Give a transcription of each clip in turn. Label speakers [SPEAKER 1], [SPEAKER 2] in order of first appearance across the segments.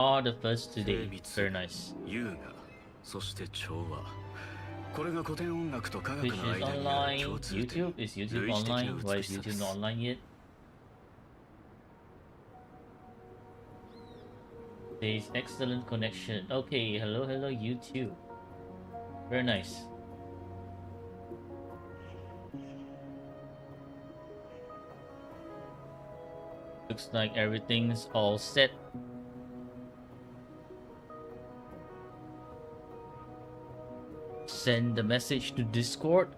[SPEAKER 1] are the first today. Very nice.
[SPEAKER 2] 優雅、そして調和。これが古典音楽と科学
[SPEAKER 1] Twitch
[SPEAKER 2] の
[SPEAKER 1] is
[SPEAKER 2] 間にある
[SPEAKER 1] online.
[SPEAKER 2] 共通点、
[SPEAKER 1] YouTube is YouTube
[SPEAKER 2] 類似的な
[SPEAKER 1] online. Why
[SPEAKER 2] 美
[SPEAKER 1] is
[SPEAKER 2] しさで
[SPEAKER 1] YouTube
[SPEAKER 2] す。
[SPEAKER 1] not online yet? Says excellent connection. Okay, hello, hello, YouTube. Very nice. Looks like everything's all set. Send the message to Discord.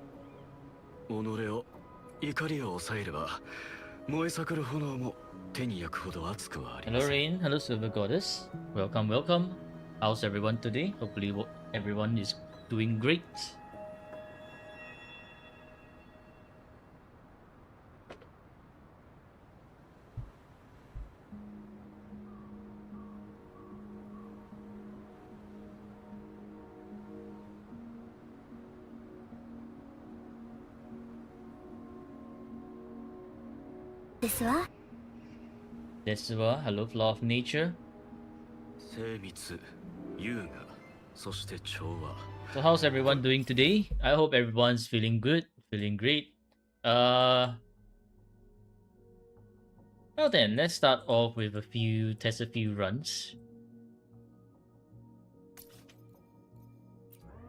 [SPEAKER 2] 己を怒りを抑えれば燃え盛る炎も手に焼くほど熱くはありま
[SPEAKER 1] Hello
[SPEAKER 2] せん。
[SPEAKER 1] Rain, hello Silver Goddess. Welcome, welcome. How's everyone today? Hopefully everyone is doing great. Deswa, hello Law of Nature.
[SPEAKER 2] 精密、優雅、そして調和。
[SPEAKER 1] So how's everyone doing today? I hope everyone's feeling good, feeling great. Well then, let's start off with test a few runs.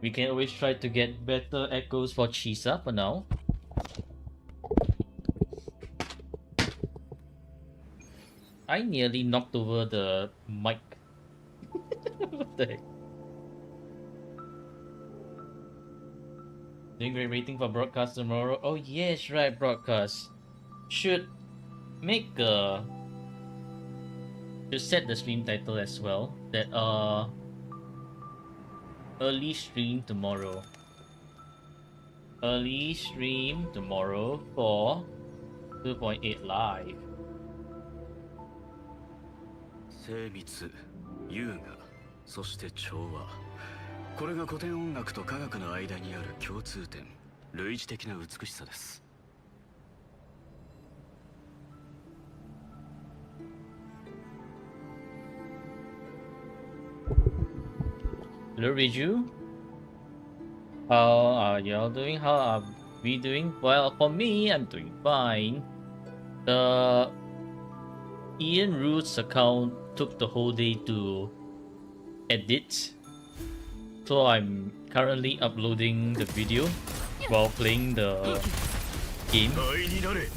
[SPEAKER 1] We can always try to get better echoes for Chisa for now. I nearly knocked over the mic. What the heck? Doing great, waiting for broadcast tomorrow. Oh yes, right, broadcast. Should make a to set the stream title as well. That early stream tomorrow. Early stream tomorrow for 2.8 live.
[SPEAKER 2] 精密、優雅、そして調和。これが古典音楽と科学の間にある共通点、類似的な美しさです。
[SPEAKER 1] Hello Riju. How are y'all doing? How are we doing? Well, for me, I'm doing fine. The Ian Root's account took the whole day to edit, so I'm currently uploading the video while playing the game.
[SPEAKER 2] 愛になれ。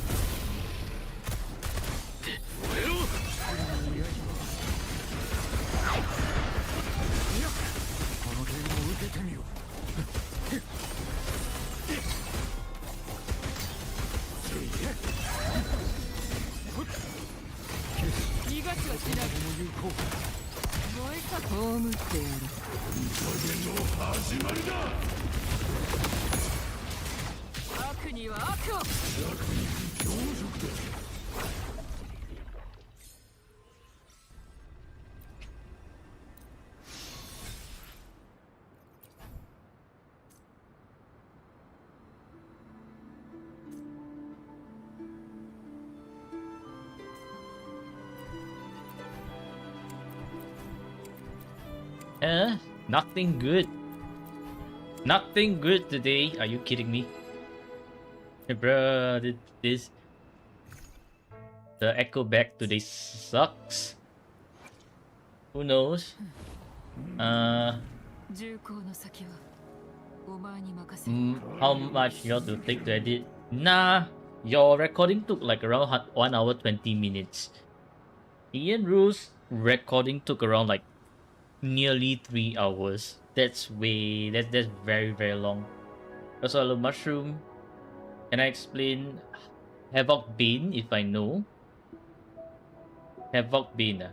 [SPEAKER 2] 俺を。この剣を受けてみよう。
[SPEAKER 3] 逃がしはしない。燃えさ葬ってやる。
[SPEAKER 2] 影の始まりだ。
[SPEAKER 3] 悪には悪を。
[SPEAKER 2] 強辱だ。
[SPEAKER 1] Nothing good. Nothing good today. Are you kidding me? Hey, bro, this the echo back today sucks. Who knows?
[SPEAKER 3] 重厚の先はお前に任せ。
[SPEAKER 1] How much y'all to take to edit? Nah, your recording took like around 1 hour 20 minutes. Ian Rule's recording took around like nearly 3 hours. That's very very long. Also, hello Mushroom. Can I explain Havoc Bane if I know? Havoc Bane.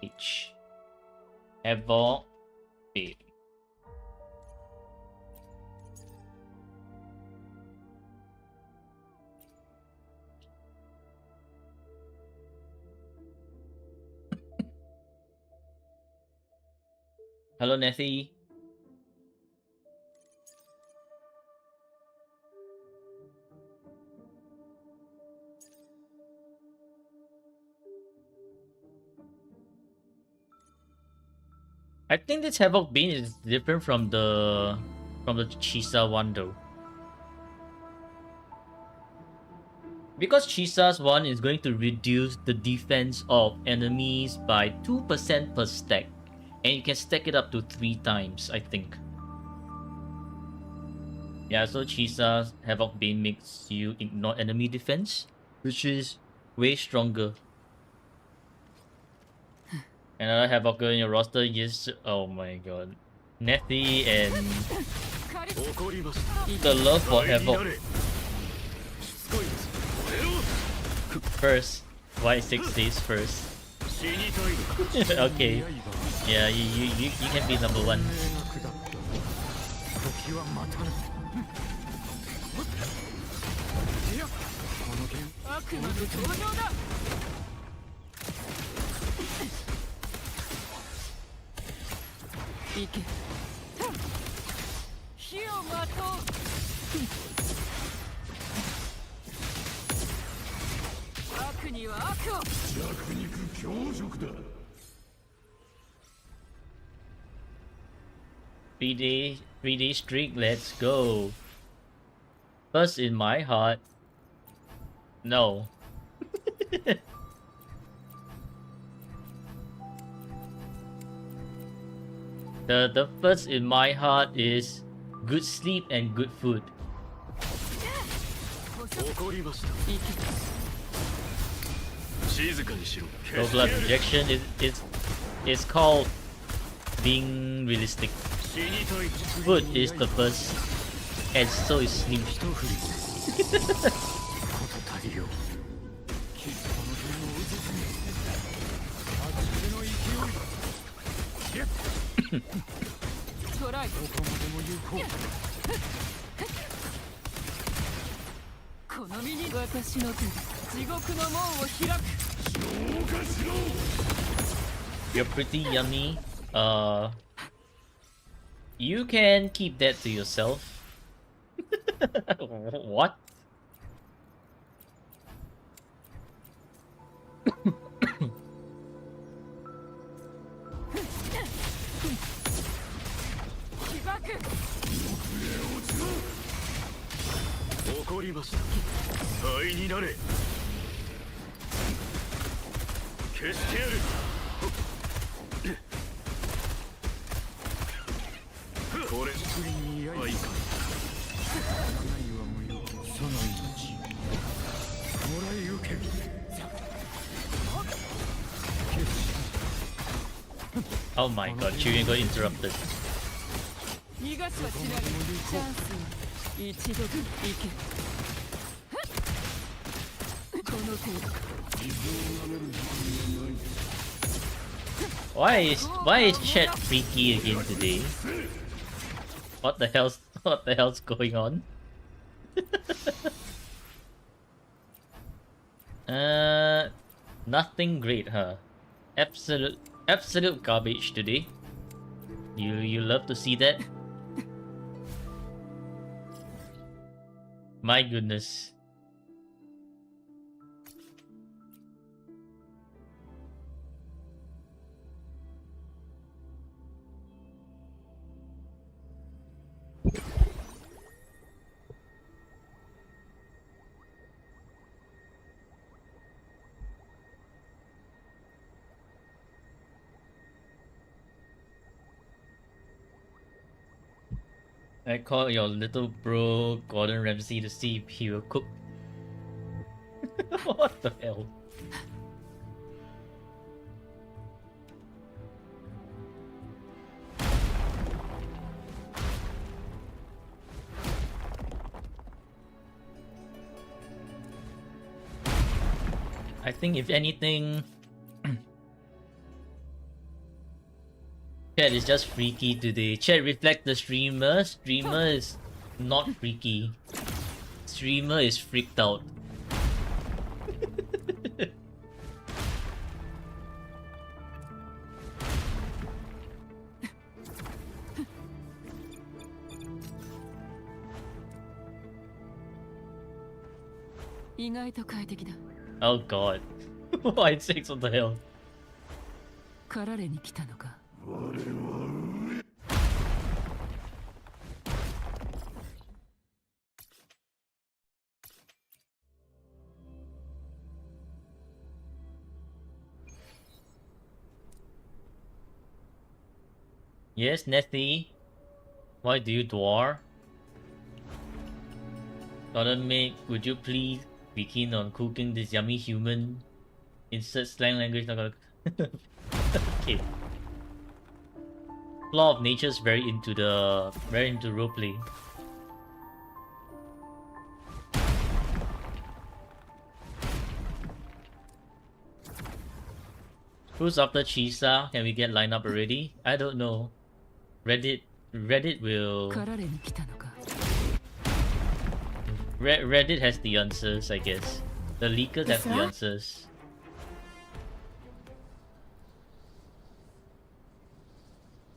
[SPEAKER 1] H. Havoc Bane. Hello, Nessie. I think this Havoc Bean is different from the Chisa one though. Because Chisa's one is going to reduce the defense of enemies by 2% per stack. And you can stack it up to 3 times, I think. Yeah, so Chisa's Havoc Bean makes you ignore enemy defense, which is way stronger. Another Havoc girl in your roster is, oh my god, Nethy and the love for Havoc. First, why 6 days first? Okay, yeah, you can be number 1.
[SPEAKER 3] 悪魔の登場だ。行け。火をまとう。悪には悪を。弱肉強食だ。
[SPEAKER 1] 3-day streak, let's go. First in my heart. No. The first in my heart is good sleep and good food. No blood injection is called being realistic. Food is the first, and so is sleep. You're pretty yummy. You can keep that to yourself. What? Oh my god, Chewing got interrupted. Why is chat freaky again today? What the hell's going on? Nothing great, huh? Absolute garbage today. You love to see that? My goodness. I call your little bro Gordon Ramsay to see if he will cook. What the hell? I think if anything, chat is just freaky today. Chat reflect the streamer. Streamer is not freaky. Streamer is freaked out. Oh god. Why 6 what the hell?
[SPEAKER 3] 狩られに来たのか。
[SPEAKER 1] Yes, Nethy. Why do you dwar? Make, would you please be keen on cooking this yummy human? Insert slang language, not gonna. Okay. Law of Nature's very into roleplay. Who's after Chisa? Can we get lined up already? I don't know. Reddit will.
[SPEAKER 3] 狩られに来たのか。
[SPEAKER 1] Reddit has the answers, I guess. The leakers have the answers.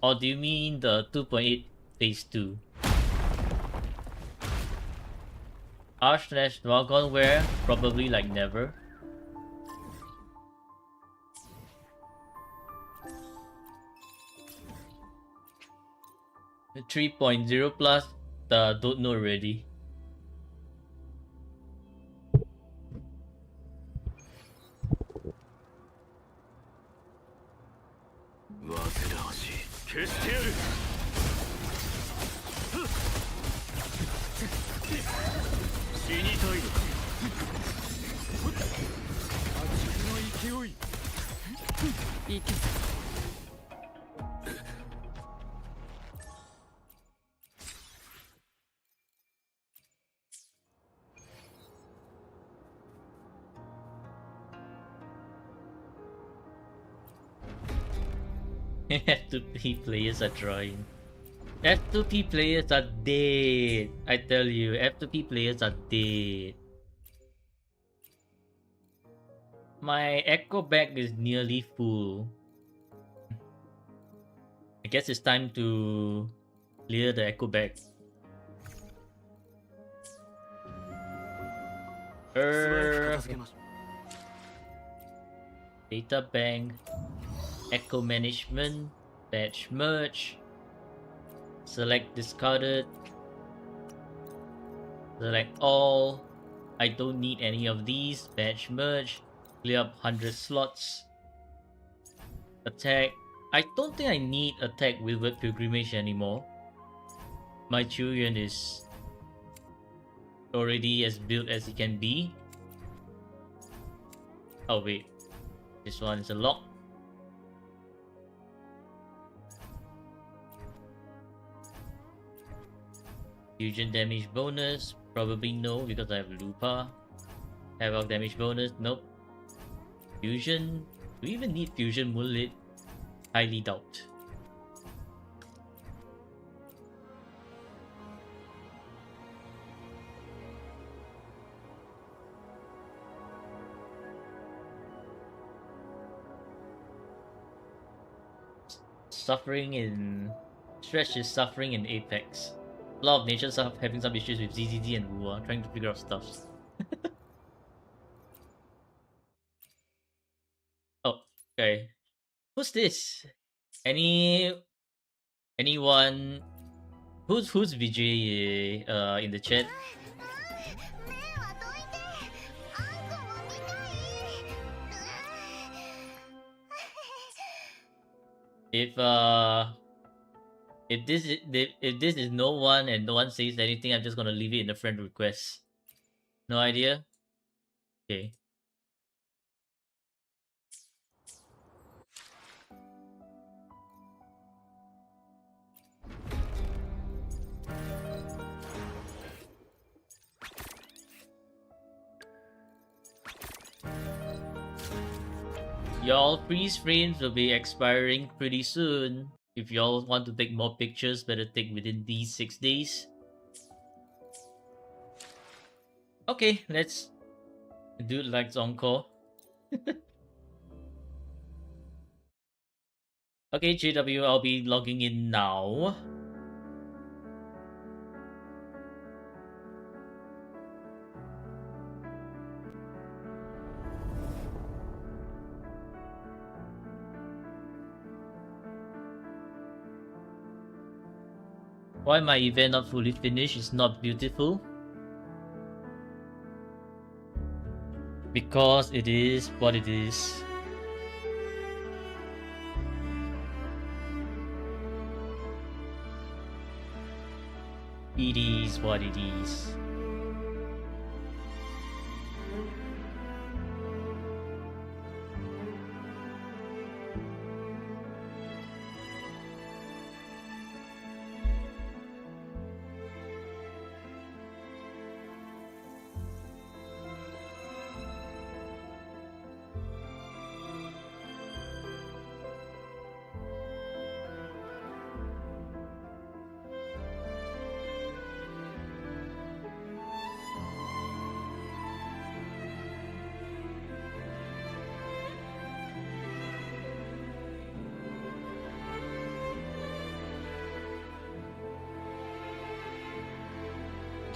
[SPEAKER 1] Or do you mean the 2.8 phase 2? R/Dragonware? Probably like never. The 3.0 plus, don't know already. F2P players are drawing. F2P players are dead. I tell you, F2P players are dead. My echo bag is nearly full. I guess it's time to clear the echo bag. Data bank, echo management, batch merge, select discarded, select all. I don't need any of these. Batch merge, clear up 100 slots. Attack. I don't think I need attack with Word Pilgrimage anymore. My Chuyan is already as built as it can be. Oh wait, this one is a lock. Fusion damage bonus, probably no because I have Lupa. Havoc damage bonus, nope. Fusion, do we even need Fusion Mullet? Highly doubt. Stretch is suffering in Apex. Law of Nature having some issues with ZZZ and Wuwa, trying to figure out stuff. Oh, okay. Who's this? Anyone? Who's Vijay in the chat? If this is no one and no one says anything, I'm just gonna leave it in the friend request. No idea? Okay. Y'all, freeze frames will be expiring pretty soon. If y'all want to take more pictures, better take within these 6 days. Okay, let's do it like Zonko. Okay, JW, I'll be logging in now. Why my event not fully finished is not beautiful? Because it is what it is. It is what it is.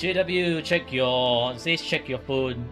[SPEAKER 1] JW, check your... It says check your phone.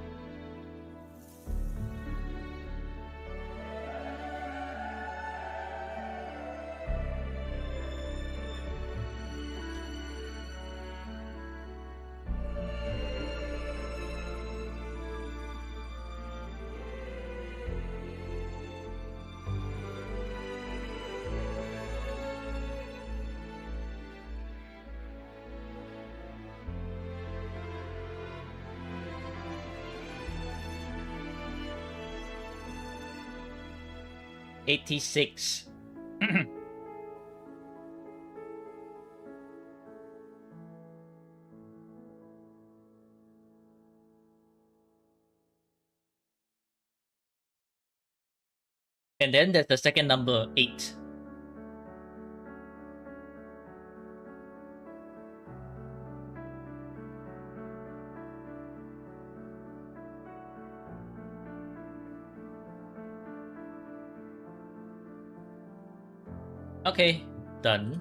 [SPEAKER 1] $86. And then there's the second number, 8. Okay, done.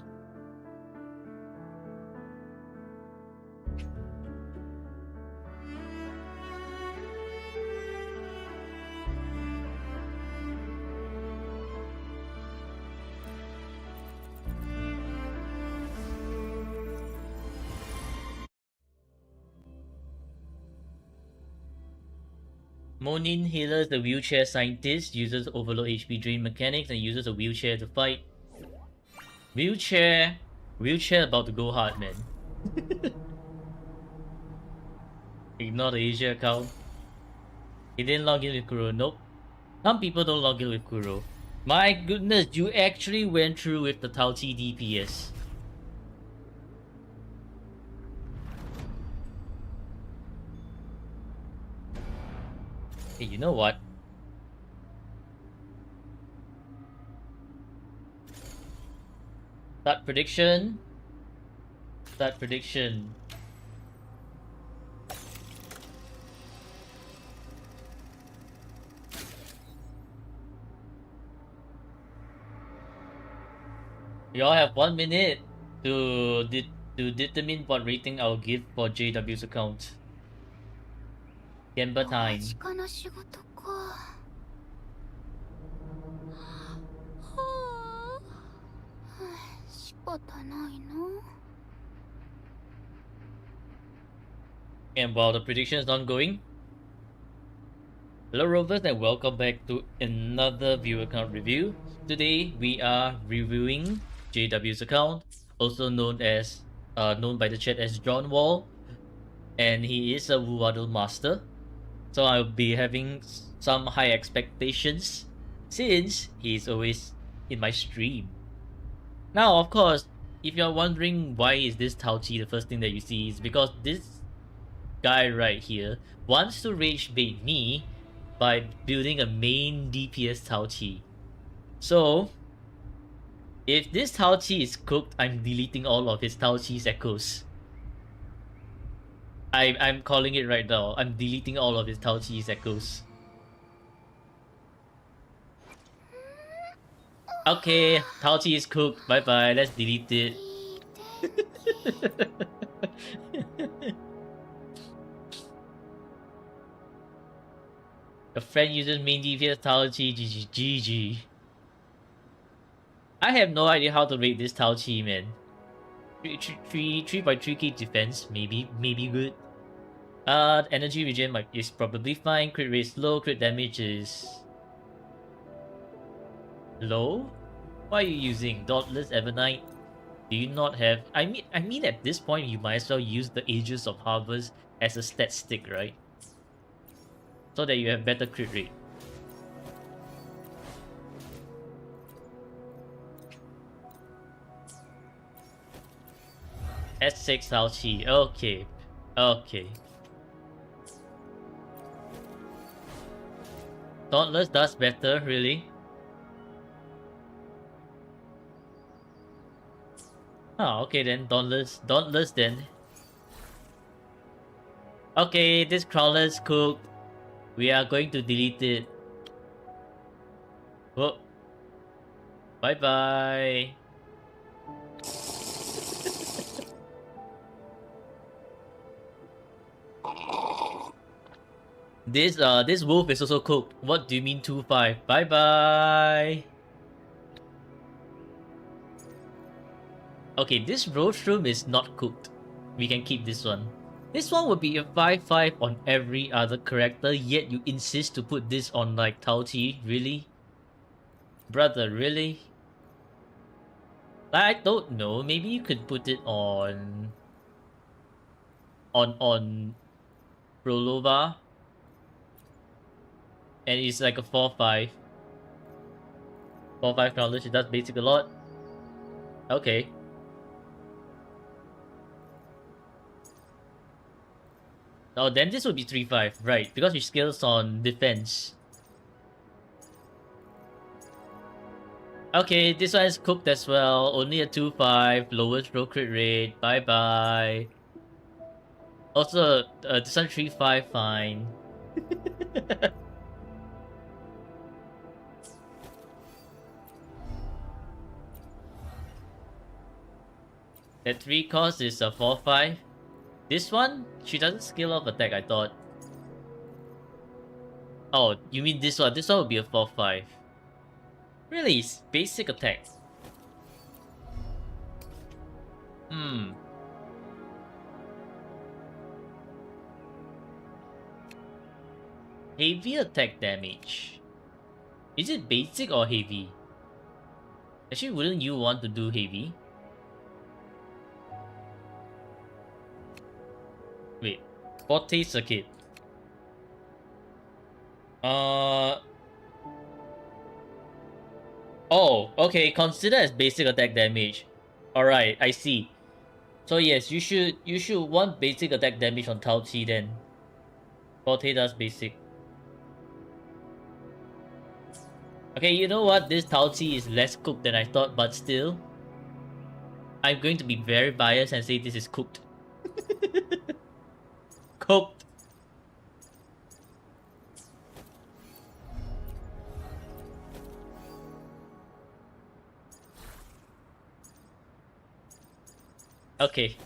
[SPEAKER 1] Monin healers the wheelchair scientist, uses overload HP drain mechanics, and uses a wheelchair to fight. Wheelchair about to go hard, man. Ignore the Asia account. He didn't log in with Kuro. Nope. Some people don't log in with Kuro. My goodness, you actually went through with the Tao Chi DPS. Hey, you know what? Start prediction. Start prediction. We all have 1 minute to determine what rating I'll give for JW's account. Gemba time.
[SPEAKER 4] 時間の仕事か。はあ、仕方ないな。
[SPEAKER 1] And while the prediction is ongoing, hello Rovers and welcome back to another viewer account review. Today we are reviewing JW's account, also known by the chat as John Wall, and he is a wuwadle master. So I'll be having some high expectations since he's always in my stream. Now, of course, if you're wondering why is this Tao Chi the first thing that you see, is because this guy right here wants to rage bait me by building a main DPS Tao Chi. So, if this Tao Chi is cooked, I'm deleting all of his Tao Chi's echoes. I'm calling it right now. I'm deleting all of his Tao Chi's echoes. Okay, Tao Chi is cooked. Bye bye. Let's delete it. Your friend uses main DPS Tao Chi. GG. I have no idea how to rate this Tao Chi, man. 3.3k defense, maybe good. Energy regen is probably fine. Crit rate is low. Crit damage is low. What are you using? Dauntless Evernight? Do you not have? I mean, at this point, you might as well use the Aegis of Harvest as a stat stick, right? So that you have better crit rate. S6 Hao Chi. Okay. Okay. Dauntless does better, really? Oh, okay then. Dauntless then. Okay, this crawler's cooked. We are going to delete it. Oh. Bye-bye. This wolf is also cooked. What do you mean 2-5? Bye-bye. Okay, this rostrum is not cooked. We can keep this one. This one would be a 5-5 on every other character, yet you insist to put this on like Tao Chi? Really? Brother, really? I don't know. Maybe you could put it on Prolova. And it's like a 4-5. 4-5 knowledge, it does basic a lot. Okay. Oh, then this would be 3-5, right? Because she scales on defense. Okay, this one is cooked as well. Only a 2-5, lowest roll crit rate. Bye bye. Also, this one 3-5, fine. That 3 cost is a 4-5. This one, she doesn't scale off attack, I thought. Oh, you mean this one? This one would be a 4-5. Really? It's basic attack. Heavy attack damage. Is it basic or heavy? Actually, wouldn't you want to do heavy? Wait. Forte circuit. Oh, okay. Consider as basic attack damage. Alright, I see. So yes, you should want basic attack damage on Tao Chi then. Forte does basic. Okay, you know what? This Tao Chi is less cooked than I thought, but still. I'm going to be very biased and say this is cooked. Cooked. Okay.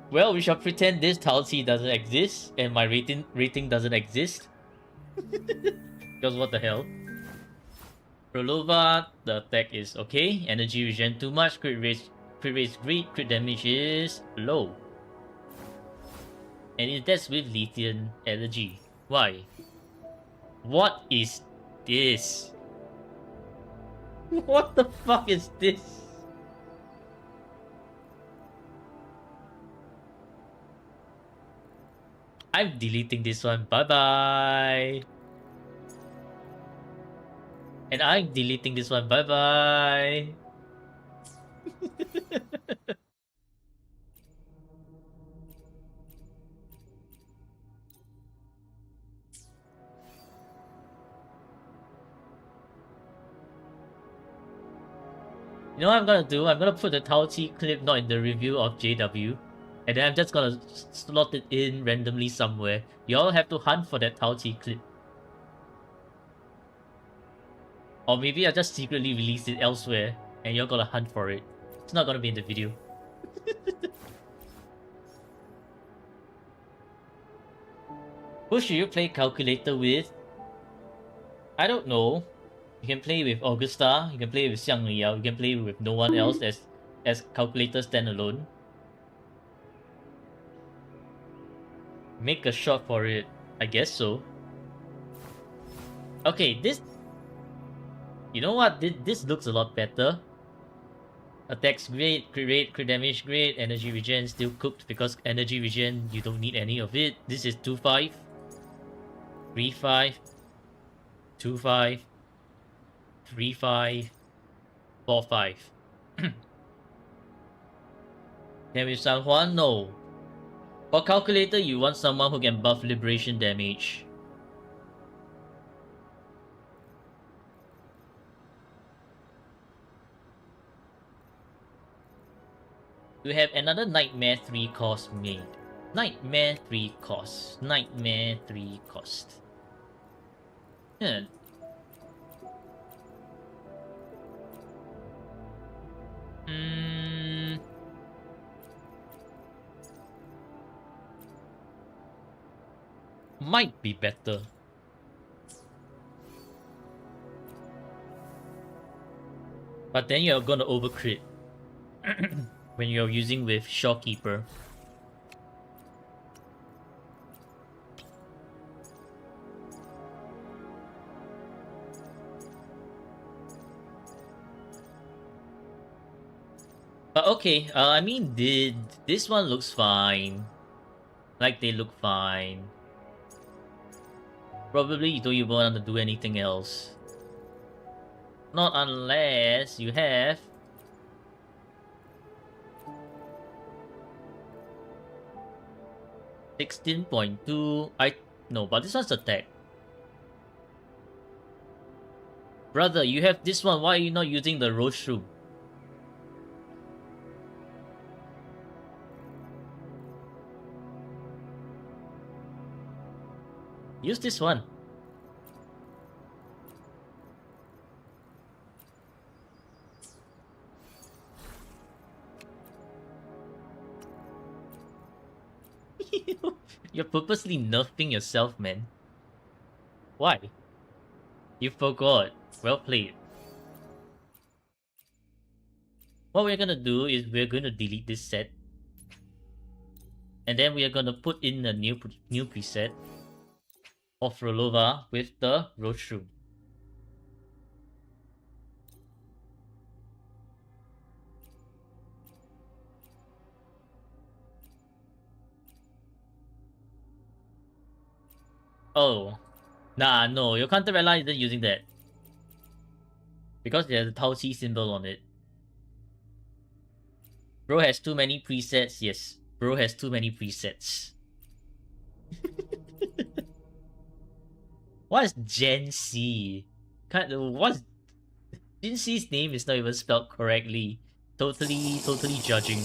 [SPEAKER 1] Well, we shall pretend this Tao Chi doesn't exist and my rating doesn't exist. Because what the hell? Prolova, the attack is okay. Energy regen too much. Crit rate is great. Crit damage is low. And that's with Lithium Elegy. Why? What is this? What the fuck is this? I'm deleting this one. Bye bye. And I'm deleting this one. Bye bye. You know what I'm gonna do? I'm gonna put the Tao Chi clip not in the review of JW. And then I'm just gonna slot it in randomly somewhere. Y'all have to hunt for that Tao Chi clip. Or maybe I'll just secretly release it elsewhere and you're gonna hunt for it. It's not gonna be in the video. Who should you play calculator with? I don't know. You can play with Augusta, you can play with Xiang Liao, you can play with no one else as calculator standalone. Make a shot for it. I guess so. Okay, this... You know what? This looks a lot better. Attacks great, crit rate, crit damage great, energy regen still cooked because energy regen, you don't need any of it. This is 2-5, 3-5, 2-5, 3-5, 4-5. Can we San Juan? No. For calculator, you want someone who can buff liberation damage. We have another Nightmare 3 cost made. Nightmare 3 cost. Nightmare 3 cost. Yeah. Might be better. But then you're gonna overcrit when you're using with Shopkeeper. But okay, I mean, this one looks fine. Like, they look fine. Probably you don't even want to do anything else. Not unless you have... $16.2... No, but this one's attack. Brother, you have this one, why are you not using the Rose Shroom? Use this one. You're purposely nerfing yourself, man. Why? You forgot. Well played. What we're gonna do is we're gonna delete this set. And then we are gonna put in a new preset of Rolova with the Rose Shroom. Oh. Nah, no, your counter red line isn't using that. Because there's a Tao Chi symbol on it. Bro has too many presets, yes. Bro has too many presets. What is Gen C? What's... Gen C's name is not even spelled correctly. Totally judging.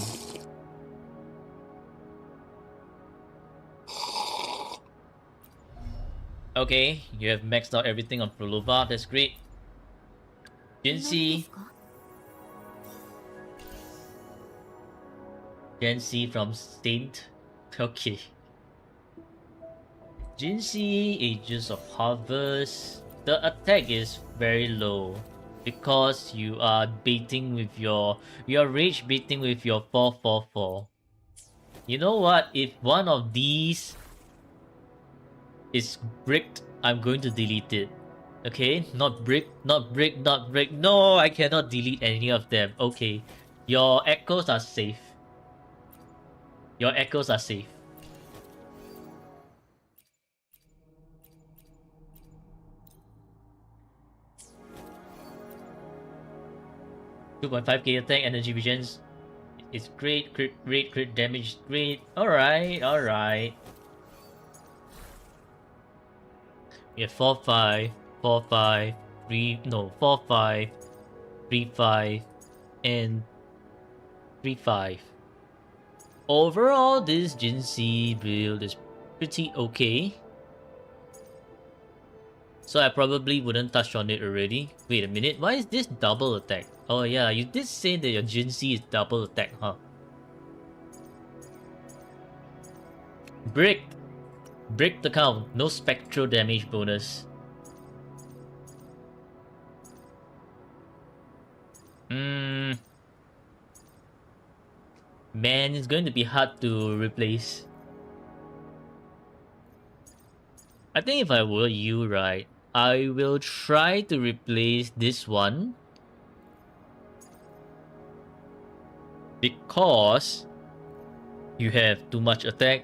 [SPEAKER 1] Okay, you have maxed out everything on Prolova, that's great. Gen C from Saint. Okay. Gen C, Ages of Harvest. The attack is very low because you are baiting with your rage baiting with your 444. You know what? If one of these is bricked, I'm going to delete it. Okay? Not brick, not brick, not brick. No, I cannot delete any of them. Okay. Your echoes are safe. Your echoes are safe. $2.5k attack, energy regens. It's great, crit rate, crit damage, great. Alright, alright. We have 4-5, 4-5, 3, no, 4-5, 3-5, and 3-5. Overall, this Gen C build is pretty okay. So I probably wouldn't touch on it already. Wait a minute, why is this double attack? Oh yeah, you did say that your Gen C is double attack, huh? Brick! Break the count, no spectral damage bonus. Man, it's going to be hard to replace. I think if I were you, right, I will try to replace this one. Because you have too much attack.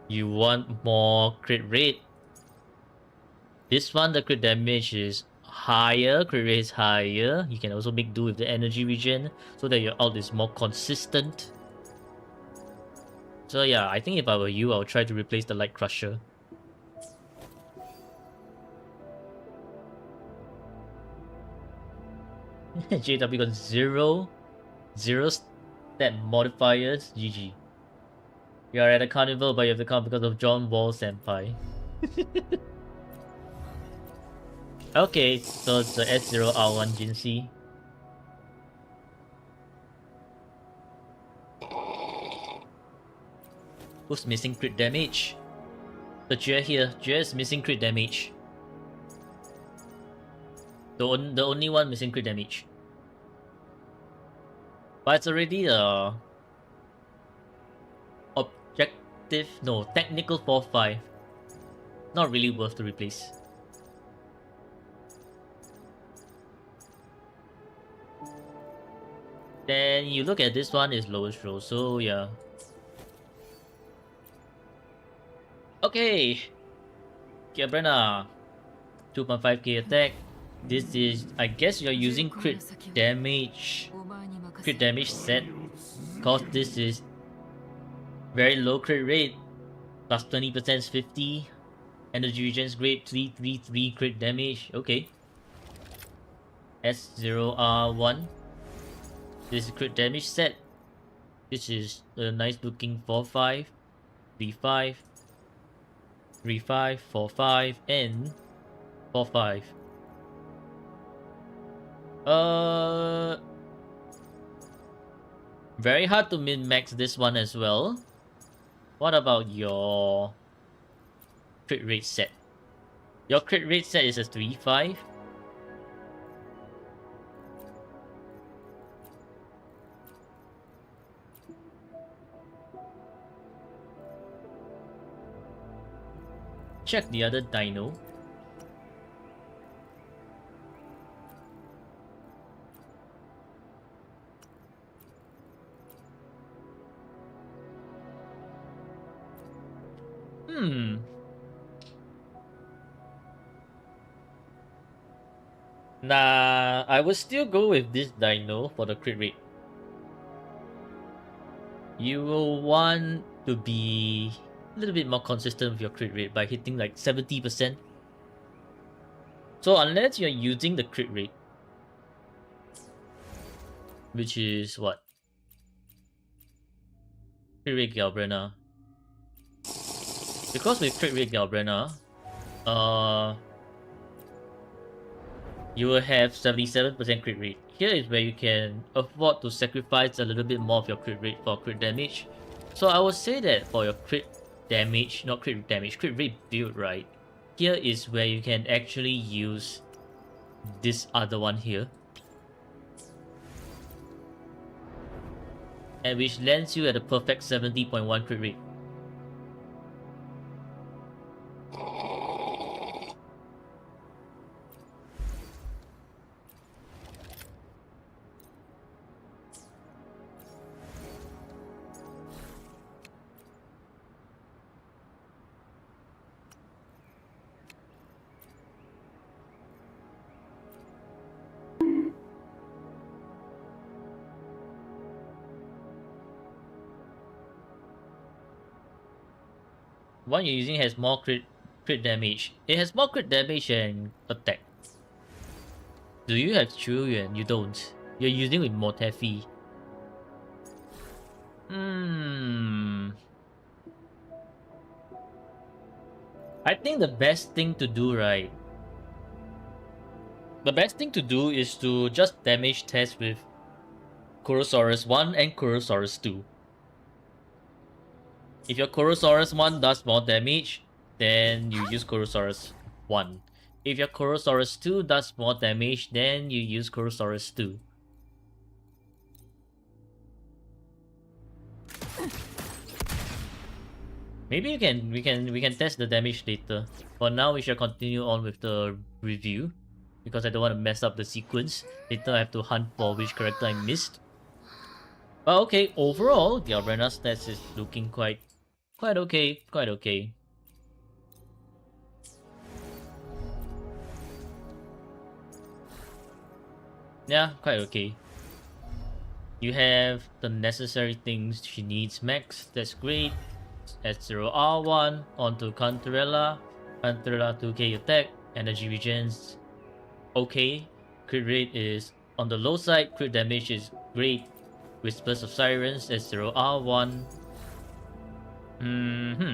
[SPEAKER 1] You want more crit rate. This one, the crit damage is higher, crit rate is higher. You can also make do with the energy regen so that your ult is more consistent. So yeah, I think if I were you, I would try to replace the Light Crusher. JW got zero stat modifiers. GG. You are at a carnival, but you have to come because of John Wall Senpai. Okay, so it's the S0R1 Jinsei. Who's missing crit damage? The Jue here. Jue is missing crit damage. The only one missing crit damage. But it's already objective, no, technical 4-5. Not really worth to replace. Then you look at this one is lowest roll, so yeah. Okay. Gabrena. 2.5k attack. This is, I guess you're using crit damage. Crit damage set. Cause this is very low crit rate. Plus 20% is 50. Energy regen's great. 333 crit damage. Okay. S0R1. This is crit damage set. This is a nice looking 4-5, 3-5, 3-5, 4-5, and 4-5. Very hard to min-max this one as well. What about your crit rate set? Your crit rate set is a 3-5. Check the other dino. Nah, I would still go with this dino for the crit rate. You will want to be a little bit more consistent with your crit rate by hitting like 70%. So unless you're using the crit rate, which is what? Crit rate Galbrena. Because with crit rate Galbrena, you will have 77% crit rate. Here is where you can afford to sacrifice a little bit more of your crit rate for crit damage. So I would say that for your crit damage, not crit damage, crit rate build, right? Here is where you can actually use this other one here. And which lands you at a perfect 70.1 crit rate. One you're using has more crit damage. It has more crit damage and attack. Do you have Chuyuan? You don't. You're using with Motefi. I think the best thing to do, right? The best thing to do is to just damage test with Kurosaurus 1 and Kurosaurus 2. If your Kurosaurus 1 does more damage, then you use Kurosaurus 1. If your Kurosaurus 2 does more damage, then you use Kurosaurus 2. Maybe we can test the damage later. For now, we shall continue on with the review because I don't want to mess up the sequence. Later, I have to hunt for which character I missed. But okay, overall, the arena stats is looking quite okay, quite okay. Yeah, quite okay. You have the necessary things she needs max, that's great. S0R1 onto Cantarella. Cantarella 2k attack, energy regens, okay. Crit rate is on the low side, crit damage is great. Whispers of Sirens, S0R1. 3-5,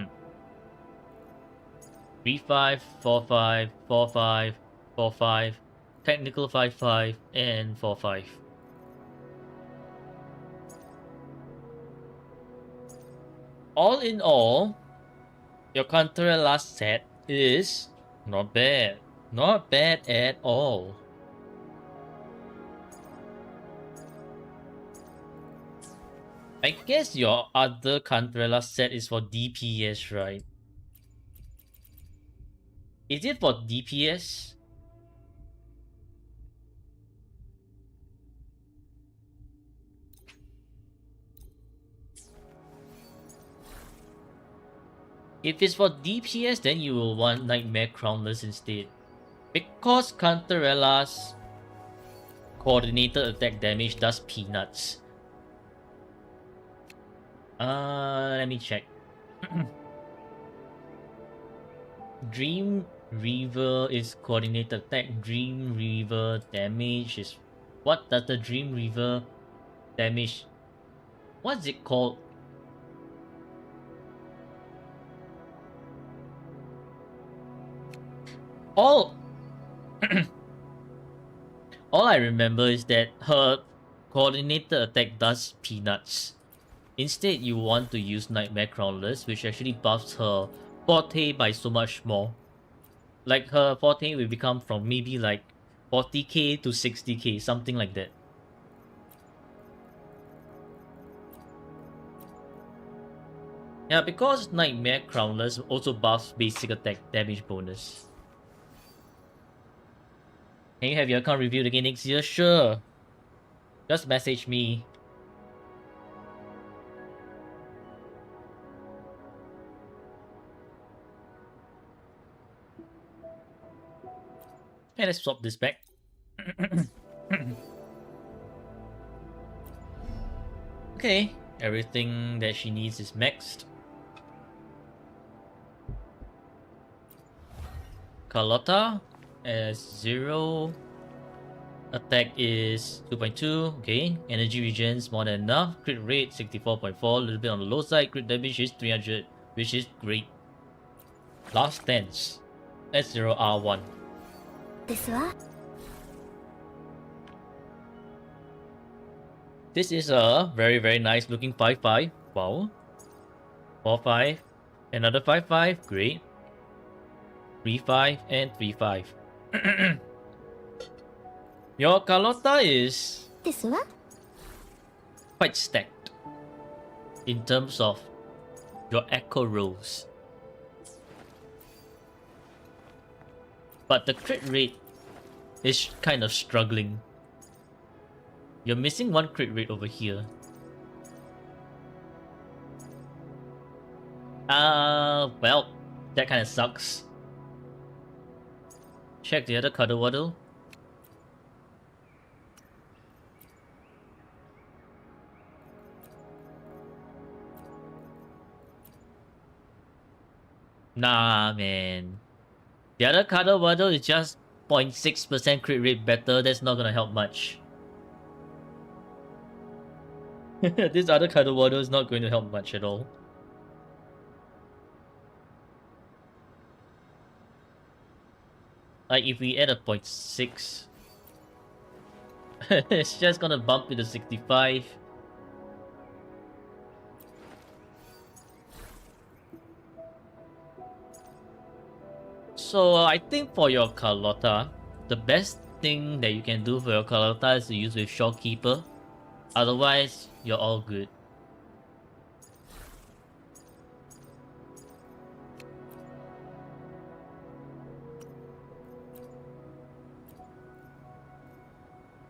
[SPEAKER 1] 4-5, 4-5, 4-5, technical 5-5, and 4-5. All in all, your Cantarella set is not bad. Not bad at all. I guess your other Cantarella set is for DPS, right? Is it for DPS? If it's for DPS, then you will want Nightmare Crownless instead. Because Cantarella's coordinated attack damage does peanuts. Let me check. Dream Reaver is coordinated attack. Dream Reaver damage is... What does the Dream Reaver damage... What's it called? All I remember is that her coordinated attack does peanuts. Instead, you want to use Nightmare Crownless, which actually buffs her forte by so much more. Like her forte will become from maybe like 40k to 60k, something like that. Yeah, because Nightmare Crownless also buffs basic attack damage bonus. Can you have your account reviewed again next year? Sure. Just message me. Okay, let's swap this back. Okay, everything that she needs is maxed. Carlotta as 0. Attack is 2.2. Okay, energy regens more than enough. Crit rate 64.4, a little bit on the low side. Crit damage is 300, which is great. Last stance. S0R1. This is a very nice looking 5-5. Wow. 4-5. Another 5-5. Great. 3-5 and 3-5. Your Carlotta is quite stacked in terms of your echo rolls. But the crit rate is kind of struggling. You're missing one crit rate over here. Well, that kind of sucks. Check the other Cuddle Waddle. Nah, man. The other Cuddle Waddle is just 0.6% crit rate better. That's not gonna help much. This other Cuddle Waddle is not going to help much at all. Like if we add a 0.6, it's just gonna bump to the 65. So I think for your Carlotta, the best thing that you can do for your Carlotta is to use with Shopkeeper. Otherwise, you're all good.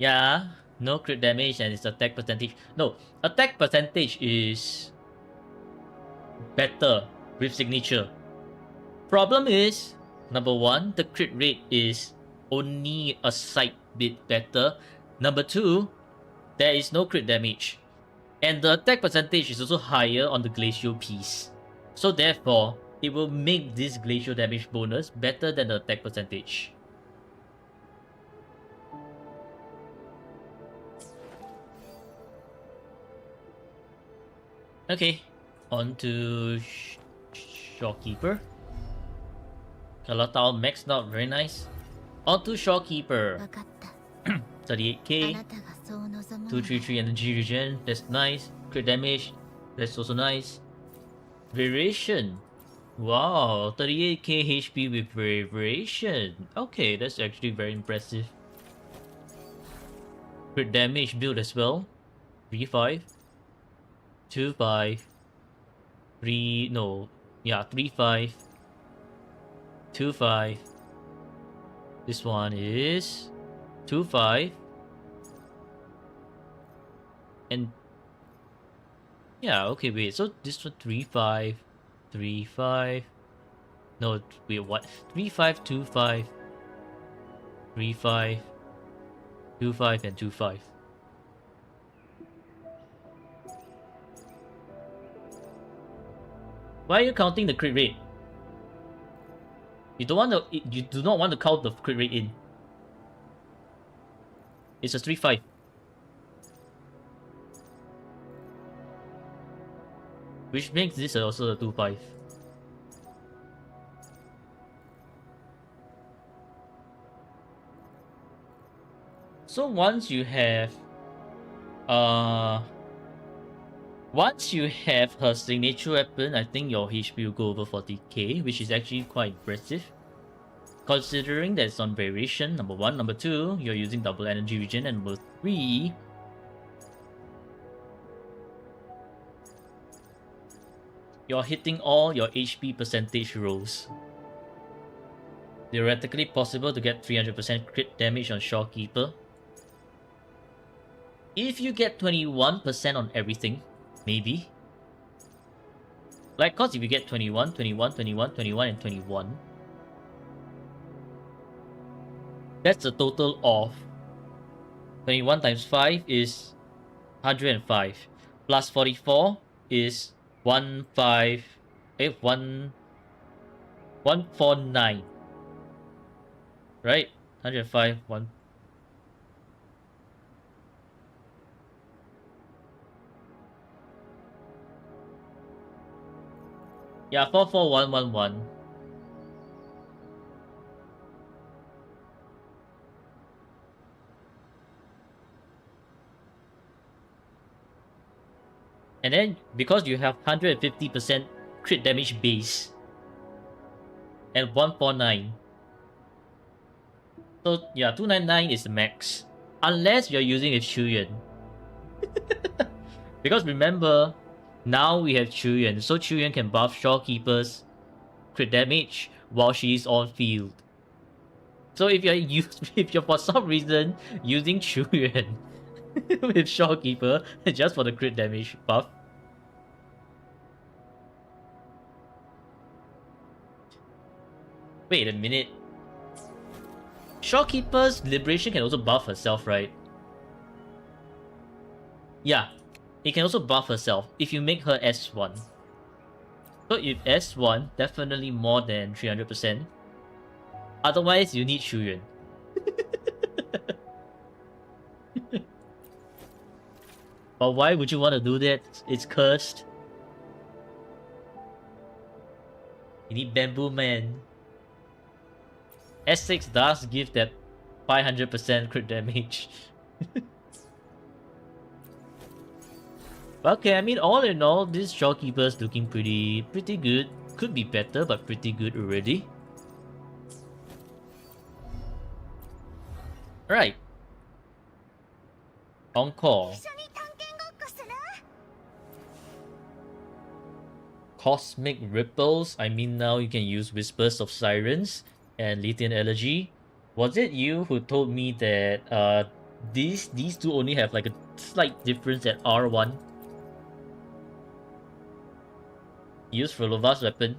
[SPEAKER 1] Yeah, no crit damage and its attack percentage. No, attack percentage is better with signature. Problem is, number one, the crit rate is only a slight bit better. Number two, there is no crit damage. And the attack percentage is also higher on the glacial piece. So therefore, it will make this glacial damage bonus better than the attack percentage. Okay, on to Shopkeeper. Kalatao max not very nice. On to Shopkeeper.
[SPEAKER 4] 分かった
[SPEAKER 1] 38k,
[SPEAKER 4] あなたがそう望む
[SPEAKER 1] 233 energy regen, that's nice. Crit damage, that's also nice. Variation. Wow, 38k HP with variation. Okay, that's actually very impressive. Crit damage build as well. 3-5. 2-5. 3 no. Yeah, 3-5. 2-5. This one is 2-5. And yeah, okay, wait. So this one 3-5, 3-5. No, wait, what? 3-5, 2-5, 3-5, 2-5, and 2-5. Why are you counting the crit rate? You don't want to. You do not want to count the crit rate in. It's a 3-5. Which makes this also a 2-5. So once you have her signature weapon, I think your HP will go over 40k, which is actually quite impressive. Considering that it's on variation, number one. Number two, you're using double energy regen, and number three, you're hitting all your HP percentage rolls. Theoretically possible to get 300% crit damage on Shopkeeper. If you get 21% on everything, maybe. Like, cause if you get 21, 21, 21, 21, and 21, that's a total of 21 times 5 is 105. Plus 44 is 149. Right? 105, 1. Yeah, 44111. And then, because you have 150% crit damage base and 149. So, yeah, 299 is the max. Unless you're using a Chuyan. Because remember, now we have Chuyan, so Chuyan can buff Shopkeeper's crit damage while she's on field. So if you're for some reason using Chuyan with Shopkeeper just for the crit damage buff, wait a minute. Shopkeeper's liberation can also buff herself, right? Yeah, it can also buff herself if you make her S1. So if S1, definitely more than 300%. Otherwise, you need Chuyan. But why would you want to do that? It's cursed. You need Bamboo Man. S6 does give that 500% crit damage. Okay, I mean, all in all, this Shopkeeper's looking pretty good. Could be better, but pretty good already. Right. Encore. Cosmic Ripples. I mean, now you can use Whispers of Sirens and Lithium Elegy. Was it you who told me that These two only have like a slight difference at R1. Use Frolova's weapon.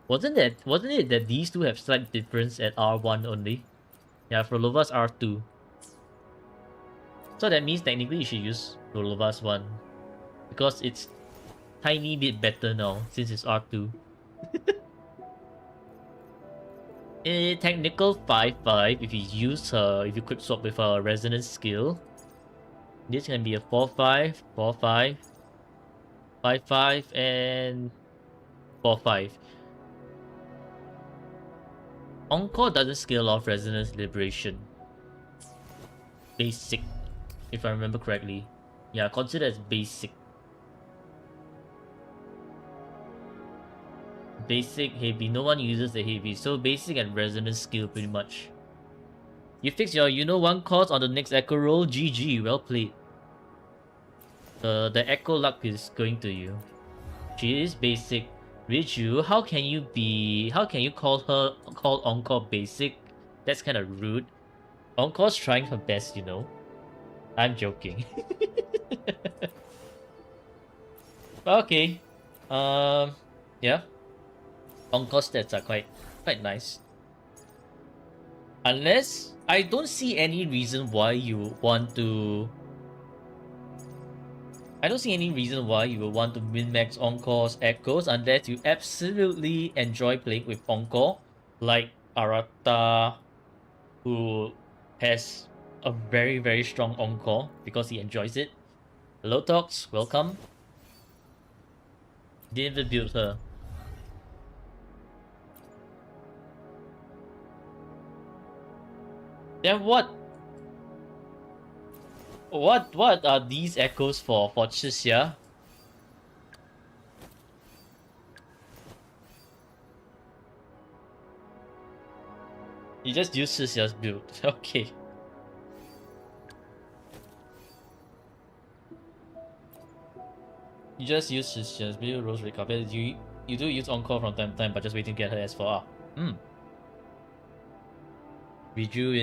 [SPEAKER 1] Wasn't it that these two have slight difference at R1 only? Yeah, Frolova's R2. So that means technically you should use Frolova's one. Because it's tiny bit better now since it's R2. A technical 5-5 if you use her, if you quick swap with her resonance skill. This can be a 4-5, 4-5, 5-5, and 4-5. Encore doesn't scale off resonance liberation. Basic, if I remember correctly. Yeah, consider as basic. Basic, heavy. No one uses the heavy. So basic and resonance skill pretty much. You fix your one cost on the next echo roll. GG, well played. The echo luck is going to you. She is basic. Riju, how can you call Encore basic? That's kind of rude. Encore's trying her best, you know. I'm joking. Okay. Yeah. Encore stats are quite nice. Unless I don't see any reason why you want to. I don't see any reason why you would want to min-max Encore's echoes unless you absolutely enjoy playing with Encore, like Arata, who has a very, very strong Encore because he enjoys it. Hello, Tox, welcome. Didn't even build her. Then what? What are these echoes for Chixia? You just use Chixia's build. Okay. You just use Chixia's build, Rose Red Carpet. You do use Encore from time to time, but just waiting to get her S4R. Riju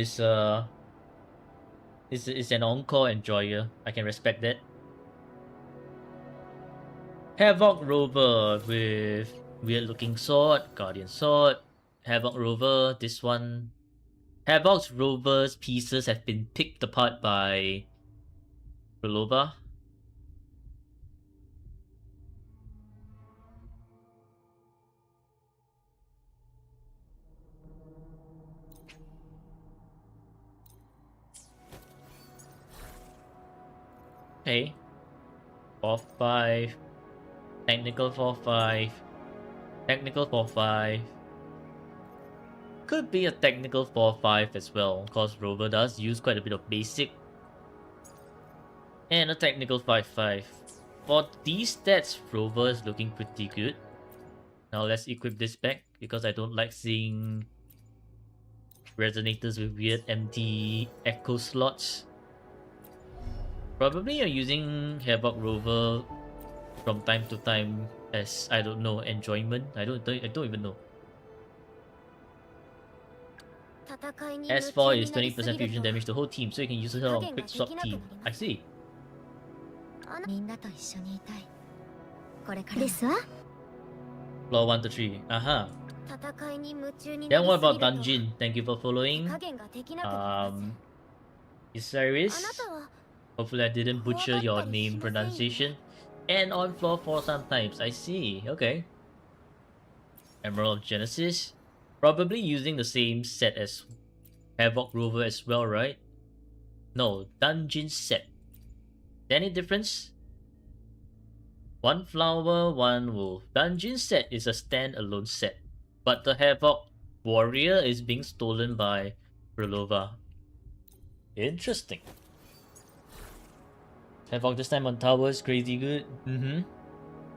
[SPEAKER 1] is an Encore enjoyer. I can respect that. Havoc Rover with weird looking sword, Guardian sword. Havoc Rover, this one. Havoc Rover's pieces have been picked apart by Belova. Okay. 4-5. Technical 4-5. Technical 4-5. Could be a technical 4-5 as well, because Rover does use quite a bit of basic. And a technical 5-5. For these stats, Rover is looking pretty good. Now let's equip this back, because I don't like seeing resonators with weird empty echo slots. Probably you're using Havoc Rover from time to time as, I don't know, enjoyment. I don't even know. S4 is 20% fusion damage to the whole team, so you can use her on quick swap team. I see. Floor 1 to 3. Aha. Then what about Dungeon? Thank you for following. Isaris. Hopefully I didn't butcher your name pronunciation. And on floor 4 sometimes. I see. Okay. Emerald Genesis. Probably using the same set as Havoc Rover as well, right? No, Dungeon set. Any difference? One flower, one wolf. Dungeon set is a standalone set. But the Havoc Warrior is being stolen by Relova. Interesting. Havoc this time on towers, crazy good.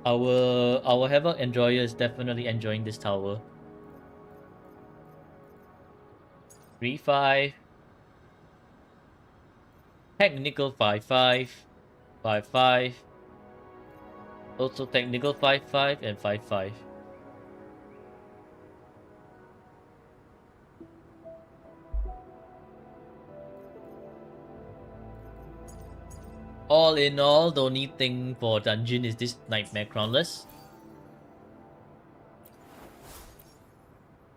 [SPEAKER 1] Our Havoc enjoyer is definitely enjoying this tower. 3-5. Technical 5-5. 5-5. Also technical 5-5 and 5-5. All in all, the only thing for dungeon is this Nightmare Crownless.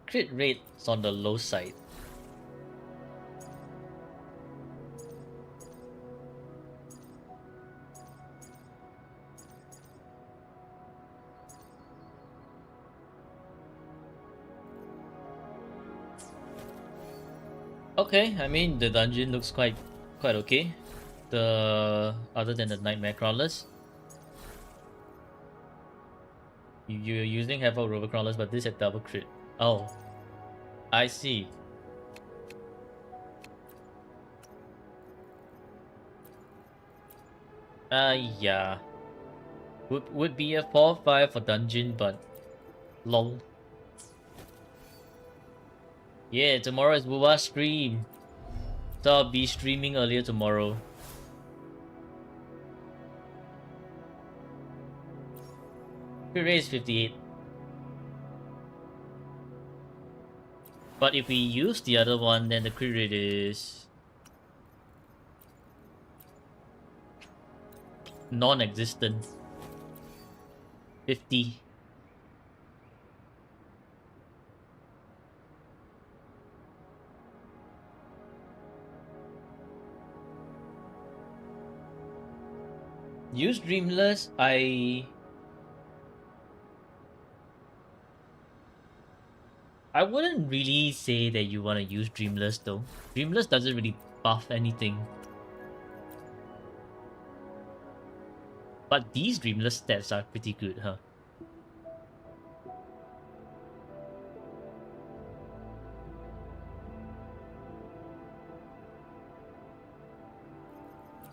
[SPEAKER 1] Crit rate's on the low side. Okay, I mean the dungeon looks quite okay. The other than the Nightmare Crawlers. You're using Havoc Rover Crawlers, but this had double crit. Oh. I see. Yeah. Would be a 4-5 for dungeon, but lol. Yeah, tomorrow is Wuwa stream. So I'll be streaming earlier tomorrow. Crit rate is 58. But if we use the other one, then the crit rate is non-existent. 50. Use Dreamless, I wouldn't really say that you want to use Dreamless though. Dreamless doesn't really buff anything. But these Dreamless stats are pretty good, huh?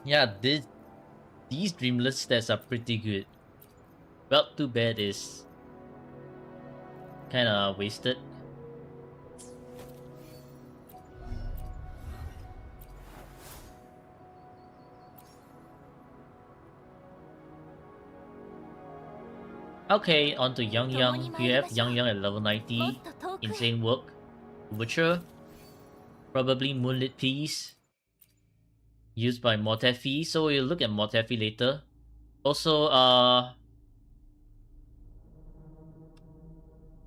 [SPEAKER 1] Yeah, these Dreamless stats are pretty good. Well, too bad is kinda wasted. Okay, on to Yang Yang. We have Yang Yang at level 90. Insane work. Witcher. Probably Moonlit Piece. Used by Mortefi, so we'll look at Mortefi later. Also,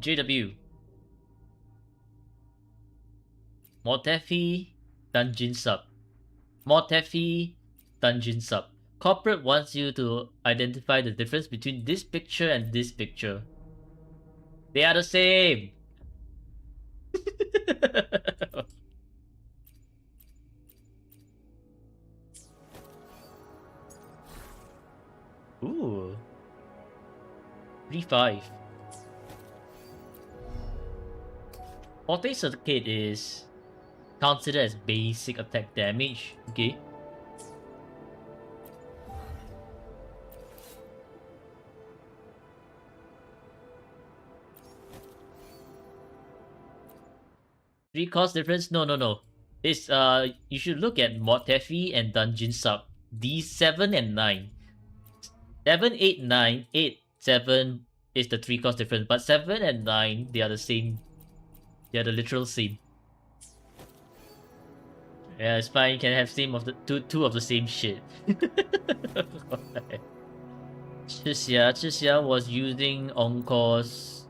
[SPEAKER 1] JW. Mortefi, Dungeon Sub. Mortefi, Dungeon Sub. Corporate wants you to identify the difference between this picture and this picture. They are the same! Ooh. 3-5. Forte Circuit is considered as basic attack damage, okay? Three cost difference? No. It's you should look at Mortefi and Dungeon Sub. These 7 and 9. 7, 8, 9, 8, 7 is the 3 cost difference, but 7 and 9 they are the same. They are the literal same. Yeah, it's fine. You can have same of the two of the same shit. Chixia was using Encore's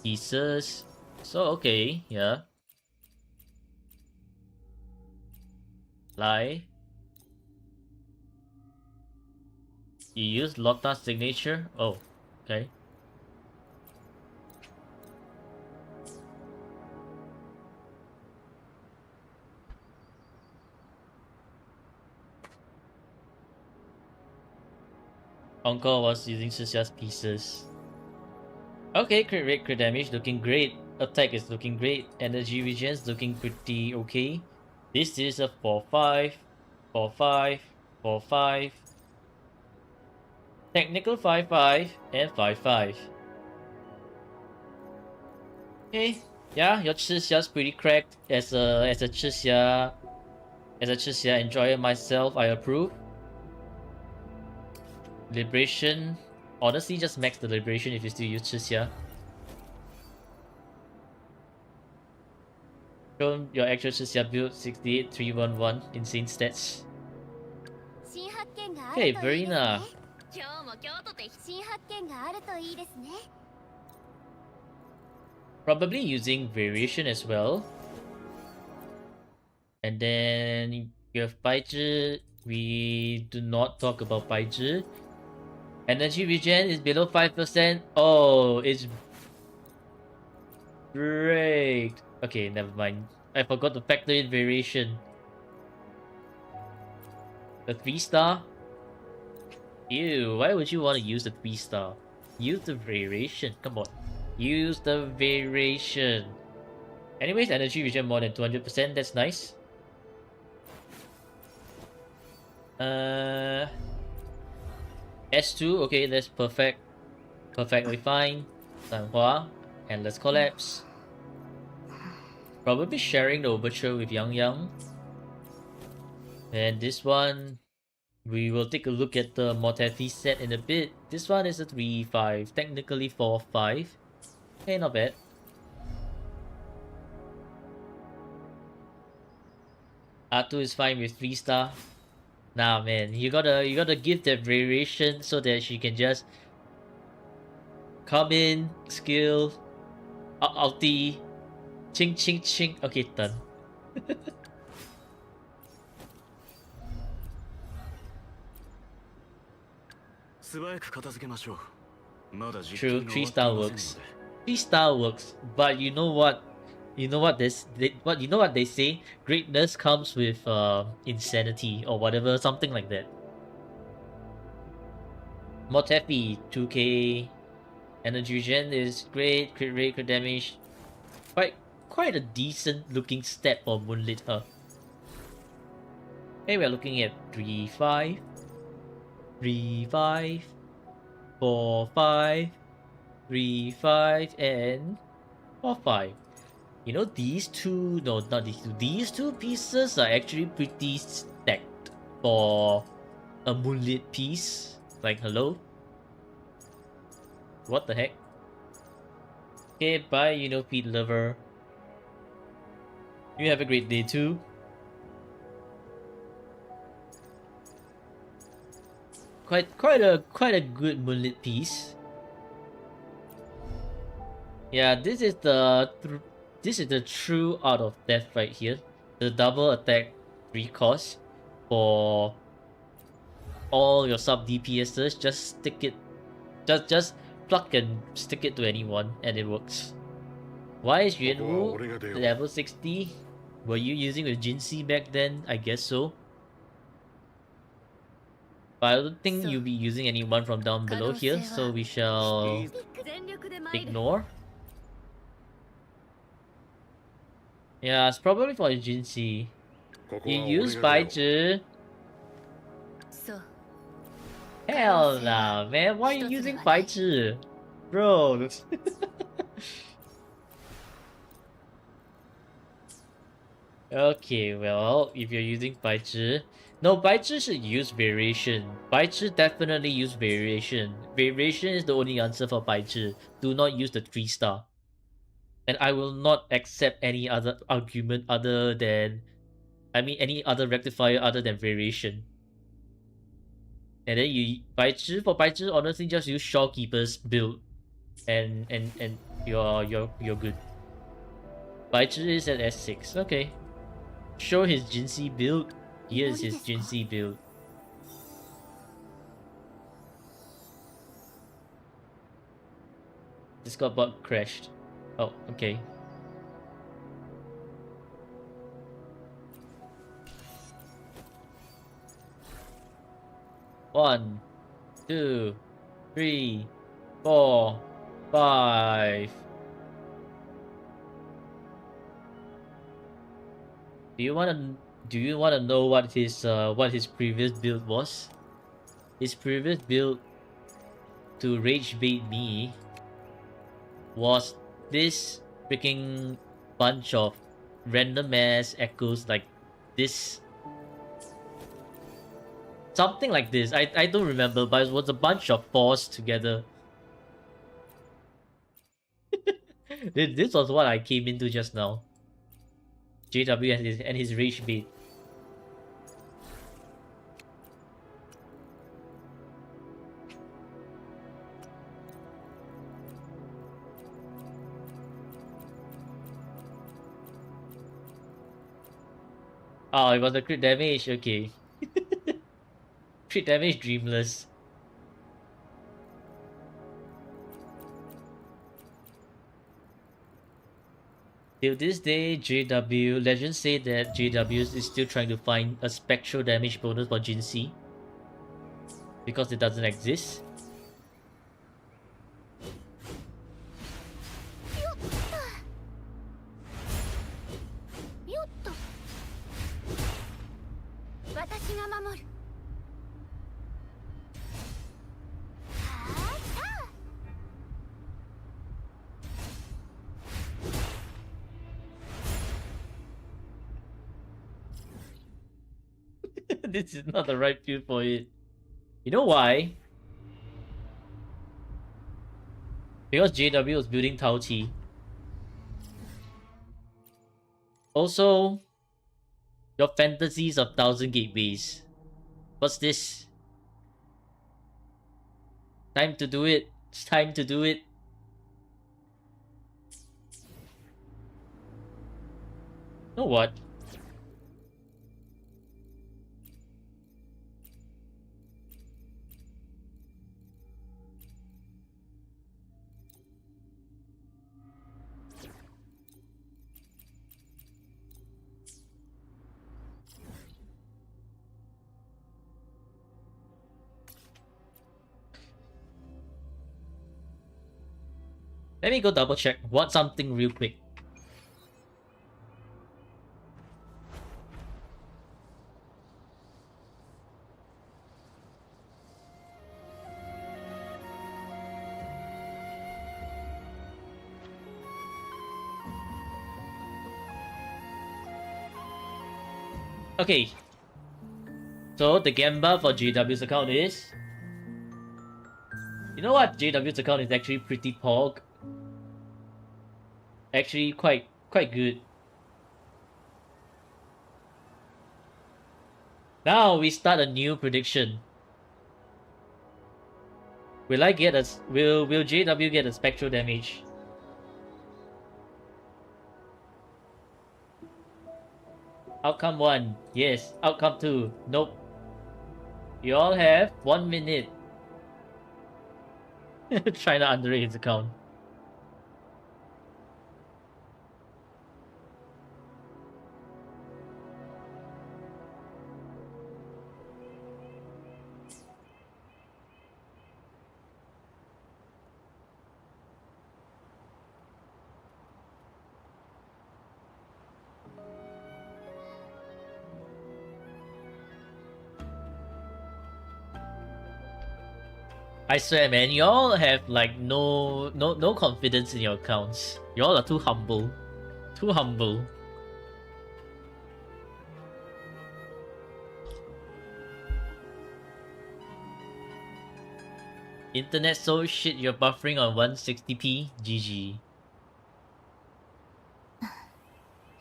[SPEAKER 1] pieces, so okay, yeah. Lie. You use Lotta's signature? Oh, okay. Encore was using Shisha's pieces. Okay, crit rate, crit damage looking great. Attack is looking great. Energy regens looking pretty okay. This is a 4-5, 4-5, 4-5. Technical 5-5 and 5-5. Okay, yeah, your Chishia's pretty cracked. As a Chixia enjoyer myself, I approve. Liberation. Honestly, just max the Liberation if you still use Chixia. Show your actual Chixia build 68311 insane stats.
[SPEAKER 4] 見があ
[SPEAKER 1] Okay,
[SPEAKER 4] るといいですね。
[SPEAKER 1] Verena.
[SPEAKER 4] 今日も京都で新発見があるといいですね。
[SPEAKER 1] Probably using variation as well. And then you have Baizhi. We do not talk about Baizhi. Energy regen is below 5%. Oh, it's great. Okay, never mind. I forgot to factor in variation. The 3-star? Ew, why would you want to use the 3-star? Use the variation. Come on. Use the variation. Anyways, energy regen more than 200%. That's nice. S2. Okay, that's perfect. Perfectly fine. Sanhua. And let's collapse. Probably sharing the overture with Yang Yang. And this one, we will take a look at the Motefi set in a bit. This one is a 3-5, technically 4-5. Okay, not bad. R2 is fine with 3-star. Nah, man, you gotta give that variation so that she can just come in, skill, ulti, ching ching ching. Okay, done. True, 3-star works. 3-star works, but you know what? You know what they say? Greatness comes with insanity or whatever, something like that. Motefi 2k, energy gen is great, crit rate, crit damage. Quite a decent looking stat for Moonlit her. Okay, we're looking at 3-5, 3-5, 4-5, 3-5, and 4-5. You know, these two, no, not these two. These two pieces are actually pretty stacked for a Moonlit piece. Like, hello? What the heck? Okay, bye, you know, Pete Lover. You have a great day too. Quite a good Moonlit piece. Yeah, this is the true Art of Death right here. The double attack 3 cost for all your sub DPSs. Just stick it, just pluck and stick it to anyone, and it works. Why is Yuanwu level 60? Were you using with Jinxie back then? I guess so. But I don't think you'll be using anyone from down below here, so we shall ignore. Yeah, it's probably for Jinxie. You use Baizhi. Hell nah, man. Why are you using Baizhi? Bro. Okay, well, if you're using Baizhi... No, Baizhi should use variation. Baizhi definitely use variation. Variation is the only answer for Baizhi. Do not use the 3-star. And I will not accept any other argument other than... I mean, any other rectifier other than variation. And then for Baizhi, honestly, just use Shawkeeper's build. And you're good. Baizhi is at S6, okay. Show his Jinxie build. Here's his Jinxie build. Discord bot crashed. Oh, okay. One, 2, 3, 4, 5. Do you wanna know what his previous build was? His previous build to rage bait me was this freaking bunch of random ass echoes like this. Something like this. I don't remember, but it was a bunch of fours together. This was what I came into just now. JW and his rage bait. Oh, it was a crit damage. Okay. Crit damage, dreamless. Till this day, JW legends say that JW is still trying to find a spectral damage bonus for Jin C because it doesn't exist.
[SPEAKER 4] よっと私が守る。はーさあ
[SPEAKER 1] This is not the right field for it. You know why? Because JW was building Tao Chi. Also, your fantasies of 1,000 gateways. What's this? Time to do it. It's time to do it. You know what? Let me go double check something real quick. Okay. So the gamba for JW's account is... You know what? JW's account is actually pretty pog. Actually quite good. Now we start a new prediction. Will JW get a spectral damage? Outcome 1, yes. Outcome 2, nope. You all have 1 minute. Trying to underrate his account. I swear, man, y'all have like no confidence in your accounts. Y'all are too humble. Too humble. Internet so shit you're buffering on 160p. GG.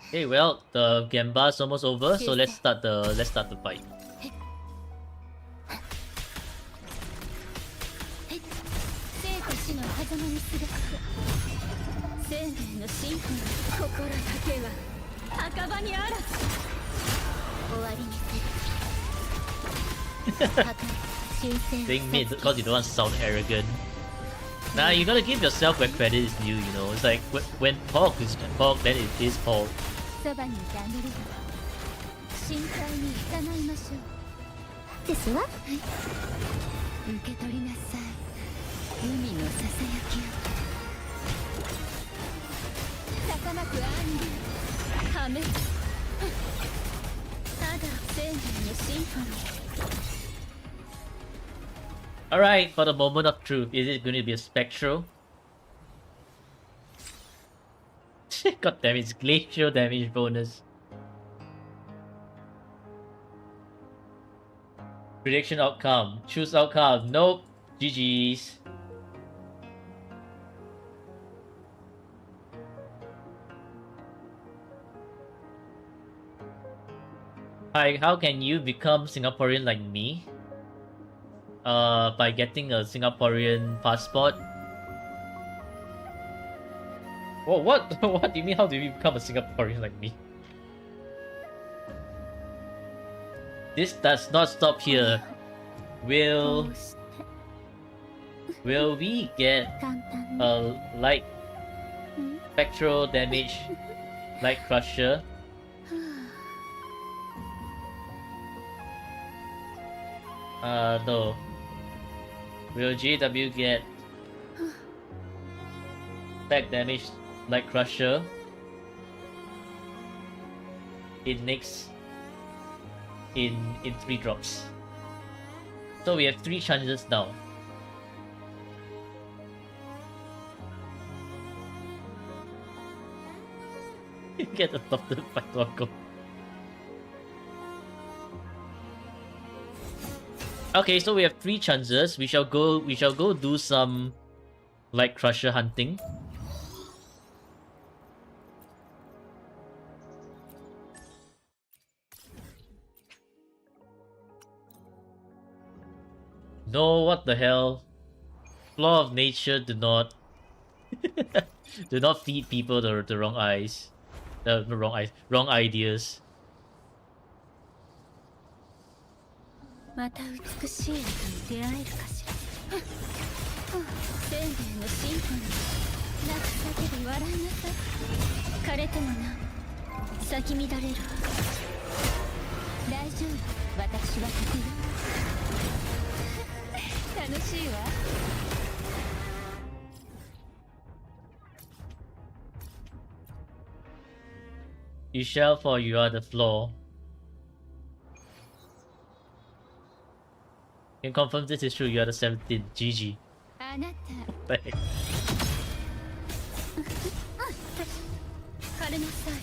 [SPEAKER 1] Okay, well, the Gamba's almost over, so let's start the fight.
[SPEAKER 4] 生と死の狭間にすがって生命の進化の心だけは墓場にあらず終わりにするたとえ神聖
[SPEAKER 1] Being mid because you don't want to sound arrogant. Nah, you gotta give yourself where credit is due, you know. It's like when Pog is Pog, then it is Pog.
[SPEAKER 4] そばにいてあげるから深海に従いましょうですわ。はい受け取りなさい海のささやきを儚く安流はめただ生命のシンフォニー
[SPEAKER 1] Alright, for the moment of truth, is it going to be a spectral? God damn it, it's glacial damage bonus. Prediction outcome. Choose outcome. Nope. GG's. Hi, how can you become Singaporean like me? By getting a Singaporean passport. Whoa, what? What do you mean? How do you become a Singaporean like me? This does not stop here.
[SPEAKER 4] こ
[SPEAKER 1] Will
[SPEAKER 4] うして
[SPEAKER 1] will we get
[SPEAKER 4] 簡単に
[SPEAKER 1] a light spectral damage like Crusher? No. Will JW get back damage like Crusher in next in 3 drops? So we have 3 chances now. Get adopted by Toko. Okay, so we have 3 chances. We shall go do some like Crusher hunting. No, what the hell? Law of nature do not do not feed people the wrong eyes. The wrong eyes, wrong ideas.
[SPEAKER 4] また美しい絵と出会えるかしら。生命のシンフォニー、泣く叫び笑いなさい。枯れてもなお咲き乱れるわ。大丈夫、私はここよ。楽しいわ。
[SPEAKER 1] You shall, for you are the flaw. Can confirm this is true. You are the 17th. GG.
[SPEAKER 4] あなた
[SPEAKER 1] Thanks.
[SPEAKER 4] 枯れなさい。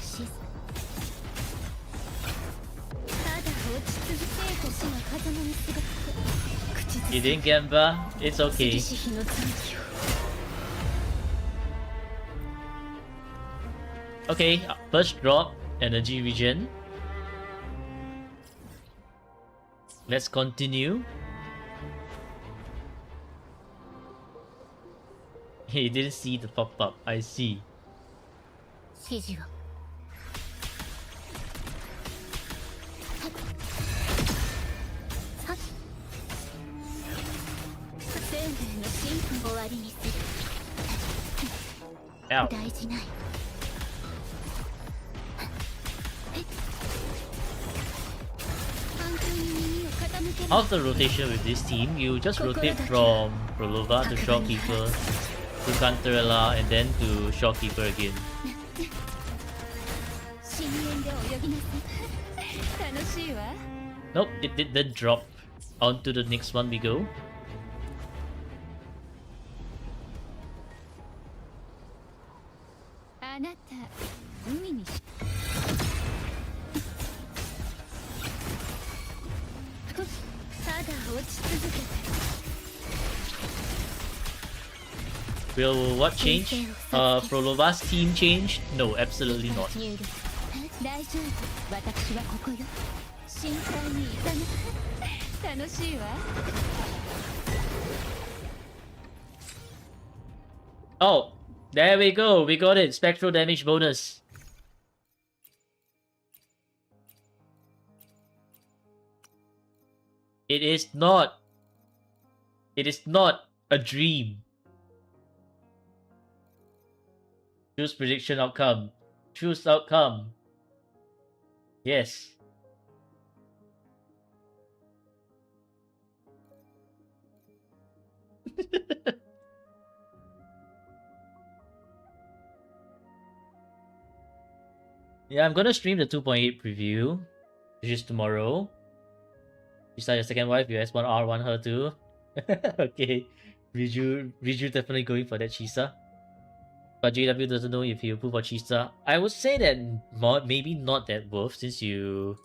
[SPEAKER 4] 静か。ただ落ち続け星の風間にすがって口ず
[SPEAKER 1] You
[SPEAKER 4] さ
[SPEAKER 1] didn't gamble? It's
[SPEAKER 4] ぎ
[SPEAKER 1] okay.
[SPEAKER 4] し日の残機を
[SPEAKER 1] Okay, first drop, energy regen. Let's continue. He didn't see the pop-up, I see.
[SPEAKER 4] 指示をはっ生命の進歩を終わりにする
[SPEAKER 1] Ow.
[SPEAKER 4] 大事ない
[SPEAKER 1] How's the rotation with this team? You just rotate from Prolova to Shopkeeper to Cantarella and then to Shopkeeper again.
[SPEAKER 4] 深淵で泳ぎなさい楽しいわ
[SPEAKER 1] Nope, it didn't drop. On to the next one we go.
[SPEAKER 4] あなた海にしただ落ち続けて
[SPEAKER 1] Will what change? Prolova's team change? No, absolutely not.
[SPEAKER 4] 入力大丈夫私はここよ深海にいたな楽しいわ
[SPEAKER 1] Oh, there we go. We got it. Spectral damage bonus. It is not. It is not a dream. Choose prediction outcome. Choose outcome. Yes. Yeah, I'm gonna stream the 2.8 preview, which is tomorrow. You start your second wife, you S1R want her too. Okay. Riju definitely going for that Chisa. But JW doesn't know if he'll pull for Chisa. I would say that maybe not that worth since your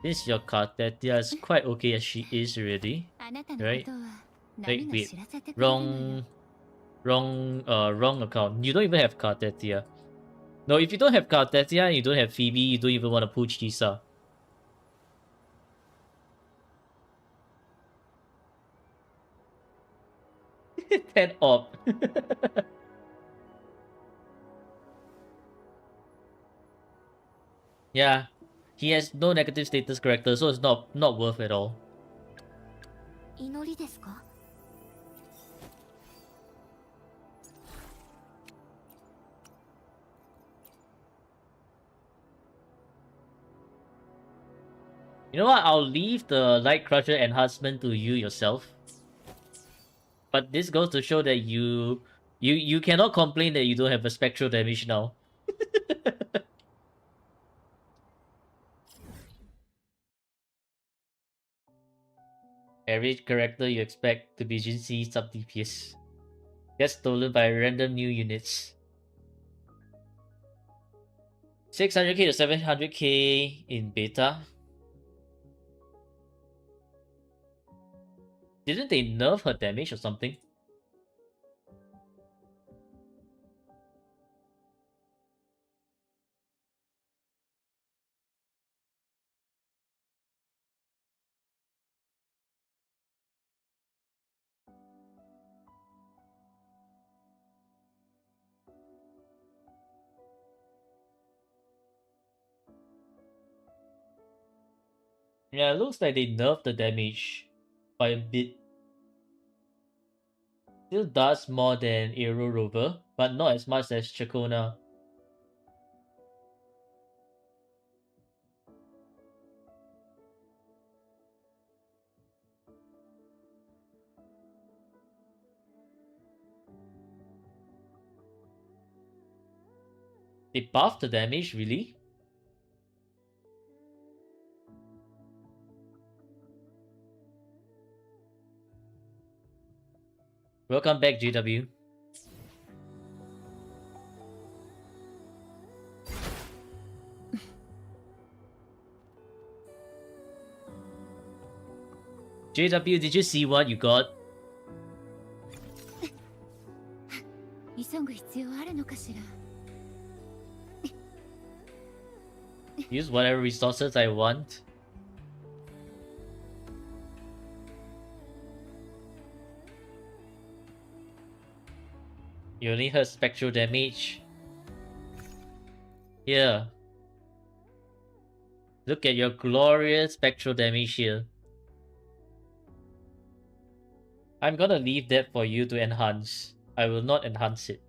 [SPEAKER 1] Cartetia is quite okay as she is already.
[SPEAKER 4] あなたの
[SPEAKER 1] Right?
[SPEAKER 4] ことは
[SPEAKER 1] Wait,
[SPEAKER 4] 何が
[SPEAKER 1] wait.
[SPEAKER 4] 知らせてくれるのよ
[SPEAKER 1] Wrong account. You don't even have Cartetia. No, if you don't have Cartetia and you don't have Phoebe, you don't even want to pull Chisa. Pet op. Yeah, he has no negative status character, so it's not worth at all.
[SPEAKER 4] 祈りですか？
[SPEAKER 1] You know what? I'll leave the Light Crusher enhancement to you yourself. But this goes to show that you cannot complain that you don't have a spectral damage now. Every character you expect to be GC sub DPS gets stolen by random new units. 600k to 700k in beta. Didn't they nerf her damage or something? Yeah, it looks like they nerfed the damage by a bit. Still does more than Aero Rover, but not as much as Chacona. They buffed the damage, really? Welcome back, GW. JW, did you see what you got?
[SPEAKER 4] 急ぐ必要あるのかしら。
[SPEAKER 1] Use whatever resources I want. You only heard spectral damage. Here. Look at your glorious spectral damage here. I'm gonna leave that for you to enhance. I will not enhance it.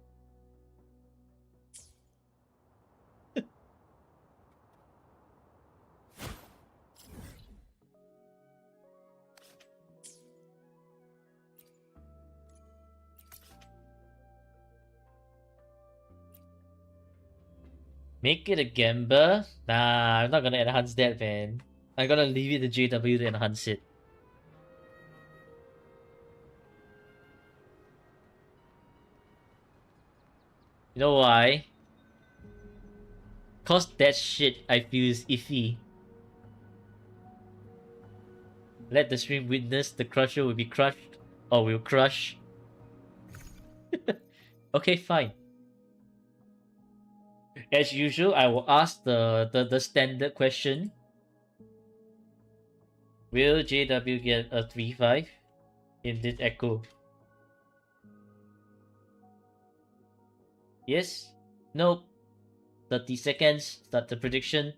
[SPEAKER 1] Make it a Gamba? Nah, I'm not gonna enhance that, man. I'm gonna leave it to JW to enhance it. You know why? Cause that shit I feel is iffy. Let the stream witness the crusher will be crushed or will crush. Okay, fine. As usual, I will ask the standard question. Will JW get a 3-5 in this echo? Yes? Nope. 30 seconds, start the prediction.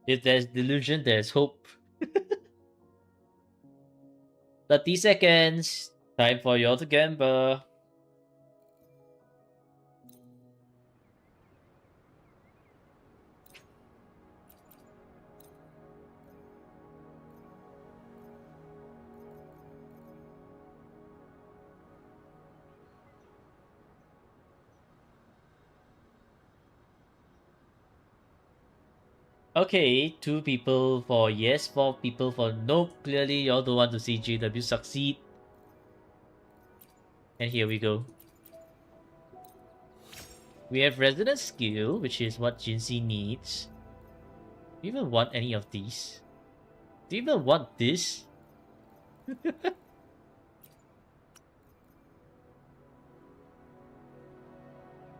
[SPEAKER 1] If there's delusion, there's hope. 30 seconds. Time for your to gamble. Okay, 2 people for yes, 4 people for nope. Clearly, y'all don't want to see JW succeed. And here we go. We have Resonant Skill, which is what Jinxie needs. Do you even want any of these? Do you even want this?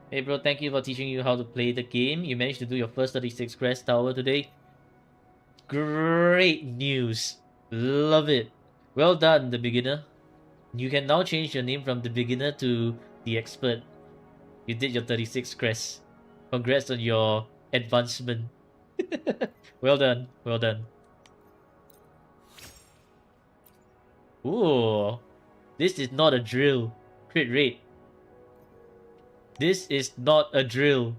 [SPEAKER 1] Hey bro, thank you for teaching you how to play the game. You managed to do your first 36 Crest Tower today. Great news. Love it. Well done, the beginner. You can now change your name from the beginner to the expert. You did your 36 crest. Congrats on your advancement. Well done, well done. Ooh, this is not a drill. Crit rate. This is not a drill.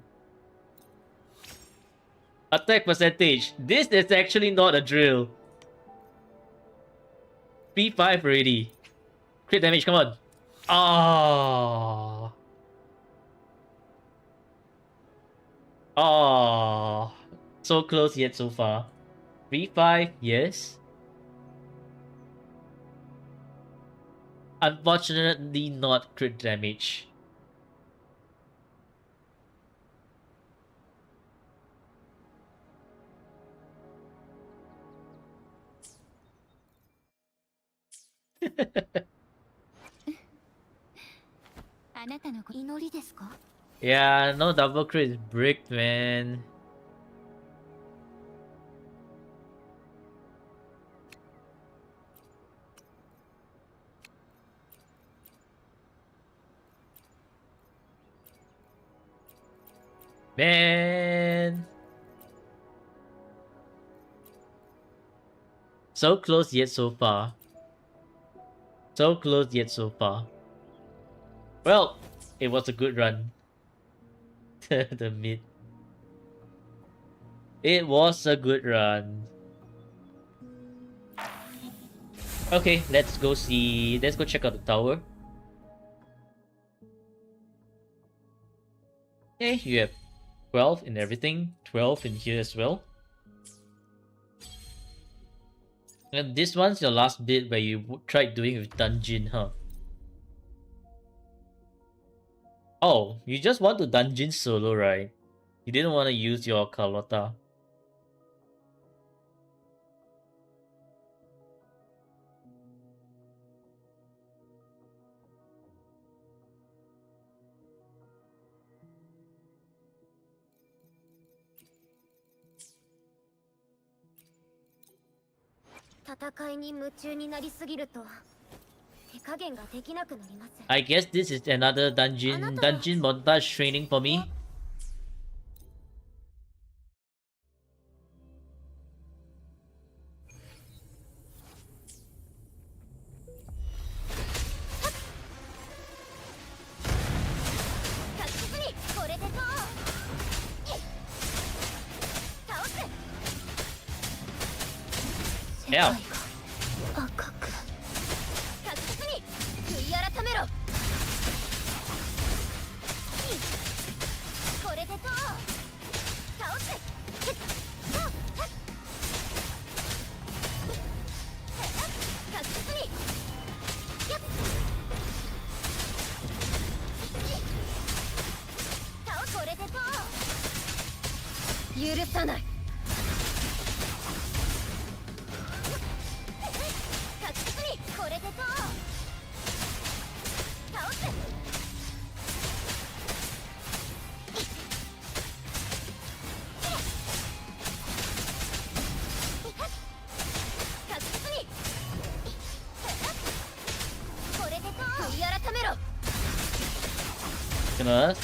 [SPEAKER 1] Attack percentage. This is actually not a drill. P5 already. Crit damage, come on. Ah. Ah. So close yet so far. P5, yes. Unfortunately not crit damage. Yeah, no double crit is bricked, man. Man. So close yet so far. So close yet so far. Well, it was a good run. The mid. It was a good run. Okay, let's go see. Let's go check out the tower. Okay, you have 12 in everything. 12 in here as well. And this one's your last bit where you tried doing with dungeon, huh? Oh, you just want to dungeon solo, right? You didn't want to use your Carlotta. I guess this is another dungeon montage training for me. Yeah. Gonna.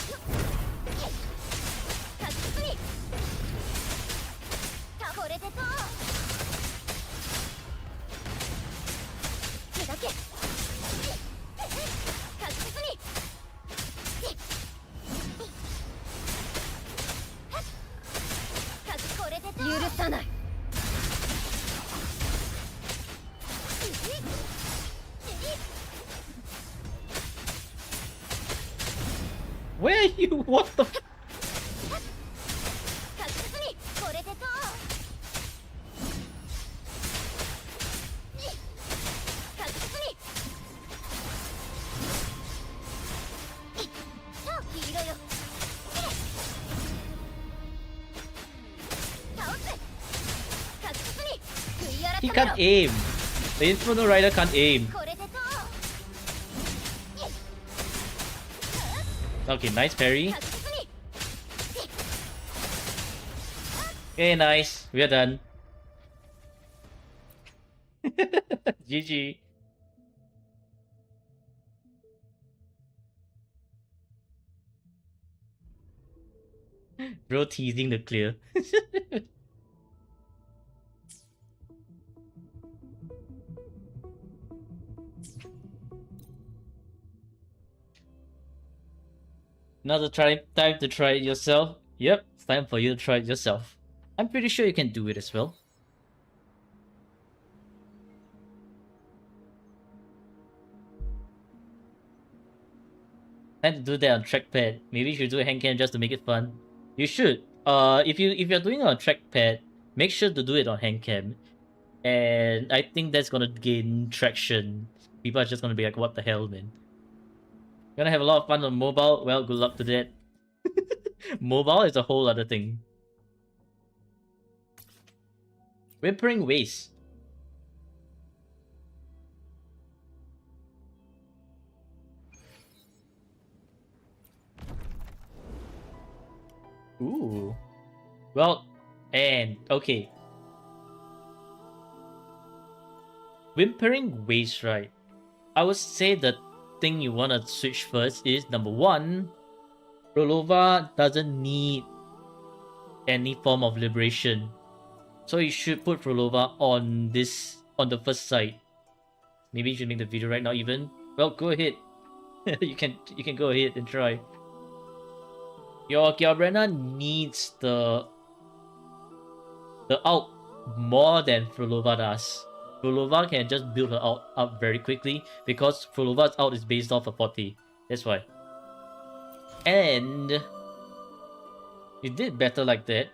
[SPEAKER 1] Where are you? What the f- He can't aim. The Inferno Rider can't aim. Okay, nice parry. Okay, nice. We are done. GG. Bro teasing the clear. Another time to try it yourself. Yep, it's time for you to try it yourself. I'm pretty sure you can do it as well. Time to do that on trackpad. Maybe you should do a hand cam just to make it fun. You should. If you're doing it on trackpad, make sure to do it on hand cam. And I think that's gonna gain traction. People are just gonna be like, what the hell, man? Gonna have a lot of fun on mobile? Well, good luck to that. Mobile is a whole other thing. Whimpering waste. Ooh. Well, and okay. Whimpering waste, right? I would say the thing you want to switch first is number one, Rolova doesn't need any form of liberation. So you should put Rolova on the first side. Maybe you should make the video right now even. Well, go ahead. you can go ahead and try. Your Gilbrena needs the ult more than Frolova does. Frolova can just build her ult up very quickly because Frolova's ult is based off a 40. That's why. And you did better like that.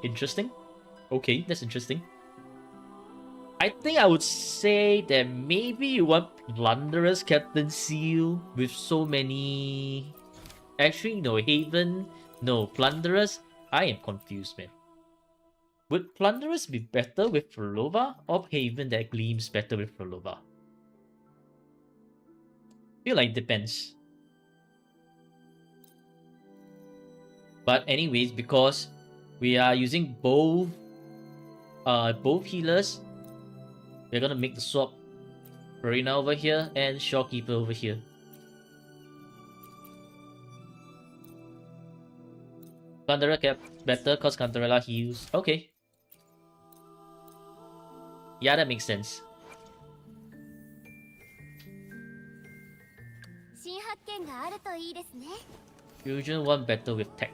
[SPEAKER 1] Interesting. Okay, that's interesting. I think I would say that maybe you want Plunderous Captain Seal with so many... Actually, no, Haven. No, Plunderous. I am confused, man. Would Plunderous be better with Frolova or Haven that gleams better with Frolova? Feel like it depends. But anyways, because we are using both healers, we're gonna make the swap. Marina over here and Shorekeeper over here. Plunderer kept better cause Cantarella heals. Okay. Yeah, that makes sense. Fusion one better with tech.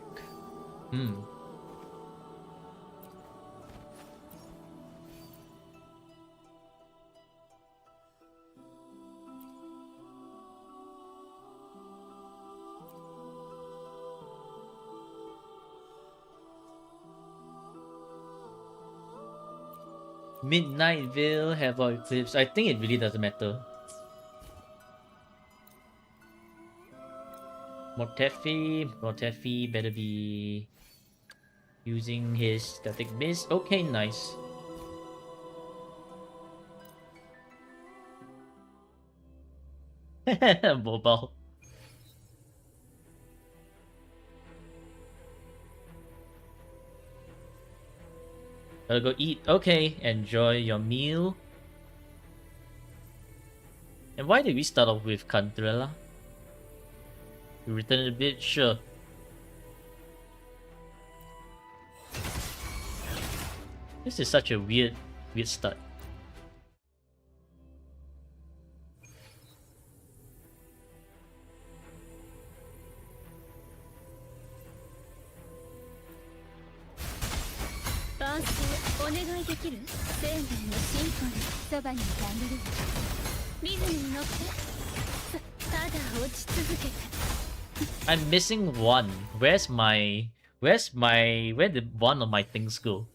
[SPEAKER 1] Midnight Veil, Havoc Eclipse. I think it really doesn't matter. Mortefi better be using his Static Mist. Okay, nice. Mobile. Gotta go eat. Okay, enjoy your meal. And why did we start off with Cantarella? You return it a bit? Sure. This is such a weird start. I'm missing one. Where did one of my things go?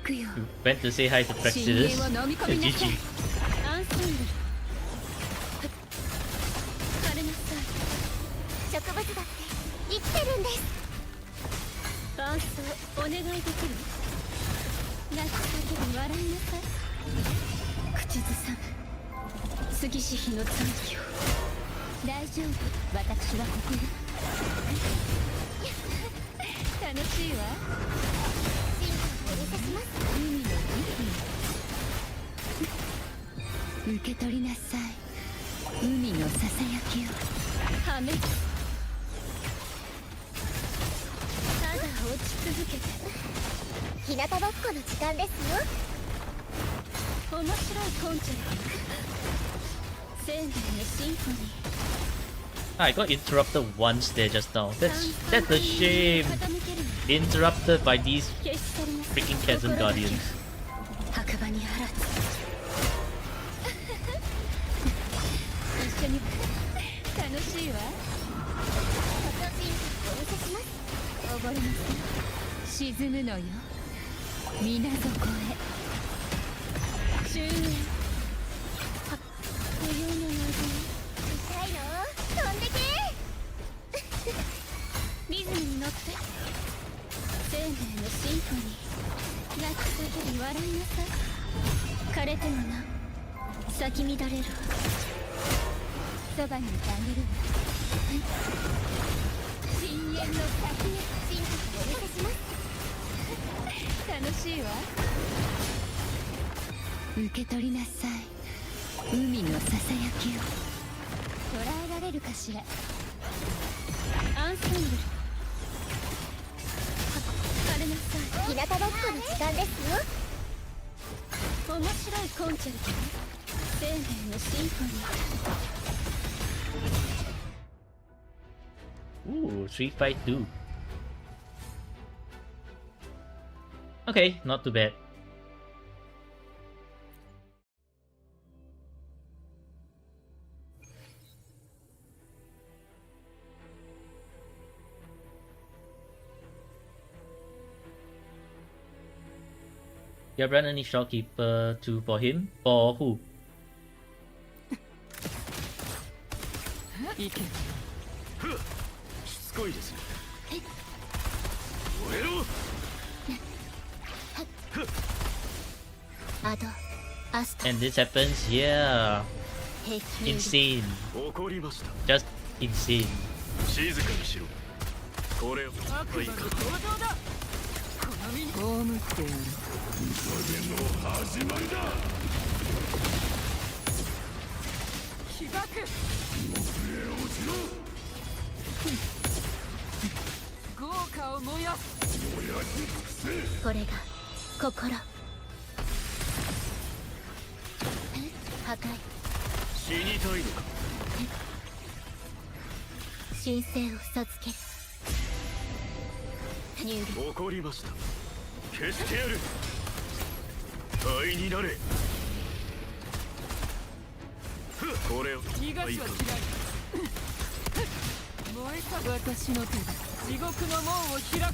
[SPEAKER 1] You went to say hi to Praxidus. GG.
[SPEAKER 4] るんです。伴奏お願いできる？泣き叫び笑いなさい。口ずさむ杉氏妃の惨劇を。大丈夫、私はここよ。楽しいわ。お見せします。海の息受け取りなさい。海のささやきを。破滅。ただ落ち続けて。日向ぼっこの時間ですよ。面白いコンチェルト。生命のシンフォニー。
[SPEAKER 1] I got interrupted once there just now. That's a shame. Interrupted by these freaking chasm guardians.
[SPEAKER 4] 白馬にあらず。一緒に楽しいわ。私お見せします。溺れません。沈むのよ。水底へ。終焉。冬の望み。痛いの？飛んでけ。リズムに乗って。生命のシンフォニー。泣き叫び笑いなさい。枯れてもなお咲き乱れる。そばにいてあげるわ。深淵の先へ。シンフォニーお見せします。楽しいわ。受け取りなさい。海のささやきを。捉えられるかしら。アンサンブル。枯れなさい。日向ぼっこの時間ですよ。面白いコンチェルトね。生命のシンフォニー。
[SPEAKER 1] Ooh, Street Fight 2. Okay, not too bad. You have run any shopkeeper 2 for him? For who?
[SPEAKER 3] いけ。
[SPEAKER 2] しつこいですね。燃えろ。
[SPEAKER 4] アド、アスト。
[SPEAKER 1] And this happens, yeah.
[SPEAKER 4] 平気。
[SPEAKER 1] Insane.
[SPEAKER 2] 怒りました。
[SPEAKER 1] Just insane.
[SPEAKER 2] 静かにしろ。これを
[SPEAKER 3] 悪魔の登場だ。この身に葬ってやる。
[SPEAKER 2] 宴の始まりだ。
[SPEAKER 3] 被爆。豪華を燃やす。
[SPEAKER 4] これが心。破壊。
[SPEAKER 2] 死にたいのか。
[SPEAKER 4] 神聖を授ける。入力。
[SPEAKER 2] 怒りました。消してやる。灰になれ。これを
[SPEAKER 3] 逃がしはしない。燃えた。私の手で地獄の門を開く。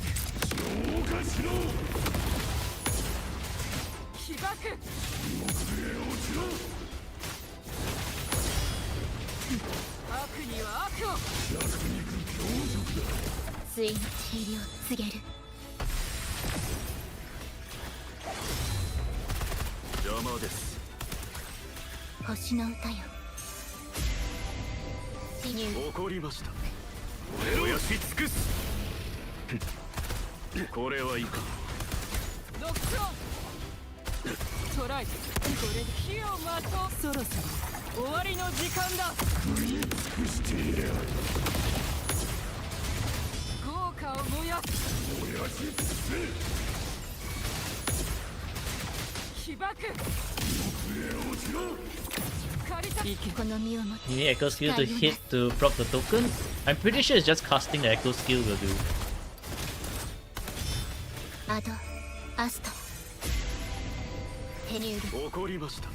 [SPEAKER 2] 消化しろ。
[SPEAKER 3] 被爆。
[SPEAKER 2] 地獄へ落ちろ。
[SPEAKER 3] 悪には悪を。
[SPEAKER 2] 弱肉強食だ。
[SPEAKER 4] ついに塵を告げる。
[SPEAKER 2] 邪魔です。
[SPEAKER 4] 星の歌よ。入力。
[SPEAKER 2] 怒りました。燃やし尽くす。これはいかん。
[SPEAKER 3] ノックオン。トライ。これで火をまとう。そろそろ終わりの時間だ。
[SPEAKER 2] 食い尽くしてやる。
[SPEAKER 3] 豪華を燃やす。
[SPEAKER 2] 燃やし尽くせ。
[SPEAKER 3] 被爆。
[SPEAKER 2] 地獄へ落ちろ。
[SPEAKER 3] 借りた。
[SPEAKER 4] この身をもって
[SPEAKER 1] You need Echo Skill to hit to proc the token? I'm pretty sure it's just casting the Echo Skill will do.
[SPEAKER 4] アド、アスト。手入力。
[SPEAKER 2] 怒りました。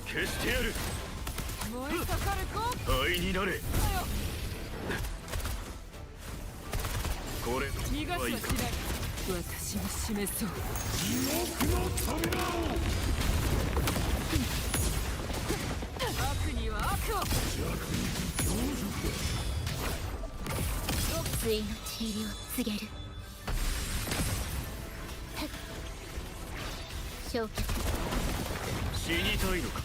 [SPEAKER 2] 消してやる。
[SPEAKER 3] 燃え盛る豪華
[SPEAKER 2] 灰になれ。
[SPEAKER 3] よ。
[SPEAKER 2] これ
[SPEAKER 3] 逃がしはしない。私が示そう。
[SPEAKER 2] 地獄の扉を。
[SPEAKER 3] 悪には悪を。
[SPEAKER 2] 弱肉強食だ。
[SPEAKER 3] ロック
[SPEAKER 4] 対の血入りを告げる。焼却。
[SPEAKER 2] 死にたいのか。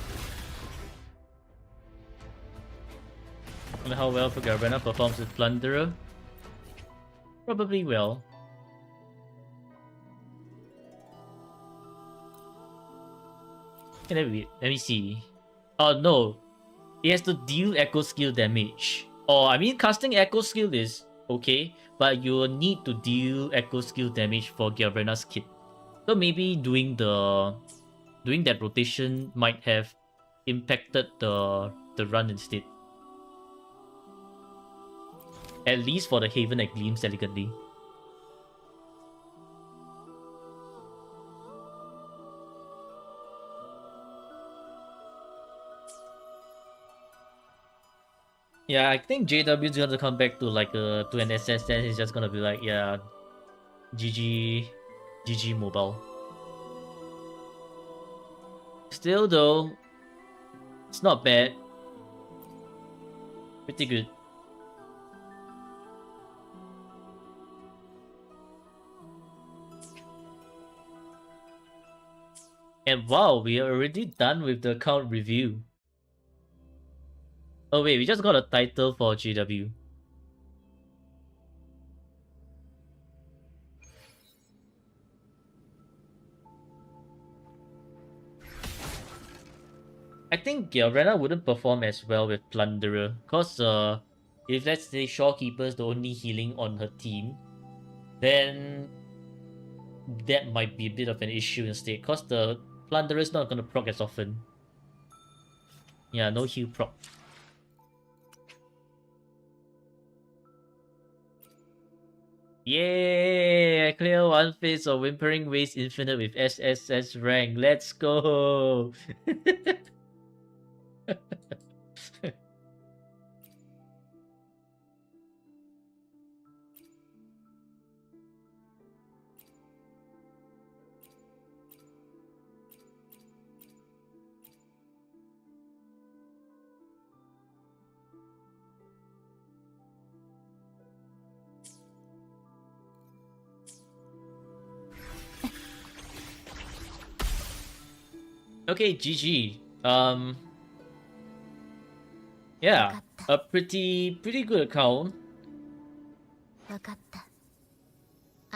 [SPEAKER 1] Wonder how well Garvena performs with Plunderer. Probably well. Okay, let me see. Oh no, he has to deal echo skill damage. Oh, I mean casting echo skill is okay, but you will need to deal echo skill damage for Garvena's kit. So maybe doing that rotation might have impacted the run instead. At least for the Haven that gleams elegantly. Yeah, I think JW is gonna come back to like to an SS, then he's just gonna be like, yeah, GG mobile. Still though, it's not bad. Pretty good. And wow, we are already done with the account review. Oh wait, we just got a title for GW. I think Rena wouldn't perform as well with Plunderer, cause if let's say Shorekeeper's the only healing on her team, then that might be a bit of an issue instead, cause the Plunderer is not gonna proc as often. Yeah, no heal proc. Yay! I clear one phase of Whimpering Waste Infinite with SSS rank. Let's go! Okay, GG. Yeah, a pretty good account.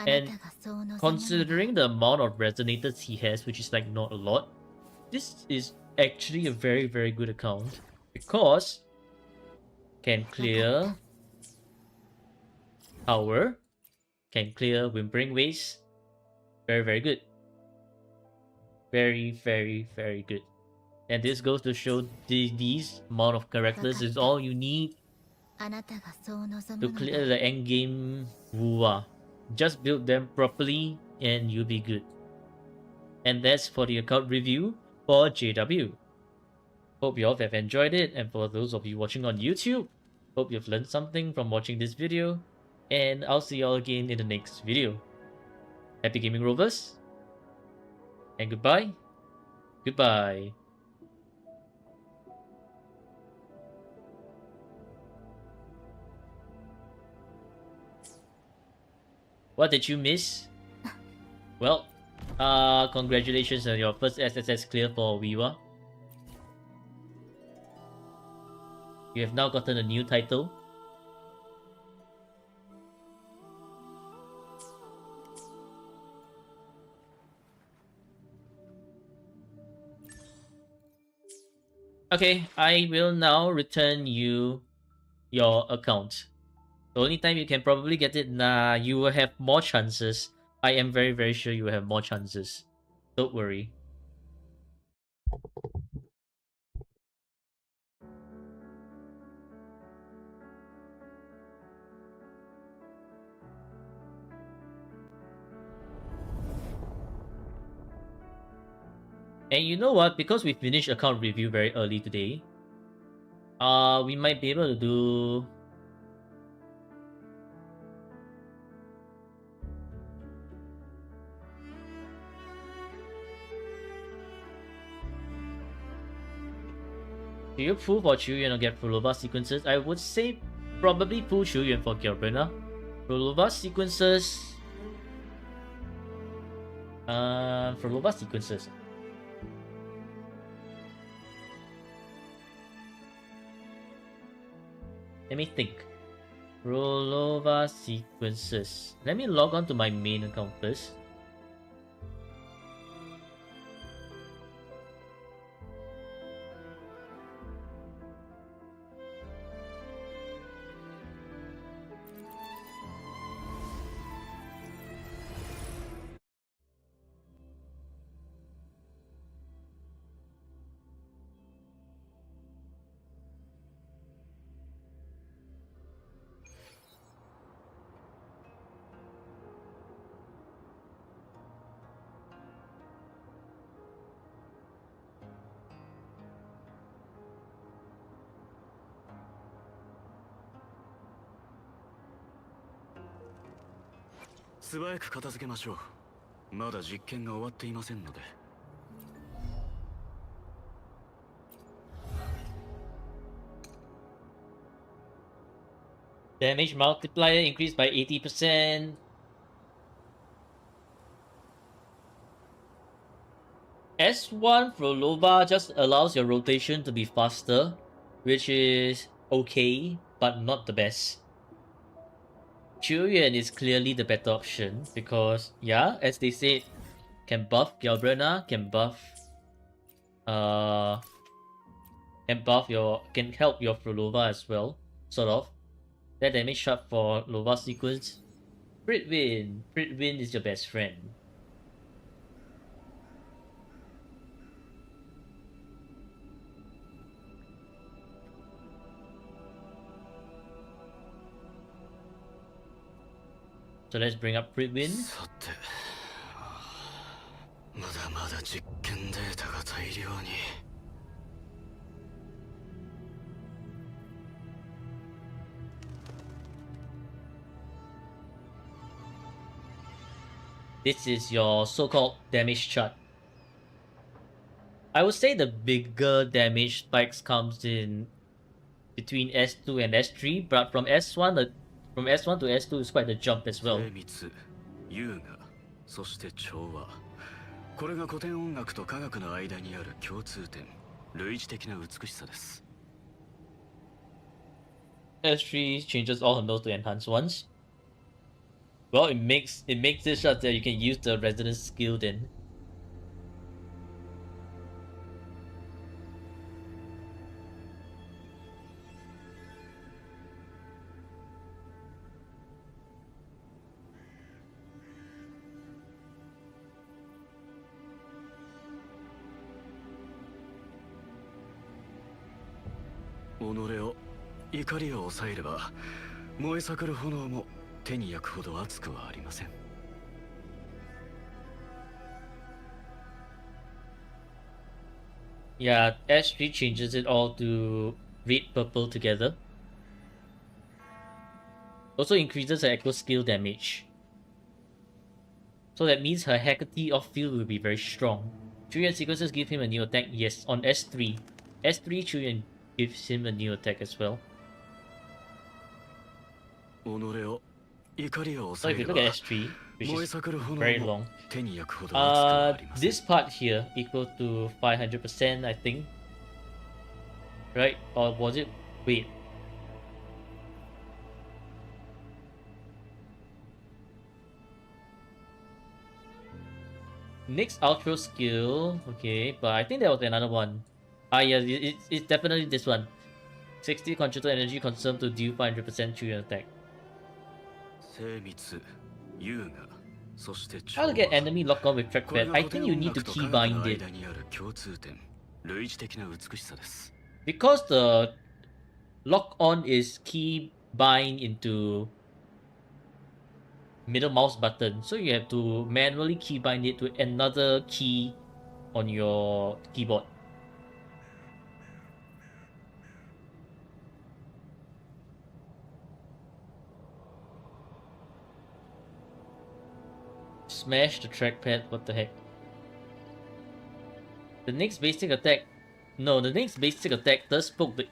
[SPEAKER 1] And considering the amount of resonators he has, which is like not a lot, this is actually a very good account because can clear power, can clear Whimpering Waste. Very good. Very good. And this goes to show these amount of characters is all you need to clear the endgame Wuwa. Just build them properly and you'll be good. And that's for the account review for JW. Hope you all have enjoyed it, and for those of you watching on YouTube, hope you've learned something from watching this video, and I'll see you all again in the next video. Happy gaming, Rovers, and goodbye. Goodbye. What did you miss? Well, congratulations on your first SSS clear for Wiwa. You have now gotten a new title. Okay, I will now return you your account. The only time you can probably get it, you will have more chances. I am very sure you will have more chances. Don't worry. And you know what? Because we finished account review very early today, we might be able to do... Do you pull for Chiuyuan or get Fulova sequences? I would say probably pull Chiuyuan for Gilbrina. Rolova sequences. Rolova sequences. Let me think. Rolova sequences. Let me log on to my main account first.
[SPEAKER 2] 素早く片付けましょう。まだ実験が終わっていませんので。
[SPEAKER 1] Damage multiplier increased by 80%. S1 Rolova just allows your rotation to be faster, which is okay, but not the best. Chuyen is clearly the better option because, yeah, as they said, can buff Galbrena, can help your Rolova as well, sort of. That damage shot for Lova sequence. Pritwin is your best friend. So let's bring up Pritwin.
[SPEAKER 2] さて、まだまだ実験データが大量に。
[SPEAKER 1] This is your so-called damage chart. I would say the bigger damage spikes comes in between S2 and S3, but from S1 to S2 is quite a jump as well.
[SPEAKER 2] 精密、優雅、そして調和。これが古典音楽と科学の間にある共通点、類似的な美しさです。
[SPEAKER 1] S3 changes all her notes to enhance ones. Well, it makes it such that you can use the resonance skill then.
[SPEAKER 2] 己を怒りを抑えれば燃え盛る炎も手に焼くほど熱くはありません。
[SPEAKER 1] Yeah, S3 changes it all to red purple together. Also increases her echo skill damage. So that means her Hecate of field will be very strong. Chuyan sequences give him a new attack, yes, on S3. S3 Chuyan gives him a new attack as well.
[SPEAKER 2] 己を怒りを
[SPEAKER 1] So
[SPEAKER 2] 抑
[SPEAKER 1] if
[SPEAKER 2] え
[SPEAKER 1] you
[SPEAKER 2] れ
[SPEAKER 1] look
[SPEAKER 2] ば
[SPEAKER 1] at S3, which
[SPEAKER 2] 燃え
[SPEAKER 1] is
[SPEAKER 2] 盛る炎
[SPEAKER 1] very
[SPEAKER 2] も
[SPEAKER 1] long,
[SPEAKER 2] 手に焼くほど熱くはありません。
[SPEAKER 1] this part here equal to 500%, I think. Right? Or was it? Wait. Next outro skill, okay, but I think there was another one. Ah, yeah, it's definitely this one. 60 conjugal energy consumed to deal 500% to your attack.
[SPEAKER 2] 精密、優雅、そして調
[SPEAKER 1] How
[SPEAKER 2] 和。
[SPEAKER 1] to get enemy lock on with
[SPEAKER 2] これ
[SPEAKER 1] trackpad?
[SPEAKER 2] が
[SPEAKER 1] I
[SPEAKER 2] 古
[SPEAKER 1] think
[SPEAKER 2] 典
[SPEAKER 1] you
[SPEAKER 2] 音
[SPEAKER 1] need to
[SPEAKER 2] 楽と科
[SPEAKER 1] key
[SPEAKER 2] 学の
[SPEAKER 1] bind it.
[SPEAKER 2] 間にある共通点、類似的な美しさです。
[SPEAKER 1] Because the lock on is key bind into middle mouse button, so you have to manually key bind it to another key on your keyboard. Smash the trackpad, what the heck. The next basic attack does poke the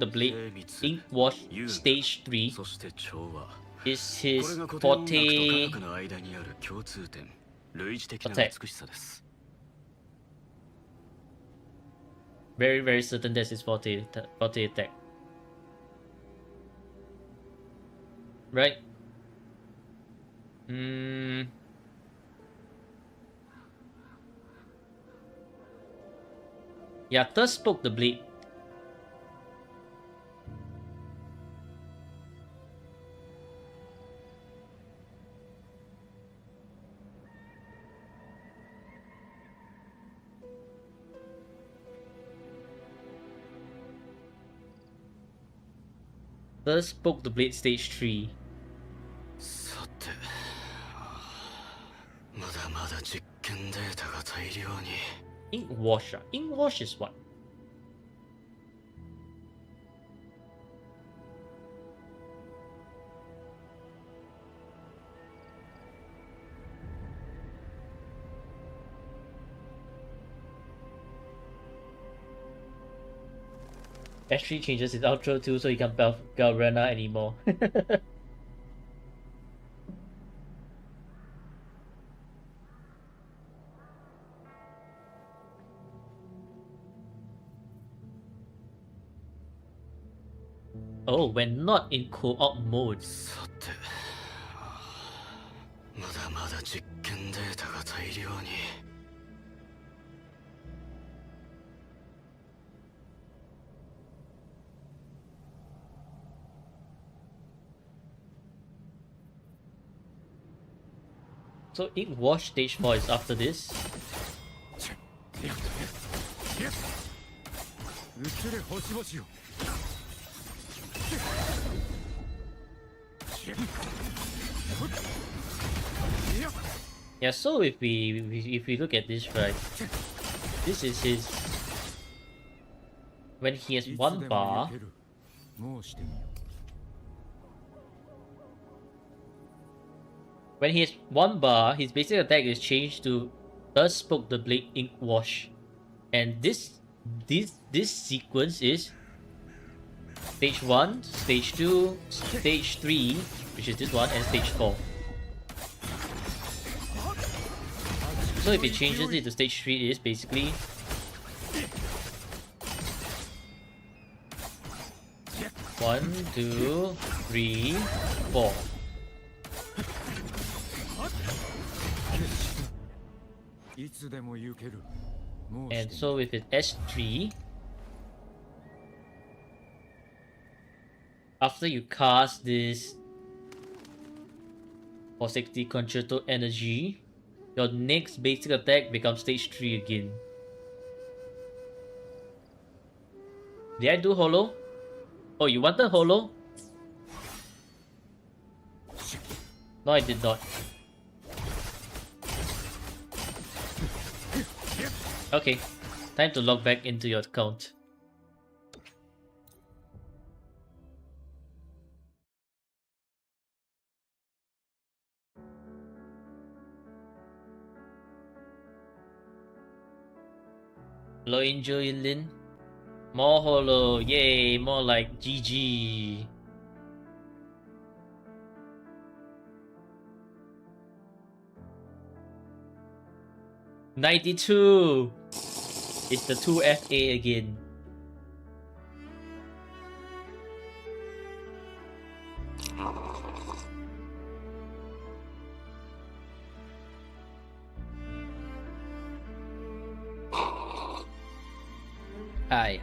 [SPEAKER 1] blade
[SPEAKER 2] 精密、
[SPEAKER 1] ink wash
[SPEAKER 2] 優雅、
[SPEAKER 1] stage 3.
[SPEAKER 2] そして調和。
[SPEAKER 1] is
[SPEAKER 2] これ
[SPEAKER 1] his
[SPEAKER 2] が古典音楽と科
[SPEAKER 1] forte
[SPEAKER 2] 学の間にある共通点、類似的な
[SPEAKER 1] attack.
[SPEAKER 2] 美しさです。
[SPEAKER 1] Very, very certain that's his forte attack. Right? Yeah, thus spoke the blade. Thus spoke the blade stage 3.
[SPEAKER 2] さて、まだまだ実験データが大量に。
[SPEAKER 1] Ink wash. Ink wash is what? S3 changes his outro too, so he can't buff Galrena anymore. Oh, when not in co-op mode.
[SPEAKER 2] さて、まだまだ実験データが大量に。
[SPEAKER 1] So Ink Wash stage 4 is after this. Yeah, so if we look at this right, this is his when he has one bar. When he has one bar, his basic attack is changed to Thus Spoke the Blade Ink Wash. And this sequence is stage 1, stage 2, stage 3, which is this one, and stage 4. So if it changes it to stage 3, it is basically one, two, three, four. And so with it S3, after you cast this for 60 concerto energy, your next basic attack becomes stage 3 again. Did I do holo? Oh, you wanted holo? No, I did not. Okay, time to log back into your account. Hello, Angel Lin. More holo, yay, more like GG. $92. It's the 2FA again. Aye.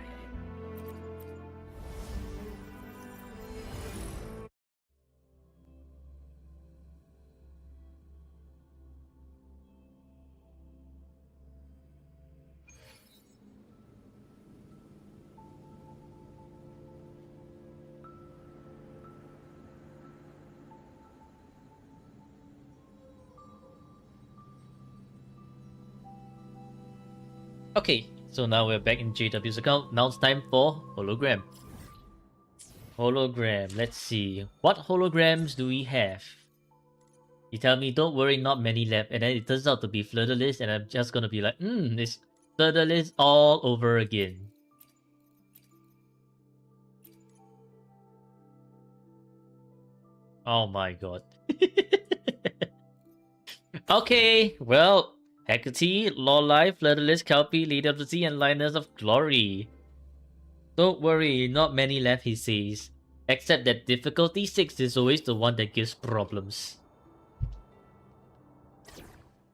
[SPEAKER 1] Okay, so now we're back in JW's account. Now it's time for hologram. Hologram, let's see. What holograms do we have? You tell me, don't worry, not many left, and then it turns out to be Fleur-de-Lis, and I'm just gonna be like, it's Fleur-de-Lis all over again. Oh my god. Okay, well, Hecate, Lorelei, Flirtless, Kelpie, Lady of the Sea, and Lioness of Glory. Don't worry, not many left, he says. Except that difficulty 6 is always the one that gives problems.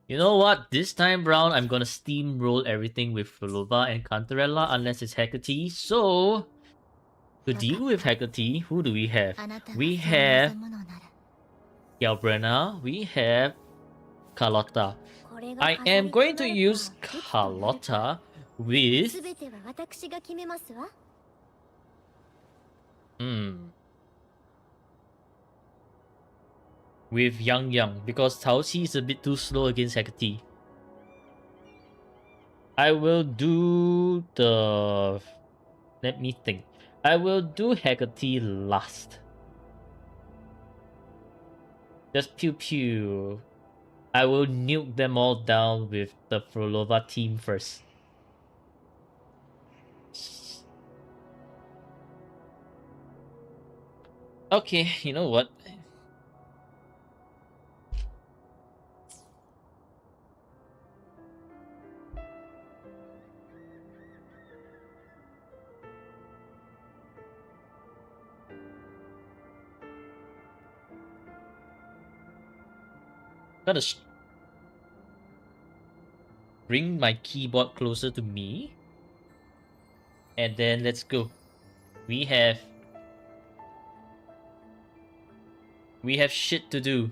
[SPEAKER 1] You know what? This time round, I'm gonna steamroll everything with Fulova and Cantarella unless it's Hecate. So, to deal with Hecate, who do we have? We have Galbrena, we have Carlotta. I am going to use Carlotta with... with Yang, because Cao Qi is a bit too slow against Hecate. I will do the... let me think. I will do Hecate last. Just pew pew. I will nuke them all down with the Frolova team first. Okay, you know what? Gotta bring my keyboard closer to me. And then let's go. We have shit to do.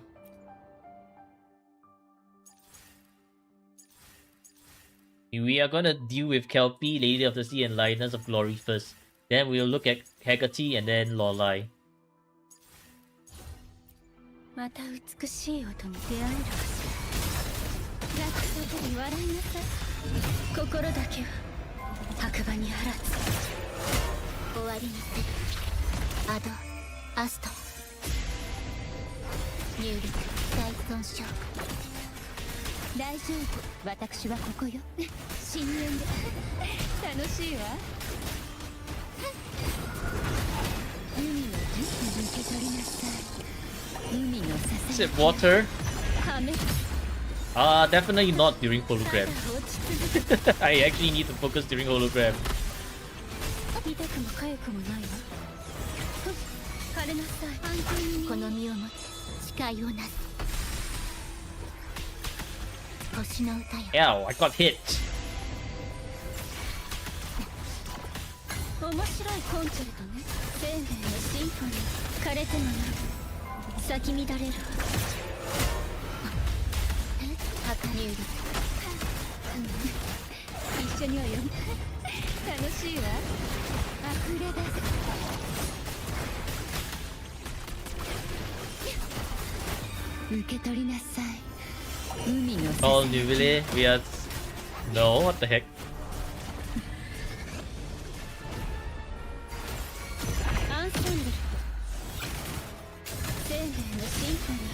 [SPEAKER 1] We are gonna deal with Kelpie, Lady of the Sea, and Lioness of Glory first. Then we'll look at Hecate and then Lorelei.
[SPEAKER 4] また美しい音に出会えるかしら。落差で笑いなさい。心だけは白馬にあらず。終わりにする。アド、アスト。入力、大損傷。大丈夫。私はここよ。深淵で楽しいわ。海の術受け取りなさい。
[SPEAKER 1] Is it water? Definitely not during hologram. I actually need to focus during hologram. Ow, I got hit.
[SPEAKER 4] 面白いコンチェルトね。生命のシンフォニー。枯れてもな。 咲き乱れるわ。赤入力。一緒に泳ぐ。楽しいわ。溢れ出す。受け取りなさい。海の。
[SPEAKER 1] Oh, really? We are. No, what the heck?
[SPEAKER 4] アンサンブル。 生命のシンフォニー。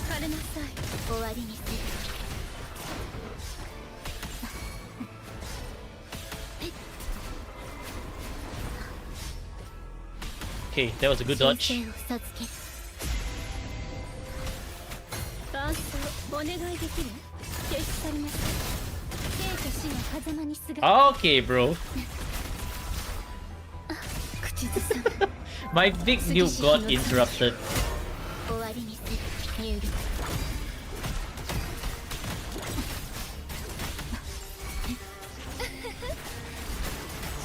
[SPEAKER 4] 枯れなさい。終わりにする。
[SPEAKER 1] Okay, that was a good dodge.
[SPEAKER 4] バーストお願いできる？消し去ります。生と死の狭間にすが。
[SPEAKER 1] Okay, bro.
[SPEAKER 4] 口ずさむ。
[SPEAKER 1] My big nuke got interrupted.
[SPEAKER 4] 終わりにする。入力。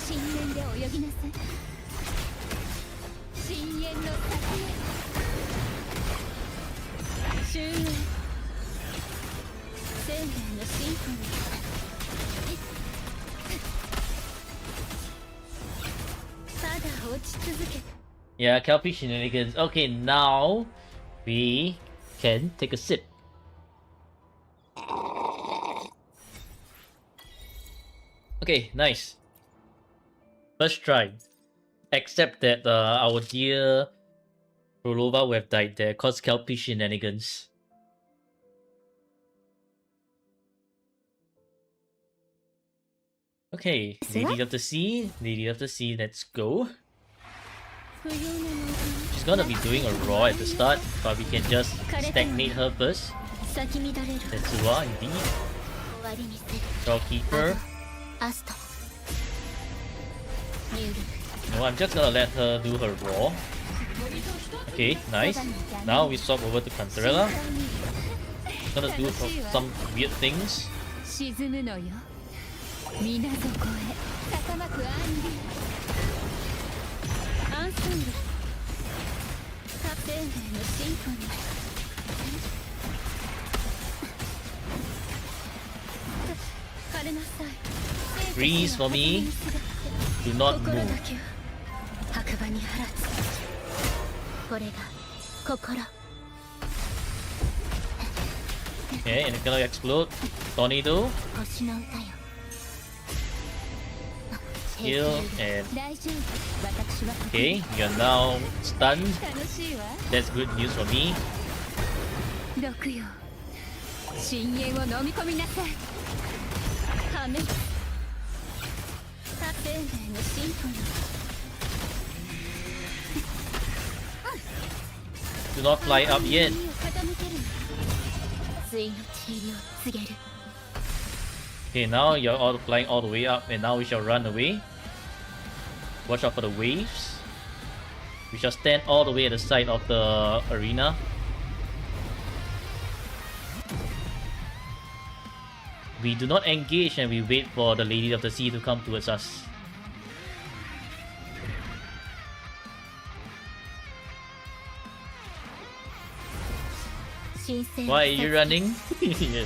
[SPEAKER 4] 深淵で泳ぎなさい。深淵の先へ。終焉。生命のシンフォニー。
[SPEAKER 1] Yeah, Kelpie shenanigans. Okay, now we can take a sip. Okay, nice. First try. Except that our dear Rolova would have died there cause Kelpie shenanigans. Okay, Lady of the Sea, let's go. gonna be doing a raw at the start, but we can just stagnate her first.
[SPEAKER 4] 咲き乱れる
[SPEAKER 1] Tetsuwa, indeed.
[SPEAKER 4] 終わりにする
[SPEAKER 1] Shopkeeper.
[SPEAKER 4] アストニュール
[SPEAKER 1] No, I'm just gonna let her do her raw. Okay, nice. Now we swap over to Cantarella. Gonna do some weird things.
[SPEAKER 3] 沈むのよ水底へ高まくアンディ
[SPEAKER 4] アンサンブル生命のシンフォニー枯れなさい
[SPEAKER 1] Freeze for me. Do not
[SPEAKER 4] 心だ
[SPEAKER 1] move.
[SPEAKER 4] けを白馬に放つこれが心
[SPEAKER 1] Okay, and it's gonna explode. Tornado.
[SPEAKER 4] 星の歌よ
[SPEAKER 1] Heal and
[SPEAKER 4] 大丈夫私は
[SPEAKER 1] okay, you're now stunned.
[SPEAKER 3] 楽しいわ
[SPEAKER 1] That's good news for me.
[SPEAKER 3] 毒よ深淵を飲み込みなさい
[SPEAKER 4] 破滅生命のシンフォニー
[SPEAKER 1] Do not fly up yet.
[SPEAKER 4] 耳を傾けるの対の地理を告げる
[SPEAKER 1] Okay, now you're all flying all the way up, and now we shall run away. Watch out for the waves. We shall stand all the way at the side of the arena. We do not engage and we wait for the Lady of the Sea to come towards us. Why are you running?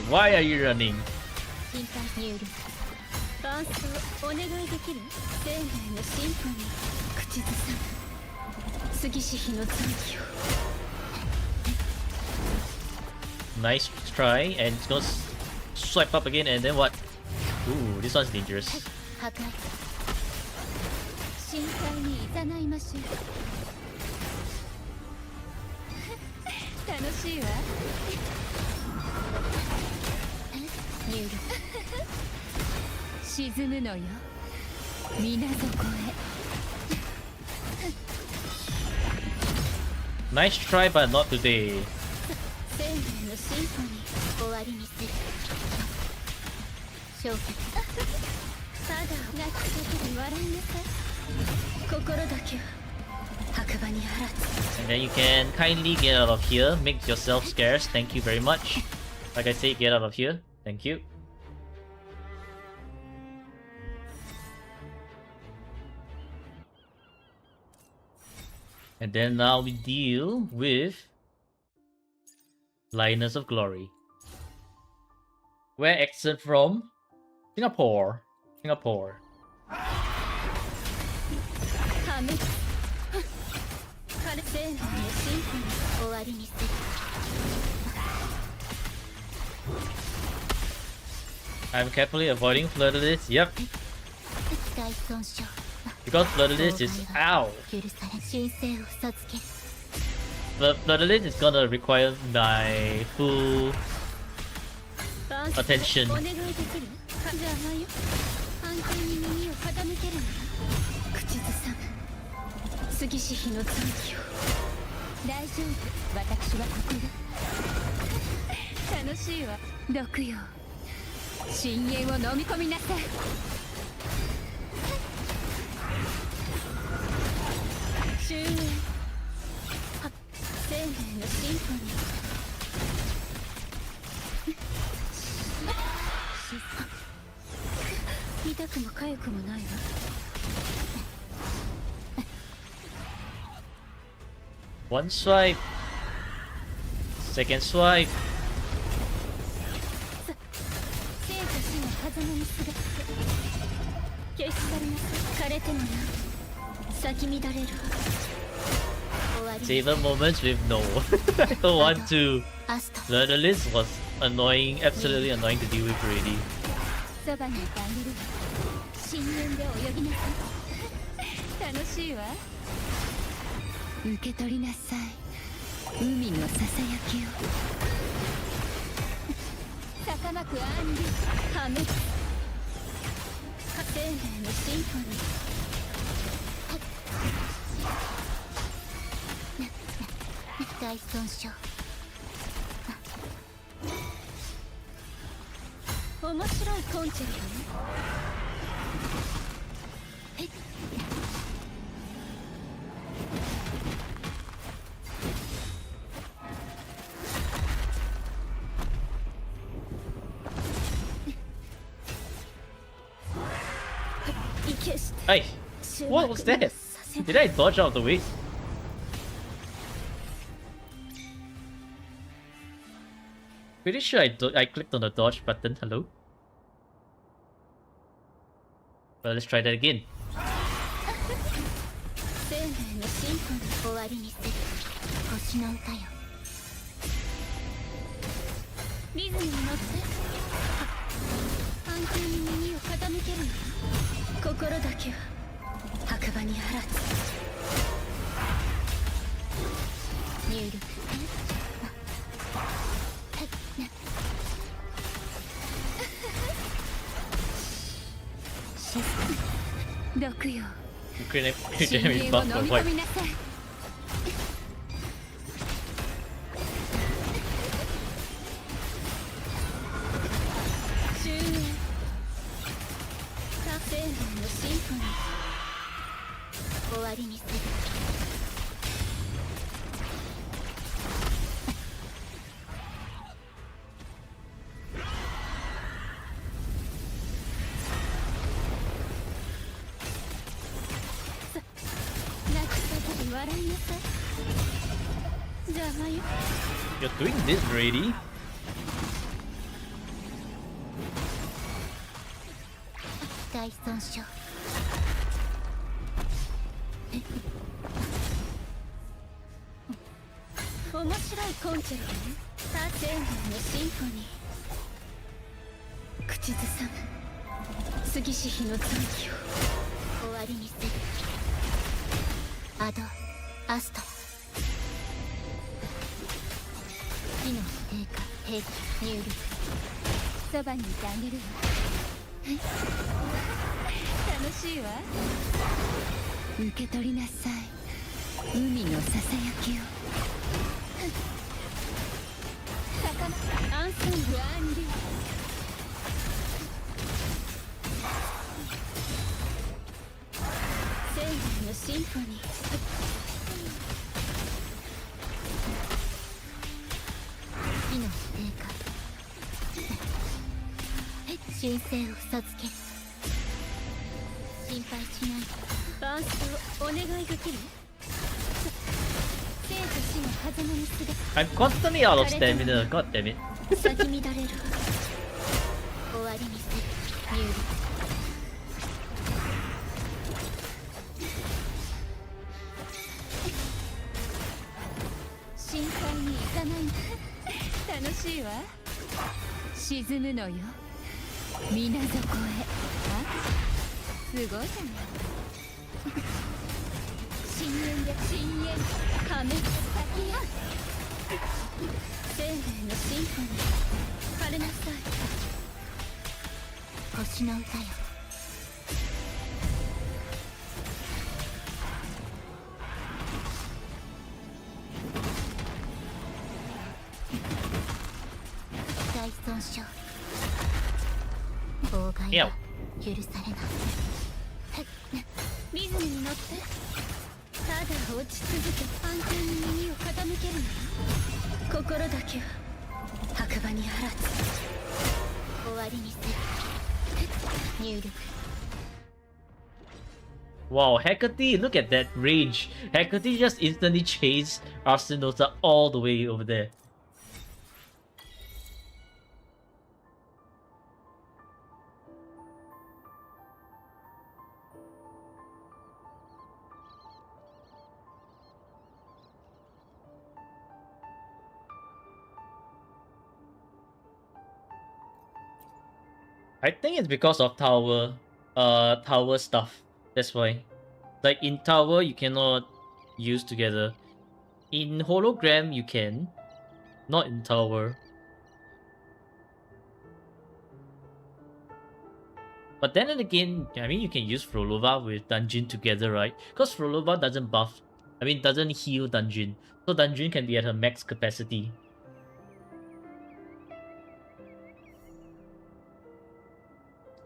[SPEAKER 1] Why are you running?
[SPEAKER 4] 心配ニュール伴奏お願いできる生命のシンフォニー口ずさむ杉氏日の残機を
[SPEAKER 1] Nice try, and it's gonna swipe up again, and then what? Ooh, this one's dangerous.
[SPEAKER 4] 破壊心配に誘いましょう
[SPEAKER 3] 楽しいわ
[SPEAKER 4] ニュール
[SPEAKER 3] 沈むのよ水底へ
[SPEAKER 1] Nice try, but not today.
[SPEAKER 4] 生命のシンフォニー終わりにする消極ただ泣くだけで笑いなさい心だけは白馬に放つ
[SPEAKER 1] And then you can kindly get out of here, make yourself scarce. Thank you very much. Like I say, get out of here. Thank you. And then now we deal with Lioness of Glory. Where accent from? Singapore. Singapore.
[SPEAKER 4] 破滅彼生命のシンフォニー終わりにする
[SPEAKER 1] I'm carefully avoiding Fleur-de-Lis. Yep,
[SPEAKER 4] 大損傷
[SPEAKER 1] because Fleur-de-Lis is ow.
[SPEAKER 4] 許され神聖を授ける
[SPEAKER 1] Fleur-de-Lis is gonna require my full attention.
[SPEAKER 4] お願いできる邪魔よ安全に耳を傾けるの口ずさむ杉氏日の残機を大丈夫私はここだ
[SPEAKER 3] 楽しいわ毒よ深淵を飲み込みなさい
[SPEAKER 4] 終焉は生命のシンフォニー痛くも痒くもないわ
[SPEAKER 1] One swipe. Second swipe.
[SPEAKER 4] 生と死の狭間にすがって消し去りなさい枯れてもな咲き乱れるわ終わり
[SPEAKER 1] Savor moments with no. I don't want to.
[SPEAKER 4] アスト
[SPEAKER 1] Fleur-de-Lis was annoying, absolutely annoying to deal with already.
[SPEAKER 4] そばにいてあげるわ深淵で泳ぎなさい
[SPEAKER 3] 楽しいわ受け取りなさい海のささやきを
[SPEAKER 4] 高まくアンディ破滅生命のシンフォニー大損傷。面白いコンチェルトね。
[SPEAKER 1] Hey, what was that? Did I dodge out of the way? Pretty sure I clicked on the dodge button. Hello? Well, let's try that again.
[SPEAKER 4] 生命の進歩に終わりにする星の歌よ。リズムに乗って安定に耳を傾けるの。心だけは白馬にあらず。入力静かに毒よ。
[SPEAKER 1] You couldn't get me buff or what?
[SPEAKER 4] 生命の進歩に終わりにする。泣くことで笑いなさい。邪魔よ。
[SPEAKER 1] You're doing this, really?
[SPEAKER 4] 大損傷。面白いコンチェルトね。生命のシンフォニー。口ずさむ杉し日の残機を終わりにする。アドアスト機能低下兵器入力。そばにいてあげるわ。楽しいわ。受け取りなさい海のささやきを。アンソング・アンリュ生命のシンフォニー。機能低下神聖を授ける。心配しない。バーストをお願いできる。生と死の狭間にすが
[SPEAKER 1] I'm constantly out of stamina, god damn it.
[SPEAKER 4] 咲き乱れる。終わりにする。入力。心配に行かないんだ。楽しいわ。沈むのよ水底へ。あ、すごいじゃない。深淵で深淵破滅先や。生命のシンフォニー。枯れなさい星の歌よ。大損傷。妨害は許されない。リズムに乗ってただ落ち続け安定に耳を傾けるの。心だけは白馬にあらず。終わりにする。入力。
[SPEAKER 1] Wow, Hecate, look at that range. Hecate just instantly chased Arsenosa all the way over there. I think it's because of tower stuff. That's why. Like in tower you cannot use together. In hologram you can. Not in tower. But then again, I mean you can use Frolova with dungeon together, right? Because Frolova doesn't buff I mean, doesn't heal dungeon. So dungeon can be at her max capacity.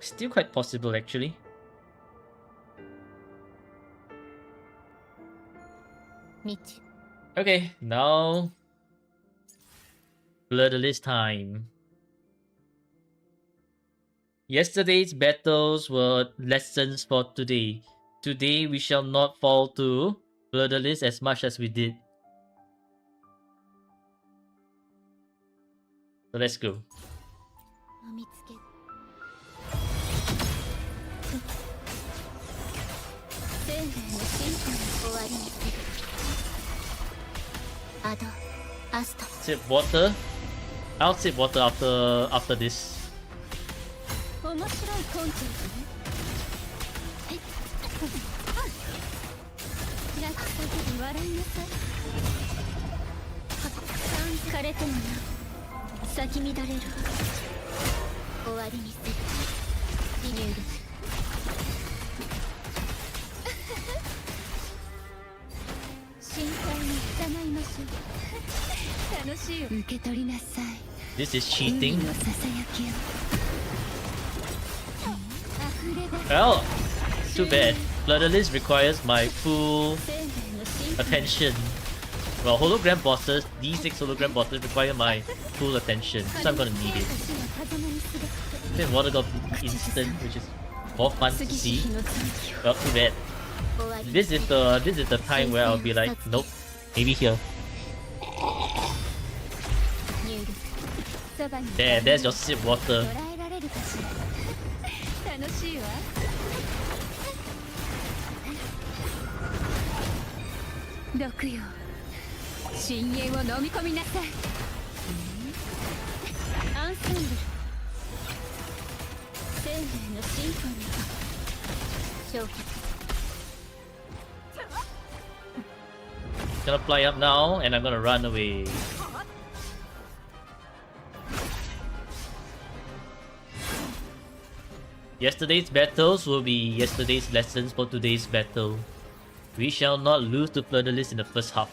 [SPEAKER 1] Still quite possible actually. Okay, now Bloodless time. Yesterday's battles were lessons for today. Today we shall not fall to Bloodless as much as we did. So let's go. Sip water. I'll sip water after this. This is cheating. Well, too bad. Bloodless requires my full attention. Well, hologram bosses, these 6 hologram bosses require my full attention, so I'm gonna need it. Then water got instant, which is more fun to see. Well, too bad. This is the time where I'll be like, nope, maybe here. There's your sip water. Gonna fly up now, and I'm gonna run away. Yesterday's battles will be yesterday's lessons for today's battle. We shall not lose to Bloodless in the first half.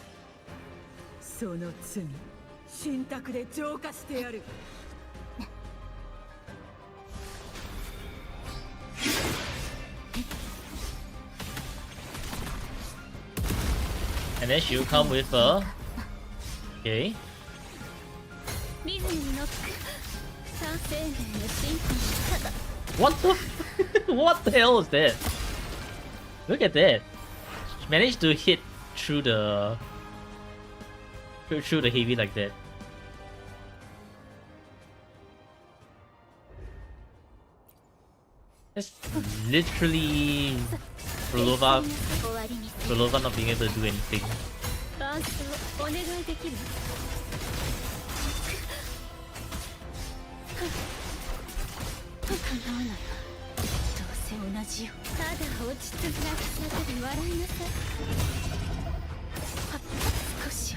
[SPEAKER 1] And then she'll come with her. Okay. What the what the hell was that? Look at that. She managed to hit through the heavy like that. That's literally Prolova not being able to do anything.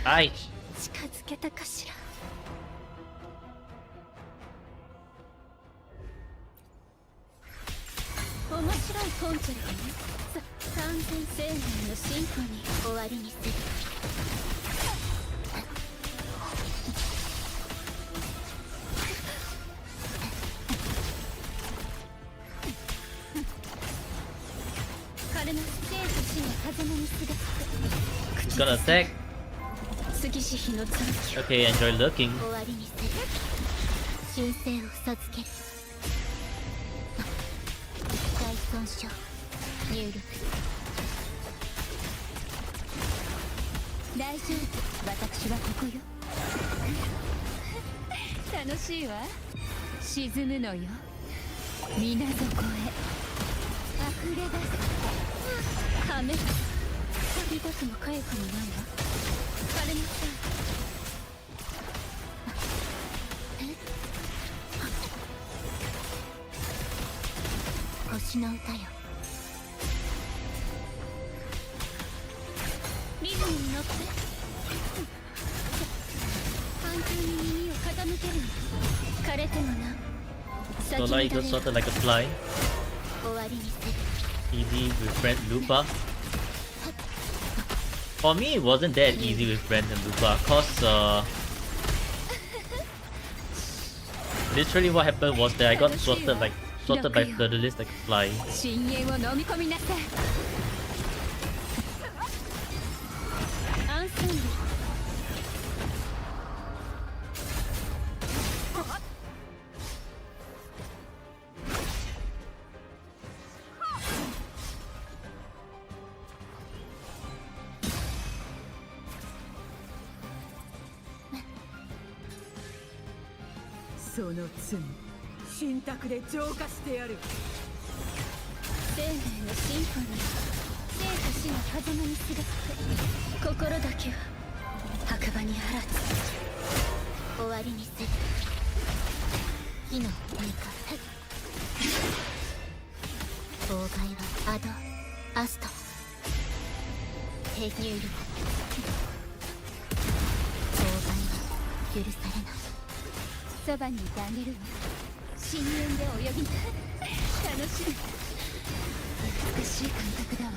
[SPEAKER 1] Ai. He's gonna attack. Okay, enjoy lurking. Solar Eagle sorted like a fly. Easy with friend Lupa. For me, it wasn't that easy with Brent and Lupa, cause literally what happened was that I got sorted by the list like a fly.
[SPEAKER 3] 深淵を飲み込みなさい。アンサンブル。その罪、信託で浄化してやる。
[SPEAKER 4] 生命のシンフォニー、生と死の狭間にすがって心だけは白馬に放つ。終わりにする。火のメーカー。妨害はアド、アスト。ヘニュール。妨害は許されない。そばにいてあげるわ。深淵で泳ぎたい。楽しみ。美しい感覚だわ。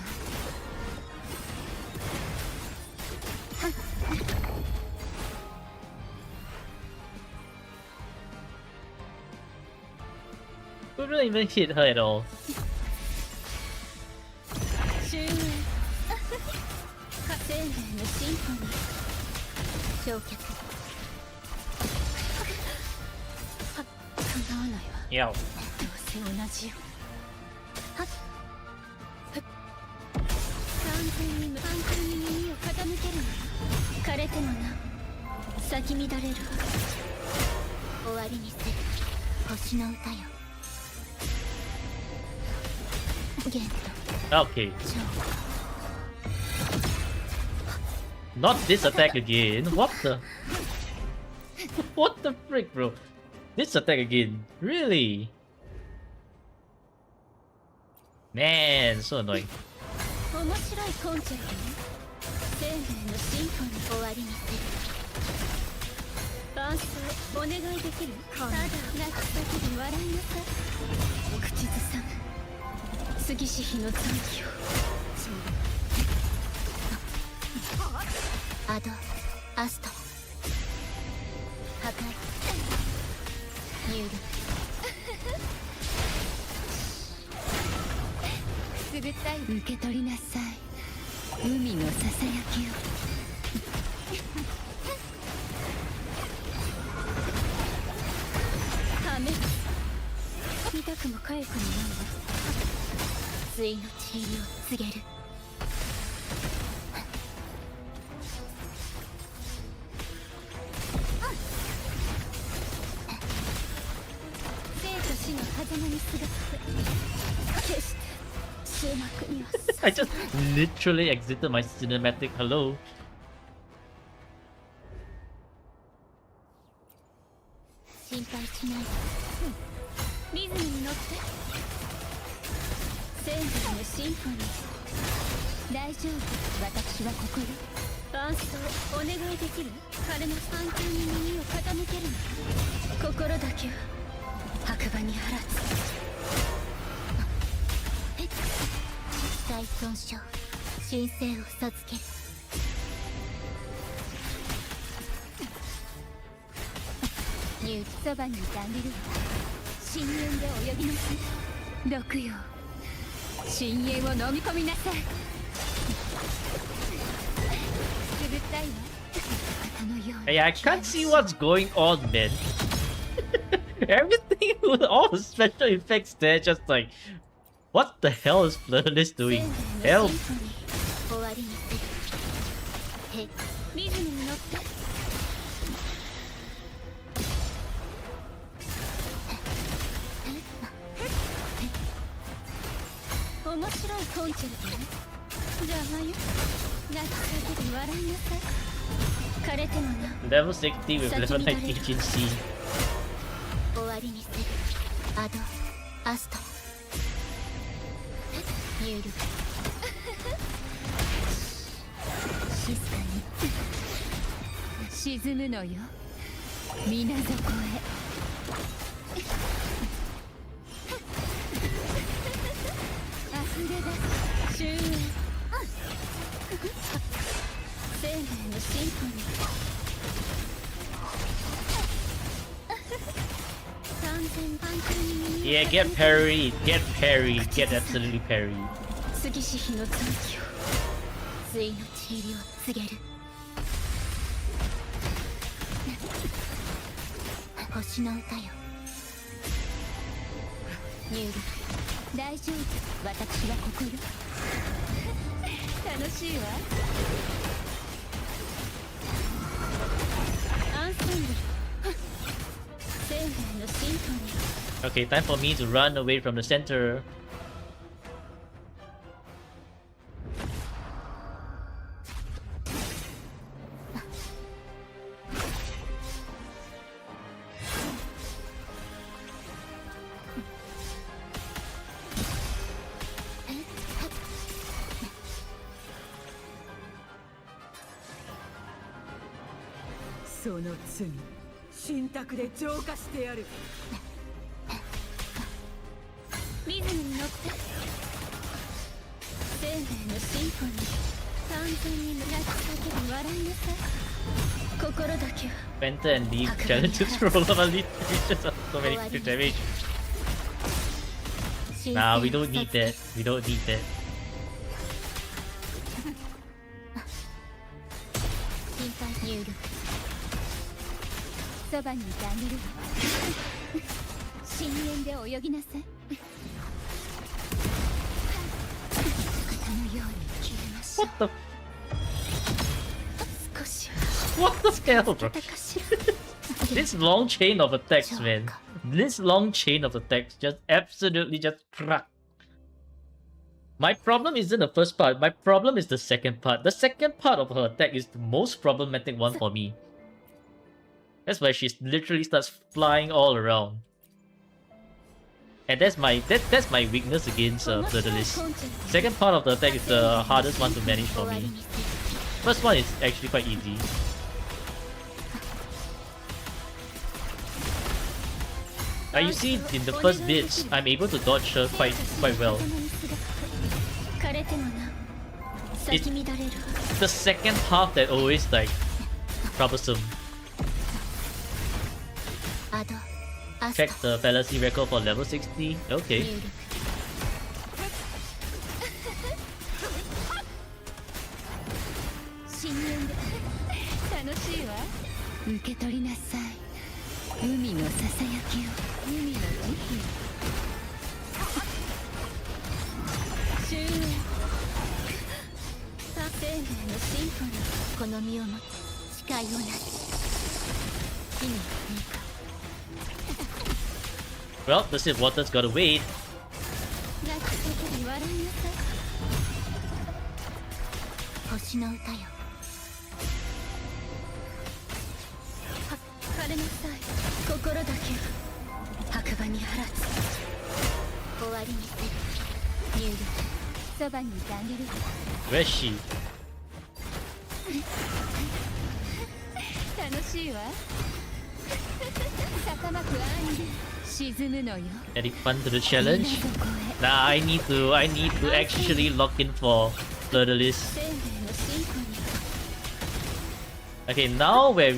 [SPEAKER 1] Couldn't even hit her at all.
[SPEAKER 4] 終焉。生命のシンフォニー。焼却。叶わないわ。
[SPEAKER 1] Yeah.
[SPEAKER 4] どうせ同じよ。はっ。完全に耳を傾けるの。枯れてもなお咲き乱れるわ。終わりにする。星の歌よ。ゲント。
[SPEAKER 1] Okay. Not this attack again. What the? What the frick, bro? This attack again. Really? Man, so annoying.
[SPEAKER 4] 面白いコンチェルトね。生命のシンフォニー終わりにする。伴奏お願いできる？ただ泣く先で笑いなさい。口ずさむ杉氏妃の残機を。アド、アスト、破壊、ニュール。くすぐったい。受け取りなさい。海のささやきを。はめ。見たくもかゆくもないわ。対の地入りを告げる。生と死の狭間にすがって決して終幕には
[SPEAKER 1] I just literally exited my cinematic. Hello.
[SPEAKER 4] 心配しない。リズムに乗って。生命のシンフォニー。大丈夫、私はここよ。伴奏お願いできる？彼の反響に耳を傾けるの。心だけは白馬に放つ。再損傷、神聖を授ける。ニューそばにいてあげるわ。深淵で泳ぎなさい。毒よ、深淵を飲み込みなさい。くぐったいわ。肩のように。
[SPEAKER 1] Hey, I can't see what's going on, man. Everything with all the special effects there, just like, what the hell is Flirtless doing? Help!
[SPEAKER 4] 終わりにする。へ、リズムに乗って。面白いコンチェルトね。邪魔よ。泣き叫び笑いなさい。枯れてもな。
[SPEAKER 1] Level 60 with level 9 agency.
[SPEAKER 4] 終わりにする。アド、アスト、ニュール。静かに沈むのよ。水底へ。溢れ出す終焉。生命のシンフォニー完全完全に
[SPEAKER 1] Yeah, get parry, get parry, get absolutely parry.
[SPEAKER 4] 次し日の残機を対の地入りを告げる星の歌よ入力大丈夫私はここよ楽しいわアンサンブル生命のシンフォニー
[SPEAKER 1] Okay, time for me to run away from the center.
[SPEAKER 3] "その罪神託で浄化してやる」
[SPEAKER 4] リズムに乗って生命のシンフォニー完全に泣き叫び笑いなさい心だけは
[SPEAKER 1] Penta and Deep challenges roll of elite creatures of so many crit damage. Nah, we don't need that. We don't need that.
[SPEAKER 4] 頻繁入力そばにいてあげるわ深淵で泳ぎなさい型のように消えましょう
[SPEAKER 1] What the?
[SPEAKER 4] 少し
[SPEAKER 1] What the scale, bro?
[SPEAKER 4] はかしら
[SPEAKER 1] This long chain of attacks, man. This long chain of attacks just absolutely just crack. My problem isn't the first part. My problem is the second part. The second part of her attack is the most problematic one for me. That's why she literally starts flying all around. And that's my weakness against Bloodless. Second part of the attack is the hardest one to manage for me. First one is actually quite easy. You see, in the first bits, I'm able to dodge her quite well. It's the second half that always like troublesome. Check the fallacy record for level 60. Okay.
[SPEAKER 4] 深淵で楽しいわ受け取りなさい海のささやきを海の慈悲終焉生命のシンフォニーこの身をもって誓いをなす意味はないか
[SPEAKER 1] Well, the Sith Water's gotta wait.
[SPEAKER 4] 泣き叫び笑いなさい星の歌よ晴れなさい心だけは白馬に放つ終わりにする入力そばにいてあげる
[SPEAKER 1] Where's she?
[SPEAKER 4] 楽しいわ高まく愛に沈むのよ
[SPEAKER 1] Adding fun to the challenge?
[SPEAKER 4] どこへ
[SPEAKER 1] Nah, I need to actually lock in for Bloodless.
[SPEAKER 4] 生命のシンフォニー
[SPEAKER 1] Okay, now when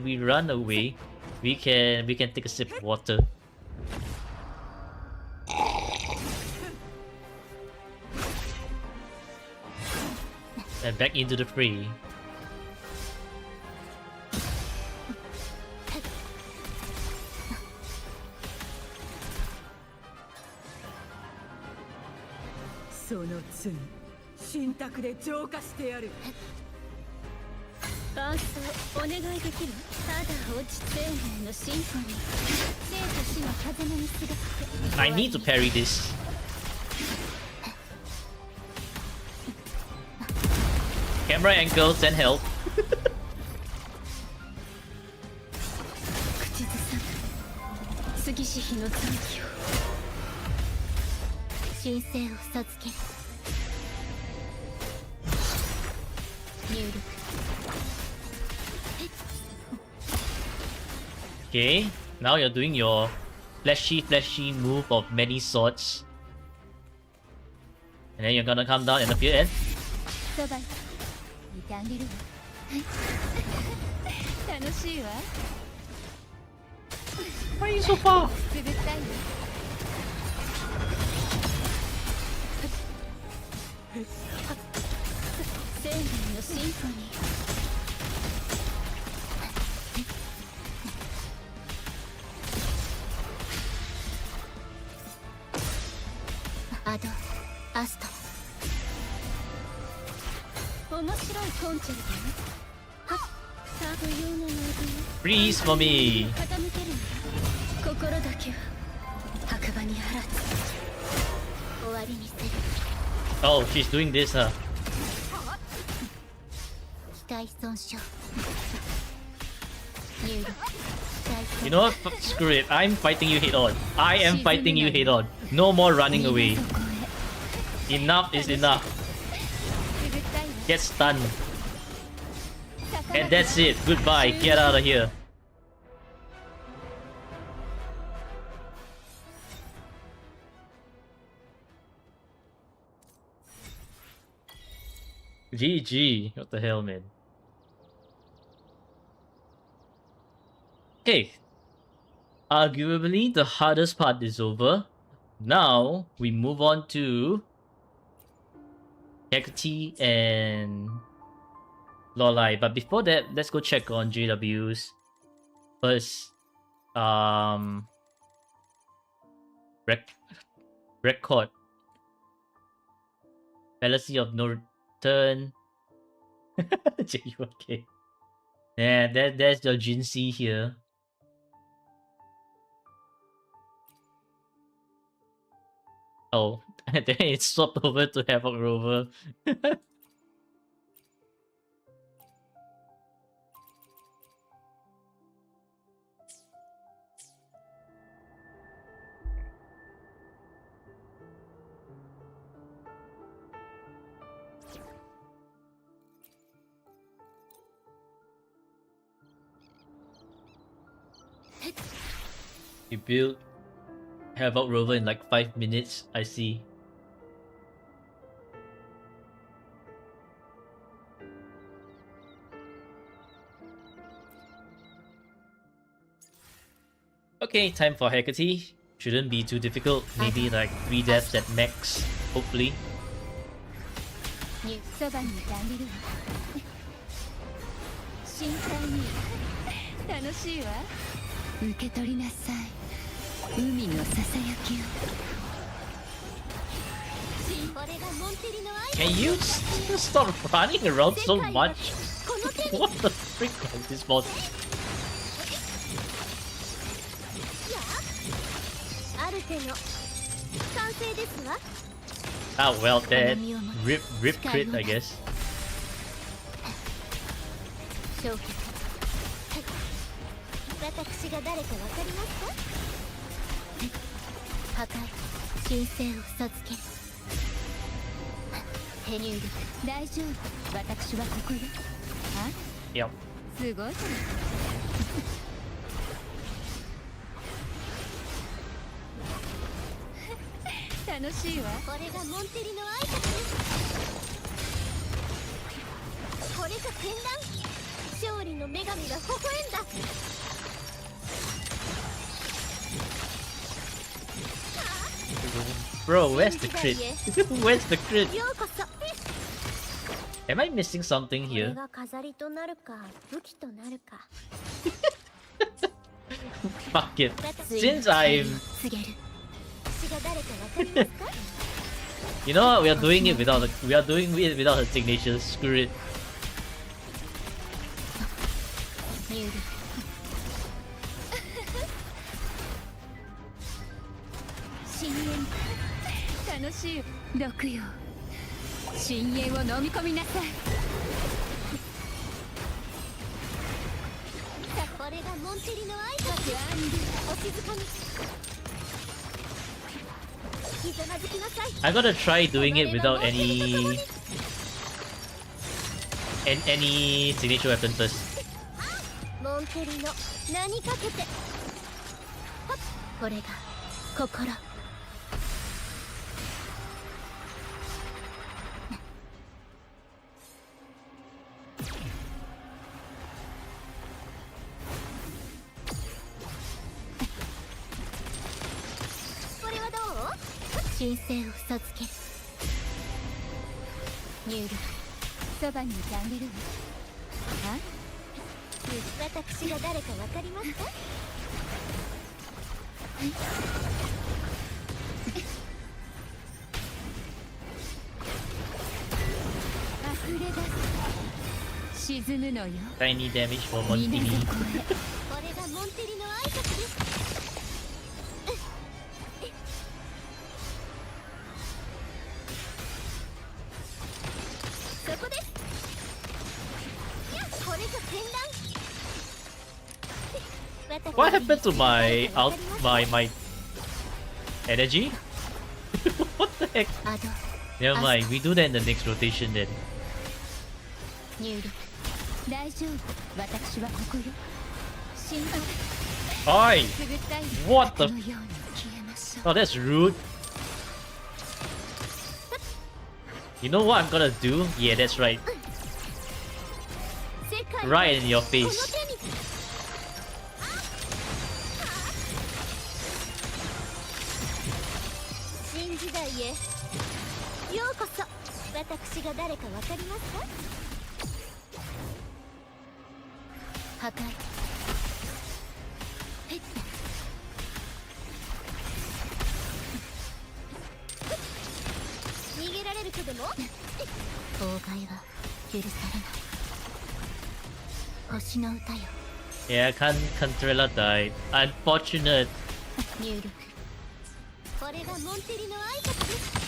[SPEAKER 1] we run away, we can take a sip of water. And back into the fray.
[SPEAKER 3] その罪神託で浄化してやる
[SPEAKER 4] 伴奏お願いできるただ落ち生命のシンフォニー生と死の風のにすがって
[SPEAKER 1] I need to parry this. Camera angle, send help.
[SPEAKER 4] 口ずさむ杉し日の残機を神聖を授ける入力
[SPEAKER 1] Okay, now you're doing your flashy move of many swords. And then you're gonna come down and appear and
[SPEAKER 4] そばに見てあげるわ。楽しいわ。
[SPEAKER 1] Why are you so far?
[SPEAKER 4] くすぐったいわ。生命のシンフォニー。 アド、アスト。面白いコンチェルトね。はっ、サーブ用のノーズね。
[SPEAKER 1] Freeze for me.
[SPEAKER 4] 傾けるんだ。心だけは白馬にあらず。終わりにする。
[SPEAKER 1] Oh, she's doing this, huh?
[SPEAKER 4] 機体損傷。入力。機体損
[SPEAKER 1] You know what? Screw it. I'm fighting you head on. I am fighting you head on. No more running away. Enough is enough. Get stunned. And that's it. Goodbye. Get out of here. GG. What the hell, man? Okay. Arguably, the hardest part is over. Now, we move on to Hecate and Lolai. But before that, let's go check on JW's first record. Fallacy of no return. JUK. Yeah, there's your Jinsei here. Oh, then it swapped over to Havoc Rover. You built Havoc Rover in like 5 minutes, I see. Okay, time for Hecate. Shouldn't be too difficult. Maybe like 3 deaths at max, hopefully.
[SPEAKER 4] そばにいてあげるわ。深海に楽しいわ。受け取りなさい。海のささやきを。これがモンテリの愛。
[SPEAKER 1] Can you stop running around so much? What the frick is this mod?
[SPEAKER 4] アルテの完成ですわ。
[SPEAKER 1] Ah, well, that rip crit, I guess.
[SPEAKER 4] 消去。私が誰かわかりますか？破壊、神聖を授ける。手入力、大丈夫。私はここよ。あ？
[SPEAKER 1] Yep.
[SPEAKER 4] すごいじゃない。楽しいわ。これがモンテリの挨拶。これが天覧。勝利の女神が微笑んだ。
[SPEAKER 1] Bro, where's the crit? Where's the crit? Am I missing something here? Fuck it. Since I'm... You know what? We are doing it without her signature. Screw it. I gotta try doing it without any signature weapon first.
[SPEAKER 4] モンテリの名にかけて。これが心。神聖を授ける。ニュール、そばにいてあげるわ。あ、私が誰かわかりますか？溢れ出す。沈むのよ。
[SPEAKER 1] Tiny damage for
[SPEAKER 4] 皆
[SPEAKER 1] Montini.
[SPEAKER 4] 底へ。これがモンテリの挨拶です。そこです。いや、これぞ天覧。
[SPEAKER 1] What happened to my my energy? What the heck?
[SPEAKER 4] アド、
[SPEAKER 1] Never mind, we do that in the next rotation then.
[SPEAKER 4] ニュール、大丈夫。私はここよ。心配。
[SPEAKER 1] Oi!
[SPEAKER 4] くぐったい。
[SPEAKER 1] What the
[SPEAKER 4] このように消えましょう。
[SPEAKER 1] Oh, that's rude. You know what I'm gonna do? Yeah, that's right.
[SPEAKER 4] 世界
[SPEAKER 1] Right in your
[SPEAKER 4] この
[SPEAKER 1] face.
[SPEAKER 4] 手に。新時代へようこそ。私が誰かわかりますか？破壊。へっ。逃げられるとでも？妨害は許されない。星の歌よ。
[SPEAKER 1] Yeah, Cantrella died. Unfortunate.
[SPEAKER 4] 入力。これがモンテリの挨拶です。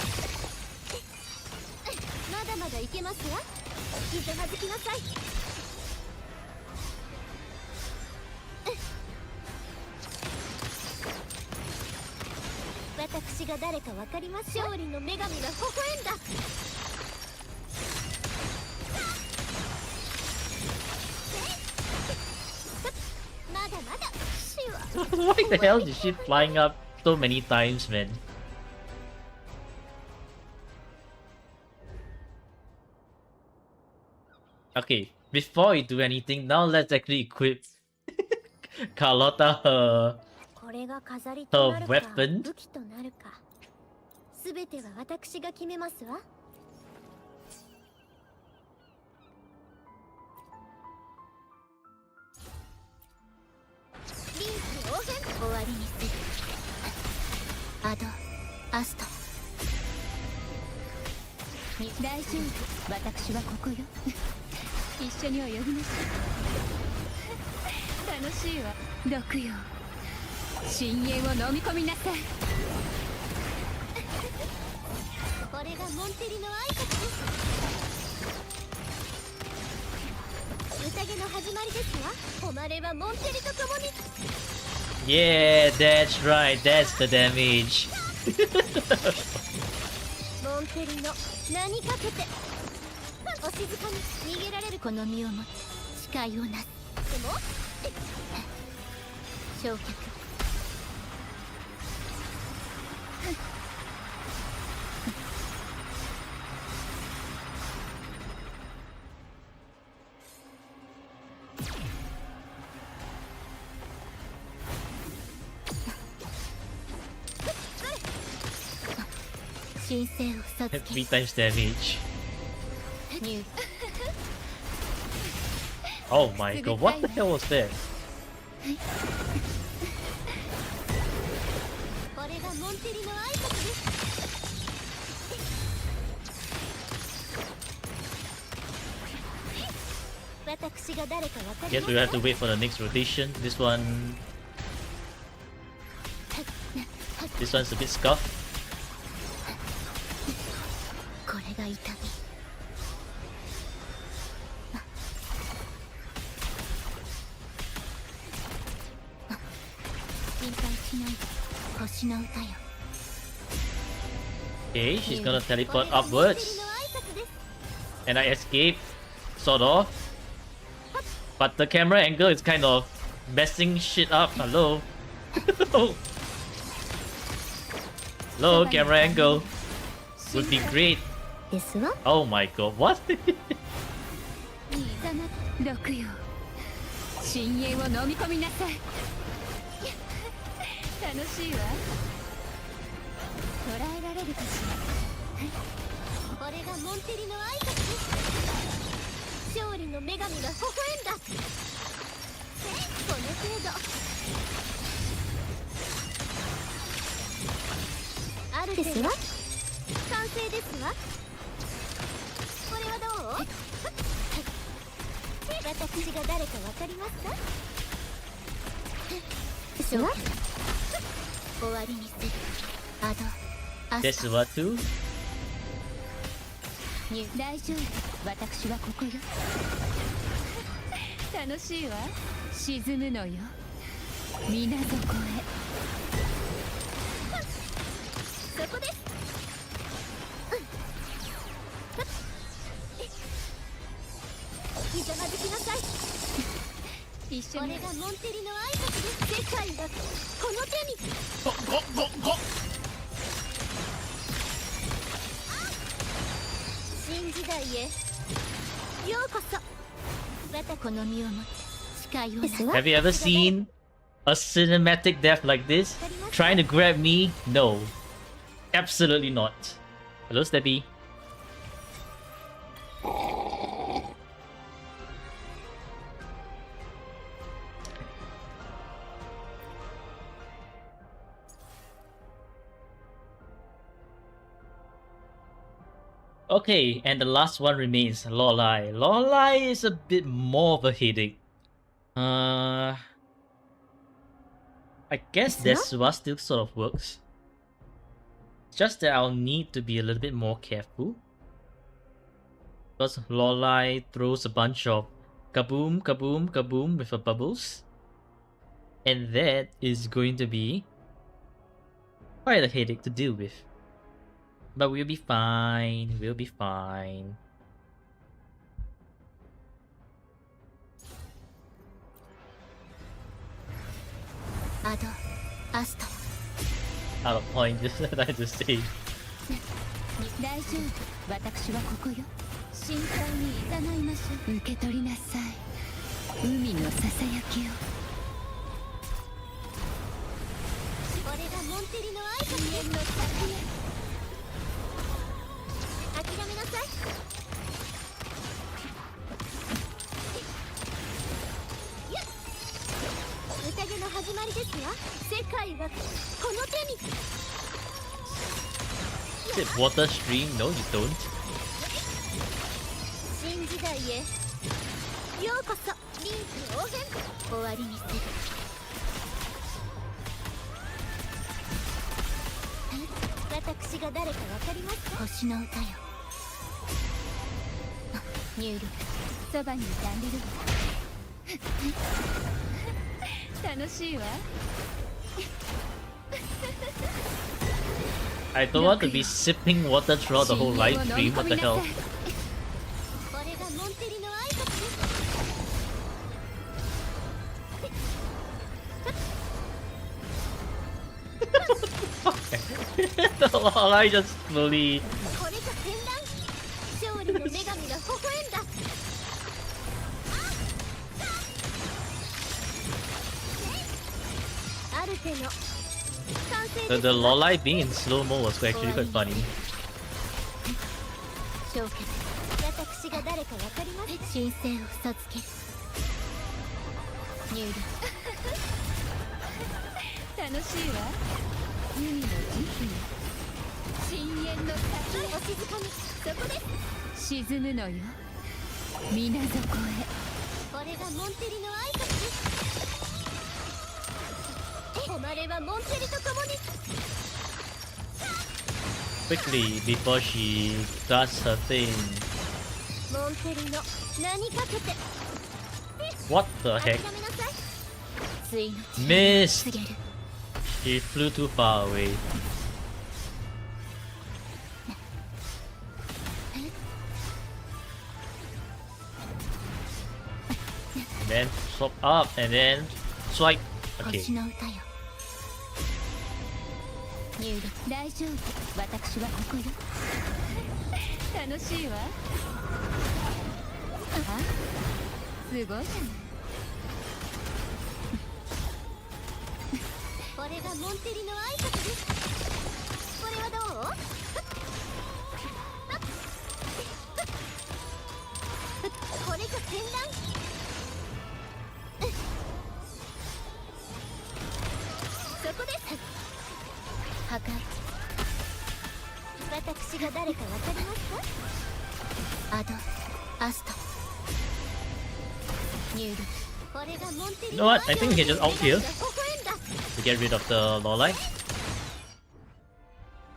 [SPEAKER 4] まだまだいけますわ。ひざまずきなさい。私が誰かわかります。勝利の女神が微笑んだ。まだまだ死は
[SPEAKER 1] Why the hell is she flying up so many times, man? Okay, before we do anything, now let's actually equip Carlotta her
[SPEAKER 4] これが飾りとなるか
[SPEAKER 1] weapon?
[SPEAKER 4] 武器となるか、すべては私が決めますわ。臨機応変。終わりにする。アド、アスト。大丈夫。私はここよ。一緒に泳ぎましょう。楽しいわ。毒よ。深淵を飲み込みなさい。これがモンテリの挨拶です。宴の始まりですわ。誉れはモンテリと共に。
[SPEAKER 1] Yeah, that's right, that's the damage.
[SPEAKER 4] モンテリの名にかけて。お静かに。逃げられるこの身を持つ誓いをなす。でも焼却。神聖を授け
[SPEAKER 1] 3 times damage.
[SPEAKER 4] 入
[SPEAKER 1] Oh my god, what the hell was that?
[SPEAKER 4] これがモンテリの挨拶です。私が誰かわかり
[SPEAKER 1] Guess
[SPEAKER 4] ます
[SPEAKER 1] we
[SPEAKER 4] か？
[SPEAKER 1] have to wait for the next rotation. This one's a bit scuffed.
[SPEAKER 4] これが痛み。心配しないで。星の歌よ。
[SPEAKER 1] Okay, she's gonna
[SPEAKER 4] これ
[SPEAKER 1] teleport
[SPEAKER 4] がモンテリの挨
[SPEAKER 1] upwards.
[SPEAKER 4] 拶です。
[SPEAKER 1] And I escape, sort of. But the camera angle is kind of messing shit up. Hello? Hello, camera angle. Would be great.
[SPEAKER 4] ですわ。
[SPEAKER 1] Oh my god, what?
[SPEAKER 4] いざな毒よ。深淵を飲み込みなさい。楽しいわ。捉えられるかしら。これがモンテリの挨拶です。勝利の女神が微笑んだ。この程度あるですわ。完成ですわ。これはどう？私が誰かわかりますか？ですわ。終わりにする。
[SPEAKER 1] This what too?
[SPEAKER 4] 大丈夫。私はここよ。楽しいわ。沈むのよ。水底へ。そこです。ひざまずきなさい。一緒に。これがモンテリの挨拶です。世界はこの手に。新時代へようこそ。またこの身をもって誓いをなすわ。
[SPEAKER 1] Have you ever seen a cinematic death like this? Trying to grab me? No. Absolutely not. Hello, Steppy. Okay, and the last one remains Lorelai. Lorelai is a bit more of a headache. I guess Desua still sort of works. Just that I'll need to be a little bit more careful. Because Lorelai throws a bunch of kaboom, kaboom, kaboom with her bubbles. And that is going to be quite a headache to deal with. But we'll be fine. We'll be fine. Out of point, just that I just say.
[SPEAKER 4] 大丈夫。私はここよ。心配にいざないましょう。受け取りなさい。海のささやきを。これがモンテリの愛と人間の先へ。諦めなさい。宴の始まりですわ。世界はこの手に。
[SPEAKER 1] Is it water stream? No, you don't.
[SPEAKER 4] 新時代へようこそ。臨機応変。終わりにする。私が誰かわかりますか？星の歌よ。ニュール、そばにいてあげるわ。楽しいわ。
[SPEAKER 1] I don't want to be sipping water throughout the whole live stream. What the hell?
[SPEAKER 4] これがモンテリの挨拶
[SPEAKER 1] です。I just slowly.
[SPEAKER 4] これが戦乱。勝利の女神が微笑んだ。ある手の。
[SPEAKER 1] The Lorelai being in slow-mo was actually quite funny.
[SPEAKER 4] 私が誰かわかります？神聖を授ける。ニュール。楽しいわ。海の慈悲。深淵の先。お静かに。そこです。沈むのよ。水底へ。これがモンテリの挨拶です。誉れはモンテリと共に。
[SPEAKER 1] Quickly, before she does her thing.
[SPEAKER 4] モンテリの名にかけて。
[SPEAKER 1] What the heck?
[SPEAKER 4] 諦めなさい。ついの
[SPEAKER 1] Missed!
[SPEAKER 4] 告げる。
[SPEAKER 1] She flew too far away. And then swap up and then swipe. Okay.
[SPEAKER 4] 星の歌よ。ニュール、大丈夫。私はここよ。楽しいわ。あ、すごいじゃない。これがモンテリの挨拶です。れはどう？これじゃ戦乱。そこです。破壊。私が誰かわかりますか？アド、アスト。入力。これがモンテリ
[SPEAKER 1] You know what? I think we can just out here to get rid of the Lorelei.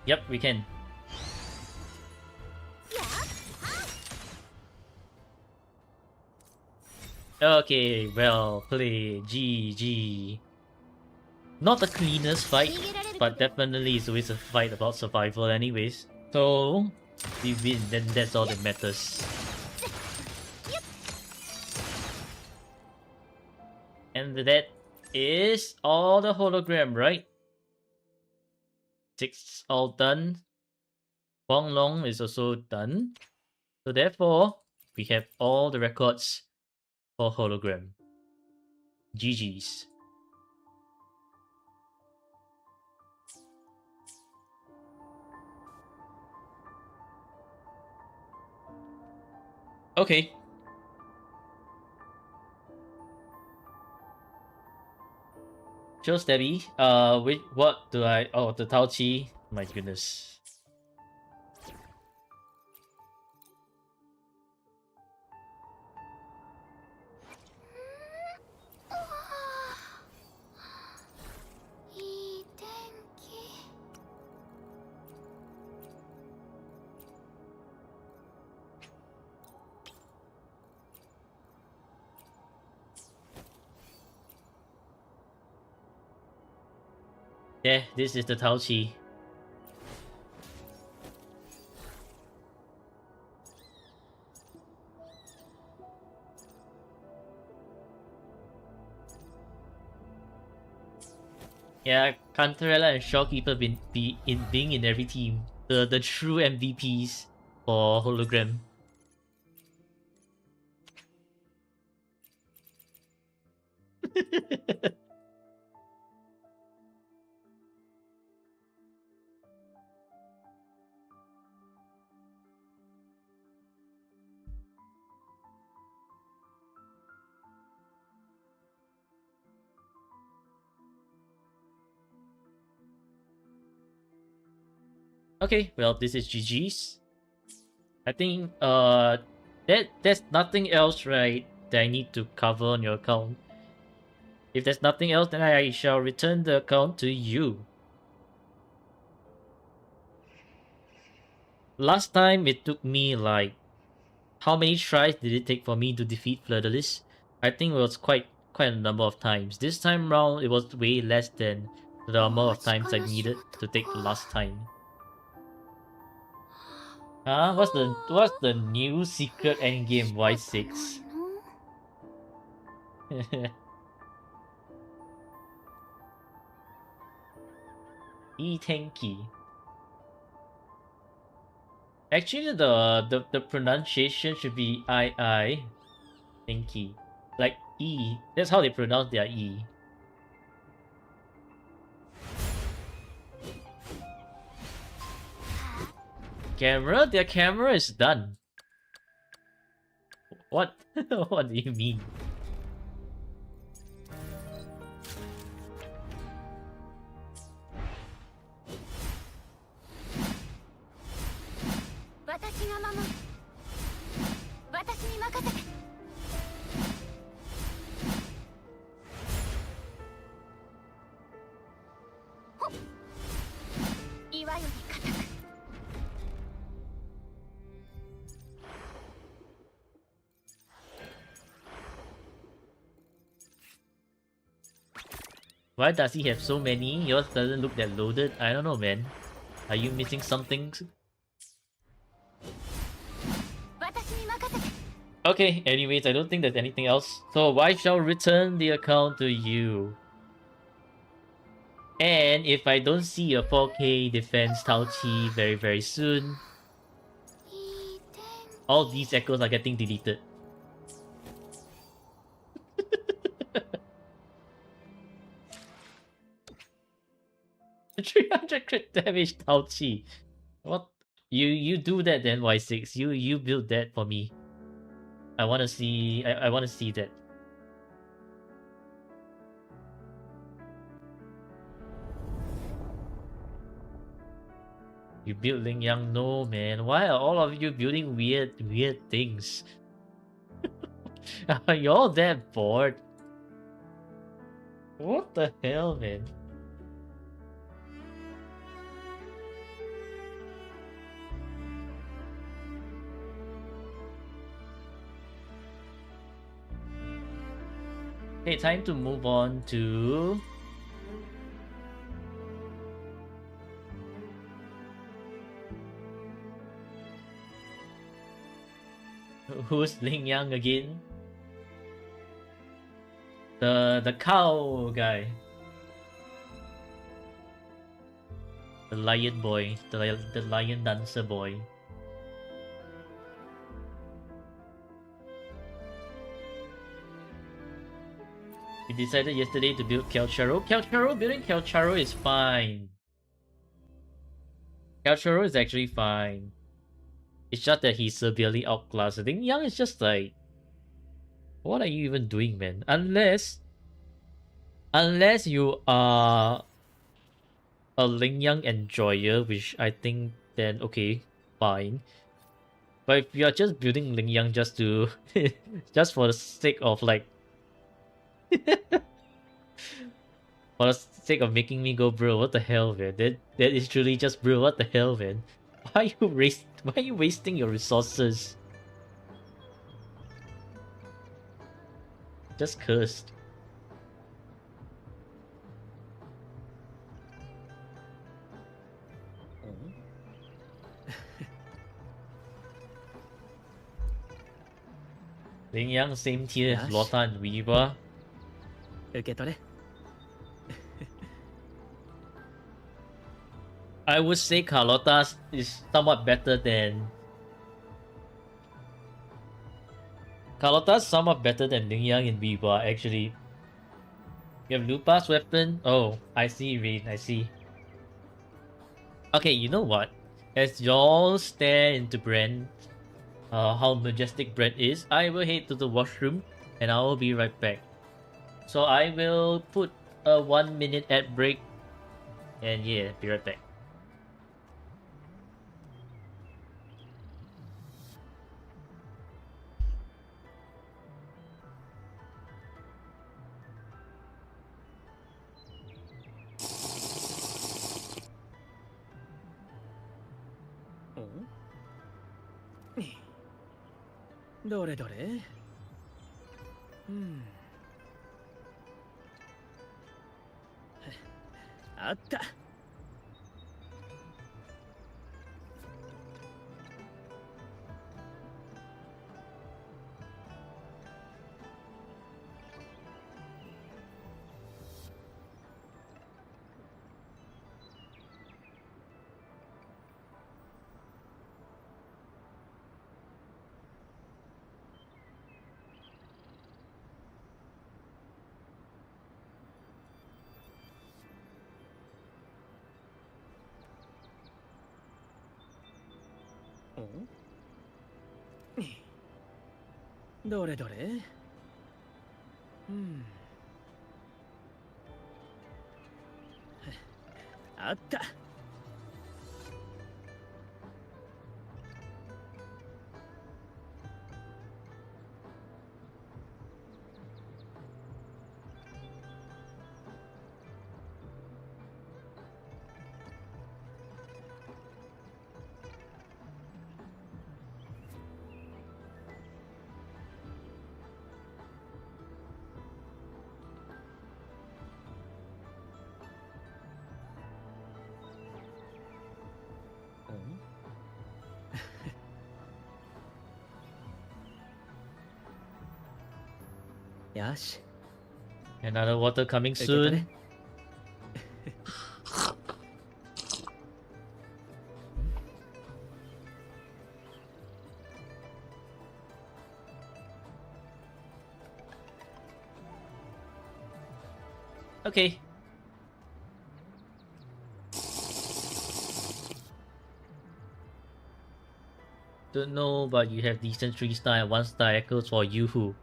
[SPEAKER 1] Yep, we can. Okay, well played. GG. Not the cleanest fight, but definitely it's always a fight about survival anyways. So, we win, then that's all that matters. And that is all the hologram, right? 6 all done. Huang Long is also done. So therefore, we have all the records for hologram. GG's. Okay. Joe Stabby, wait, what do I... Oh, the Tao Chi. My goodness. Yeah, this is the Tao Chi. Yeah, Cantarella and Shawkeeper being in every team. The true MVPs for hologram. Okay, well this is GG's. I think there's nothing else, right, that I need to cover on your account. If there's nothing else, then I shall return the account to you. Last time it took me like... How many tries did it take for me to defeat Fleur-de-Lis? I think it was quite a number of times. This time round, it was way less than the amount of times I needed to take the last time. Huh? What's the new secret endgame Y6? Tenki. Actually, the pronunciation should be I Tenki. Like E. That's how they pronounce their E. Camera? Their camera is done. What? What do you mean? Why does he have so many? Yours doesn't look that loaded. I don't know, man. Are you missing something? Okay, anyways, I don't think there's anything else. So I shall return the account to you. And if I don't see a 4K defense Tao Chi very soon, all these echoes are getting deleted. 300 crit damage Tao Chi. What? You do that then, Y6. You build that for me. I wanna see I wanna see that. You build Ling Yang? No man. Why are all of you building weird things? Are you all that bored? What the hell, man? Okay, time to move on to who's Ling Yang again? The cow guy. The lion boy. The lion dancer boy. We decided yesterday to build Kelcharo. Building Kelcharo is fine. Kelcharo is actually fine. It's just that he's severely outclassed. I think Yang is just like, what are you even doing, man? Unless you are a Ling Yang enjoyer, which I think then okay, fine. But if you are just building Ling Yang just to just for the sake of like for the sake of making me go, bro, what the hell, man? That is truly just, bro, what the hell, man? Why are you wasting your resources? Just cursed. Ling Yang same tier as Lotta and Weaver.
[SPEAKER 5] 受け取れ。
[SPEAKER 1] I would say Carlotta is somewhat better than Carlotta's somewhat better than Ling Yang and Weaver, actually. You have Lupa's weapon? Oh, I see, Rain, I see. Okay, you know what? As y'all stare into Brent, how majestic Brent is, I will head to the washroom and I will be right back. So I will put a 1 minute ad break and yeah, be right back.
[SPEAKER 5] Hmm? どれどれうんあった どれどれうんあった よし
[SPEAKER 1] Another water coming
[SPEAKER 5] 受け取れ
[SPEAKER 1] soon. Okay. Don't know, but you have decent 3-star and 1-star echoes for Yoo-Hoo.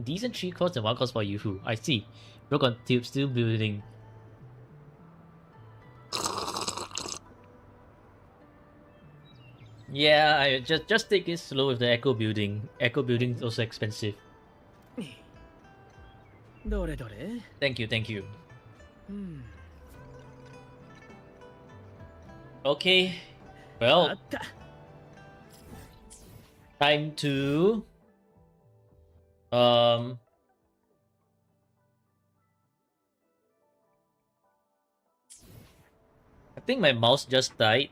[SPEAKER 1] Decent 3 costs and 1 cost for Yoo-Hoo. I see. Broke on tube, still building. Yeah, I just take it slow with the echo building. Echo building is also expensive.
[SPEAKER 5] どれどれ
[SPEAKER 1] Thank you, thank you.
[SPEAKER 5] うん
[SPEAKER 1] Okay,
[SPEAKER 5] あ
[SPEAKER 1] well,
[SPEAKER 5] った
[SPEAKER 1] time to um I think my mouse just died.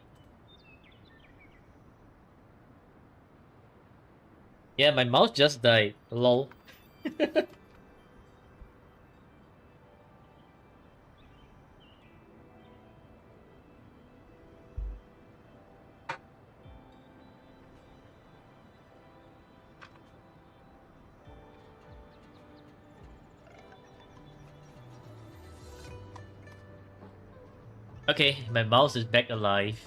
[SPEAKER 1] Yeah, my mouse just died. Lol. Okay, my mouse is back alive.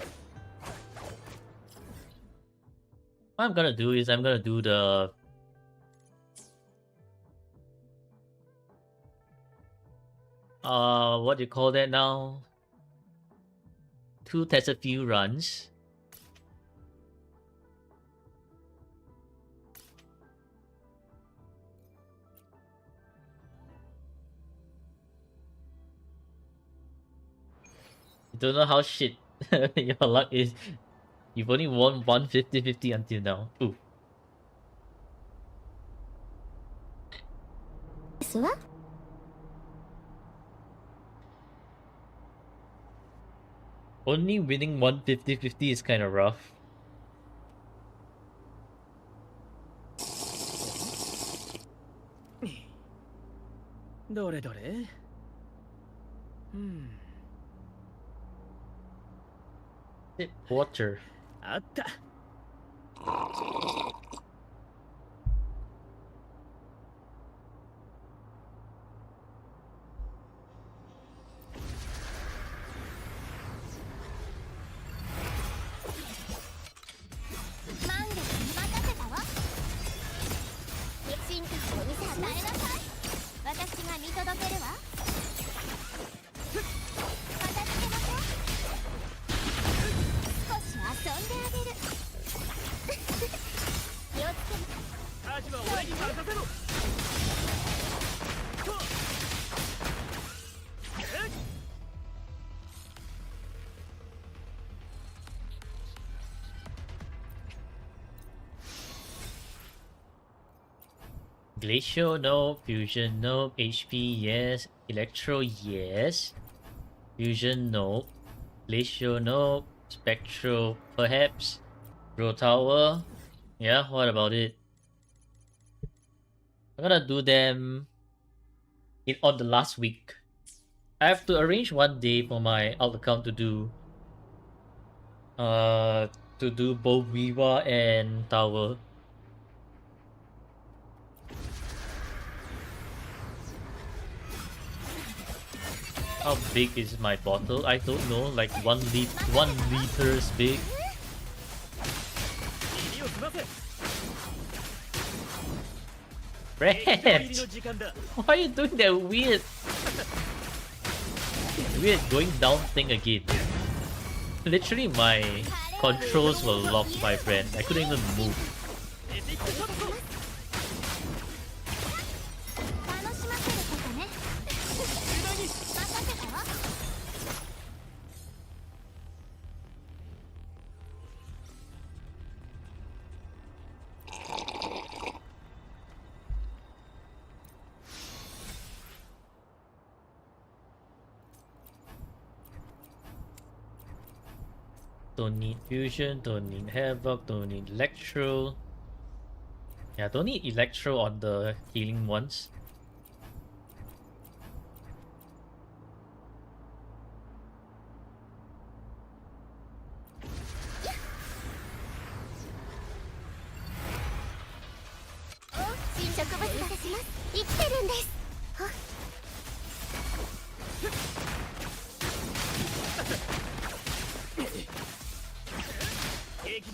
[SPEAKER 1] What I'm gonna do is I'm gonna do the what do you call that now? 2 test a few runs. Don't know how shit your luck is. You've only won 150-50 until now. Ooh.
[SPEAKER 4] ですわ
[SPEAKER 1] Only winning 150-50 is kind of rough.
[SPEAKER 5] どれどれうん
[SPEAKER 1] Sip water.
[SPEAKER 5] あった
[SPEAKER 4] 満月に任せたわ進化を見せ与えなさい私が見届けるわ片付けましょう少し遊んであげる気をつけて
[SPEAKER 5] アジは俺に任せろ
[SPEAKER 1] Glacial, no. Fusion, no. HP, yes. Electro, yes. Fusion, no. Glacial, no. Spectral, perhaps. Grow Tower. Yeah, what about it? I'm gonna do them on the last week. I have to arrange one day for my alt account to do both Viva and Tower. How big is my bottle? I don't know, like 1 liters big.
[SPEAKER 5] 耳を澄ませ
[SPEAKER 1] Red!
[SPEAKER 5] の時間だ
[SPEAKER 1] Why are you doing that weird going down thing again? Literally my controls were locked, my friend. I couldn't even move.
[SPEAKER 5] エピックショット
[SPEAKER 4] 楽しませることね任せたわ
[SPEAKER 1] Don't need fusion, don't need havoc, don't need electro. Yeah, don't need electro on the healing ones.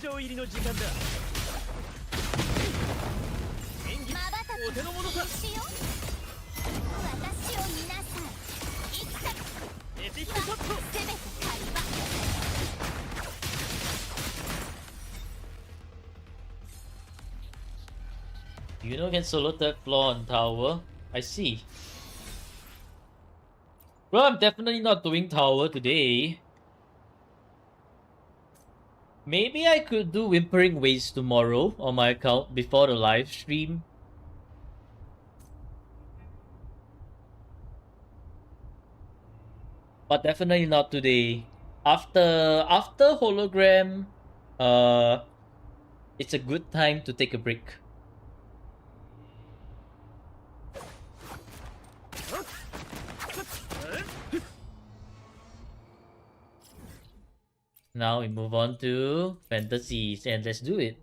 [SPEAKER 5] 場入りの時間だ。演技お手の物さ。
[SPEAKER 4] しよう。私を見なさい。いった
[SPEAKER 5] エピックショット。
[SPEAKER 4] せめて会話。
[SPEAKER 1] You know, can solo third floor on tower. I see. Well, I'm definitely not doing tower today. Maybe I could do Whimpering Ways tomorrow on my account before the live stream. But definitely not today. After hologram, it's a good time to take a break. Now we move on to fantasies and let's do it.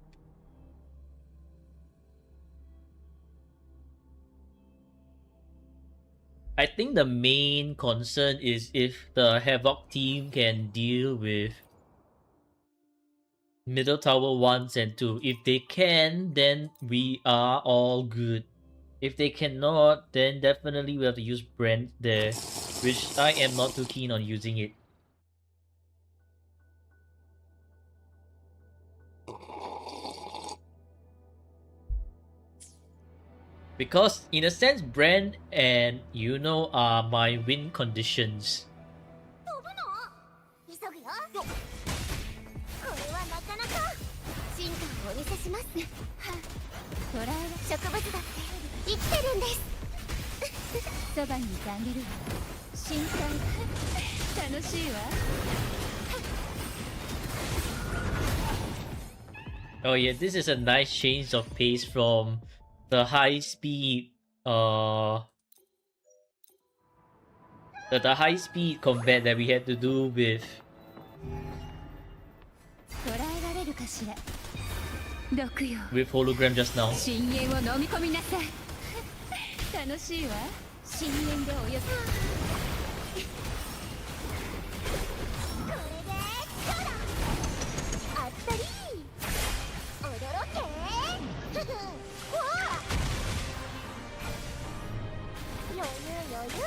[SPEAKER 1] I think the main concern is if the Havoc team can deal with middle tower 1s and 2. If they can, then we are all good. If they cannot, then definitely we have to use Brent there, which I am not too keen on using it. Because in a sense, Brand and Yuno are my win conditions.
[SPEAKER 4] 飛ぶの？急ぐよ。これはなかなか進化をお見せします。トライは植物だって生きてるんです。そばにいてあげるわ。深海楽しいわ。
[SPEAKER 1] Oh yeah, this is a nice change of pace from the high speed the high speed combat that we had to do with
[SPEAKER 4] 捉えられるかしら。毒よ。
[SPEAKER 1] with hologram just now.
[SPEAKER 4] 深淵を飲み込みなさい。楽しいわ。深淵でおよそ。これでどうだ。あったり。驚け。ふふ。わあ。余裕余裕。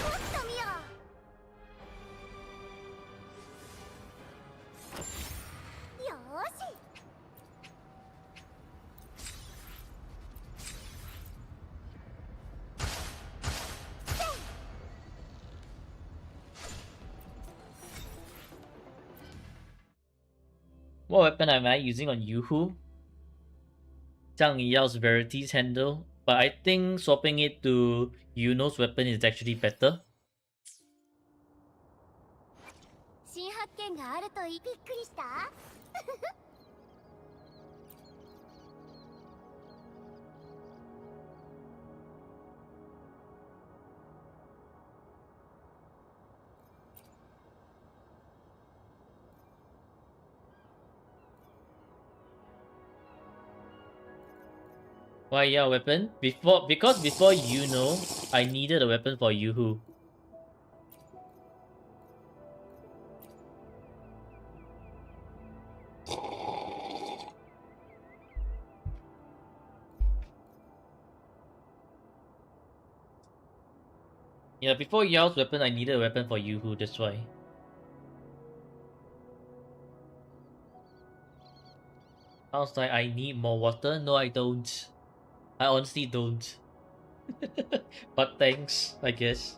[SPEAKER 4] もっと見よう。よーし。
[SPEAKER 1] What weapon am I using on Yuhu? Zhang Yao's Verity's handle, but I think swapping it to Yuno's weapon is actually better.
[SPEAKER 4] 新発見があるといい。びっくりした。
[SPEAKER 1] Why yeah, weapon? Because before Yuno, I needed a weapon for Yuhu. Yeah, before Yao's weapon, I needed a weapon for Yuhu, that's why. Sounds like I need more water. No, I don't. I honestly don't. But thanks, I guess.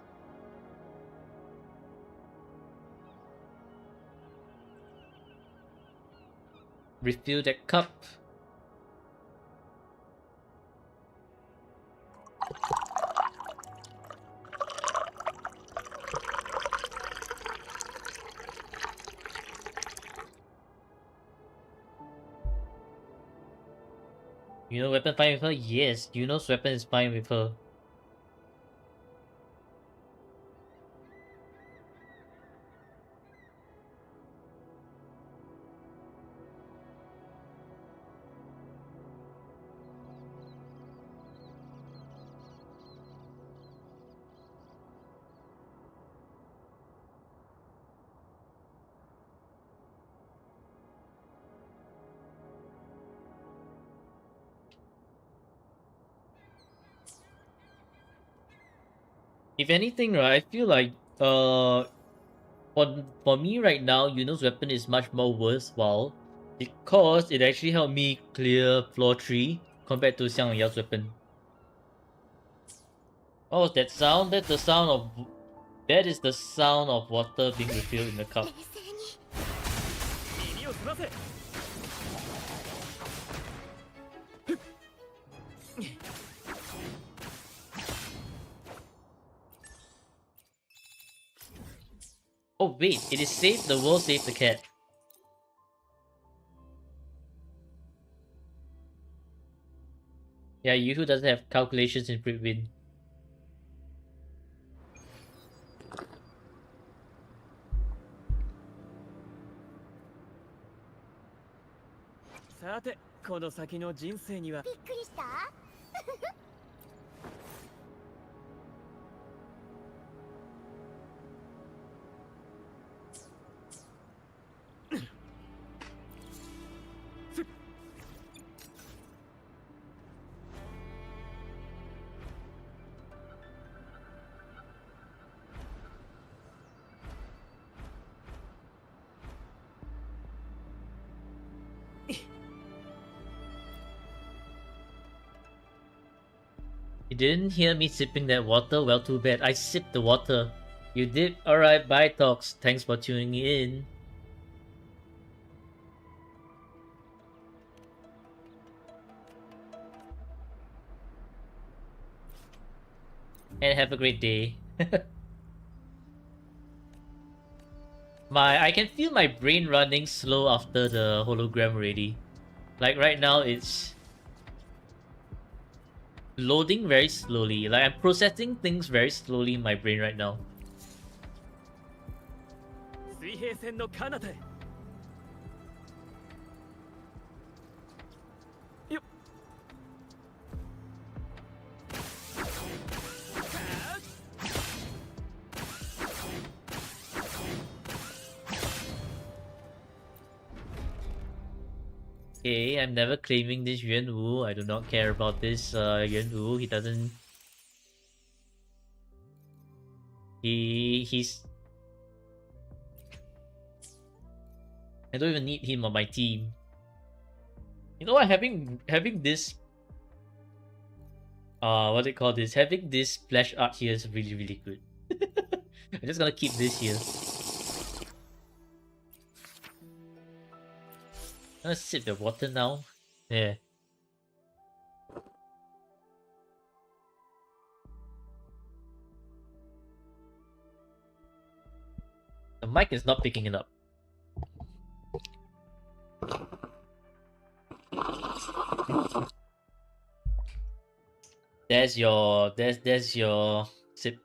[SPEAKER 1] Refill that cup. You know weapon fine with her? Yes, Yuno's weapon is fine with her. If anything, right, I feel like for me right now, Yuno's weapon is much more worthwhile because it actually helped me clear floor 3 compared to Xiang Yao's weapon. Oh, that sound? That is the sound of water being refilled in the cup.
[SPEAKER 5] 耳を澄ませ
[SPEAKER 1] Oh wait, it is save the world, save the cat. Yeah, Yuhu doesn't have calculations in Pritwin.
[SPEAKER 5] さてこの先の人生には
[SPEAKER 4] びっくりした
[SPEAKER 1] You didn't hear me sipping that water? Well, too bad. I sipped the water. You did? Alright, bye, Tox. Thanks for tuning in. And have a great day. I can feel my brain running slow after the hologram already. Like right now, it's loading very slowly. Like I'm processing things very slowly in my brain right now.
[SPEAKER 5] 水平線の彼方へよっ
[SPEAKER 1] Okay, I'm never claiming this Yuan Wu. I do not care about this Yuan Wu. He doesn't. He's. I don't even need him on my team. You know what? Having this. What do you call this? Having this splash art here is really good. I'm just gonna keep this here. I'm gonna sip the water now. Yeah. The mic is not picking it up. There's your sip.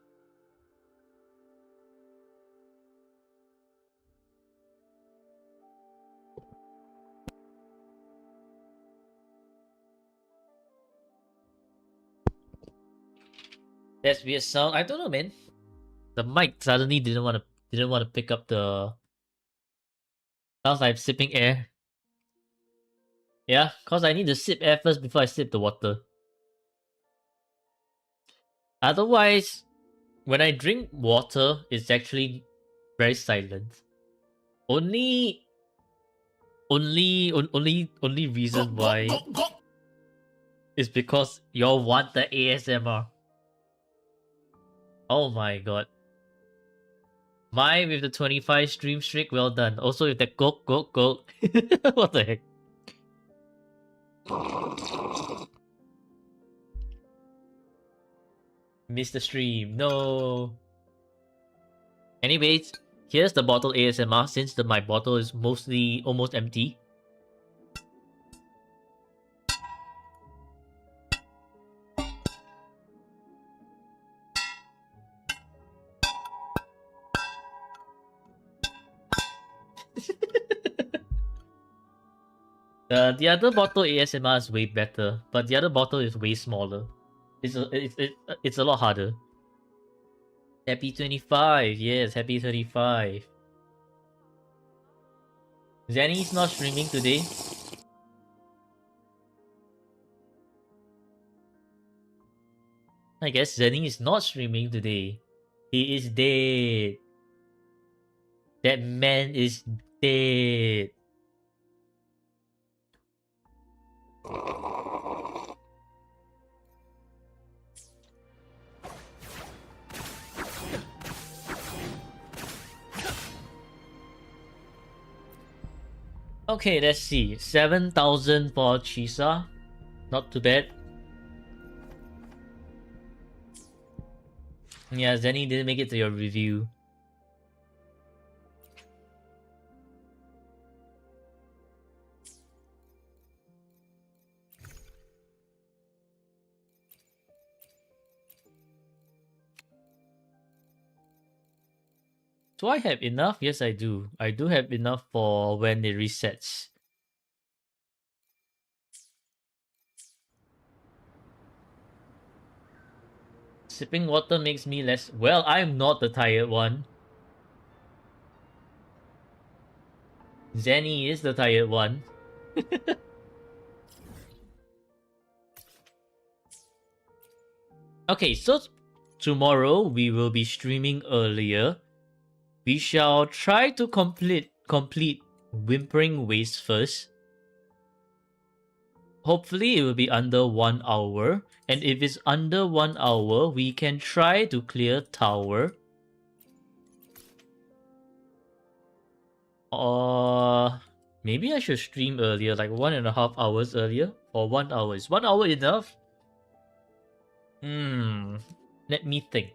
[SPEAKER 1] That's weird sound. I don't know, man. The mic suddenly didn't want to pick up the. Sounds like I'm sipping air. Yeah, cause I need to sip air first before I sip the water. Otherwise, when I drink water, it's actually very silent. Only reason why is because y'all want the ASMR. Oh my god. Mine with the 25 stream streak, well done. Also with the go. What the heck? Missed the stream, no. Anyways, here's the bottle ASMR since my bottle is mostly almost empty. The other bottle ASMR is way better, but the other bottle is way smaller. It's a lot harder. Happy 25, yes, happy 35. Zenny's not streaming today. I I guess Zenny is not streaming today. He is dead. That man is dead. Okay, let's see. 7,000 for Chisa. Not too bad. Yeah, Zenny didn't make it to your review. Do I have enough? Yes, I do. I do have enough for when it resets. Sipping water makes me less... Well, I'm not the tired one. Zenny is the tired one. Okay, so tomorrow we will be streaming earlier. We shall try to complete Whimpering Waste first. Hopefully it will be under 1 hour. And if it's under 1 hour, we can try to clear Tower. Or maybe I should stream earlier, like 1.5 hours earlier. Or 1 hour. Is 1 hour enough? Let me think.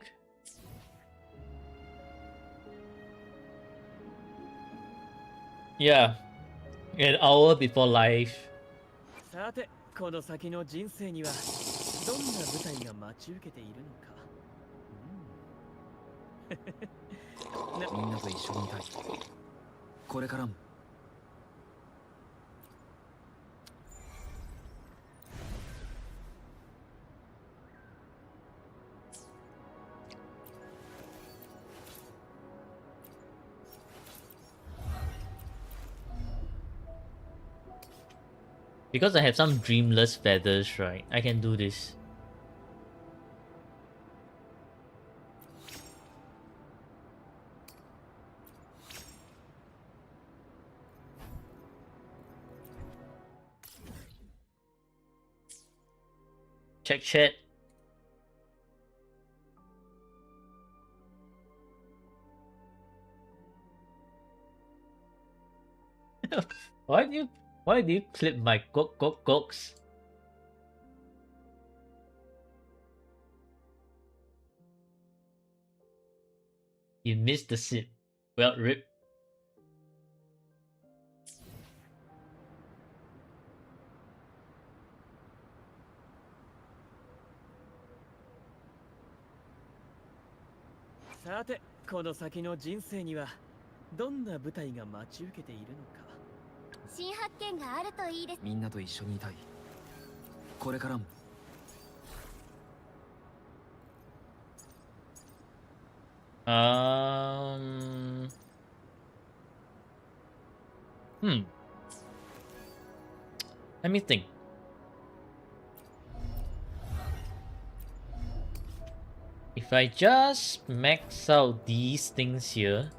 [SPEAKER 1] Yeah. An hour before live.
[SPEAKER 5] さてこの先の人生にはどんな舞台が待ち受けているのか、
[SPEAKER 2] みんなと一緒にいたい。これからも。
[SPEAKER 1] Because I have some dreamless feathers, right? I can do this. Check chat. Why do you clip my cooks? You missed the sip. Well, rip.
[SPEAKER 5] さてこの先の人生にはどんな舞台が待ち受けているのか。
[SPEAKER 4] 新発見があるといいです。
[SPEAKER 2] みんなと一緒にいたい。これからも。
[SPEAKER 1] Let me think. If I just max out these things here,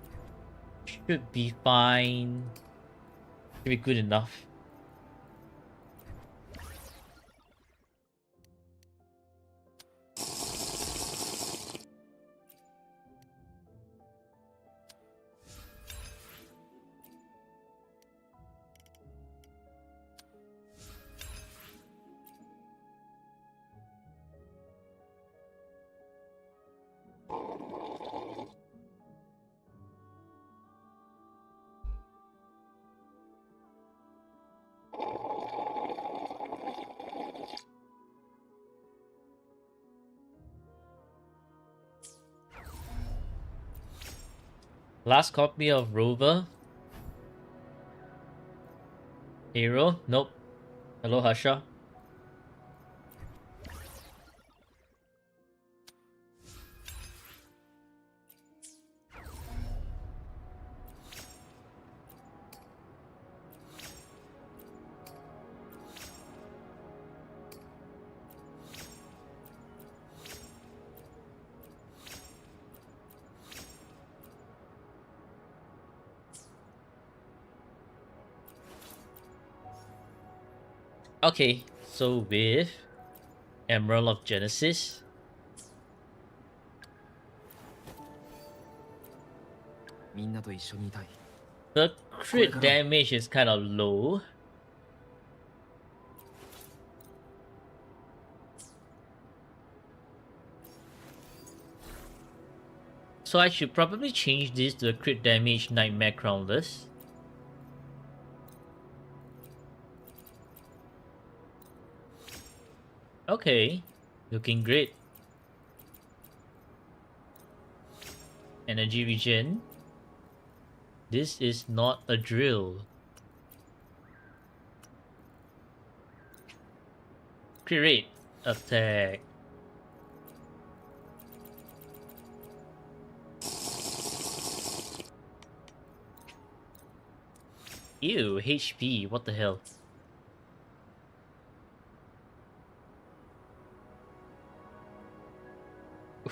[SPEAKER 1] should be fine. Should be good enough. Last copy of Rover. Hero? Nope. Hello, Harsha. Okay, so with Emerald of Genesis, the crit damage is kind of low. So I should probably change this to a crit damage Nightmare Crownless. Okay, looking great. Energy regen. This is not a drill. Crit rate. Attack. Ew, HP, what the hell?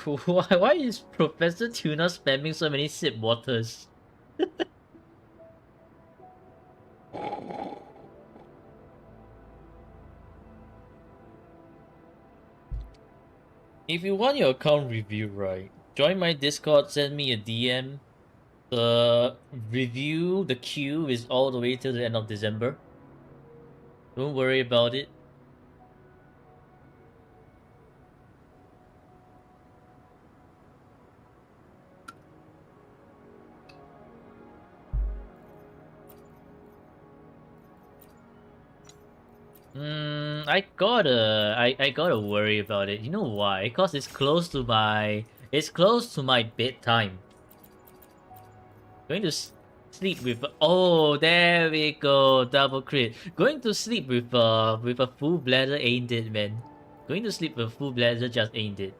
[SPEAKER 1] Why is Professor Tuna spamming so many sip waters? If you want your account review right, join my Discord, send me a DM. The review, the queue is all the way till the end of December. Don't worry about it. I gotta worry about it. You know why? Cause it's close to my bedtime. Going to sleep with oh, there we go, double crit. Going to sleep with a full bladder ain't it, man. Going to sleep with a full bladder just ain't it.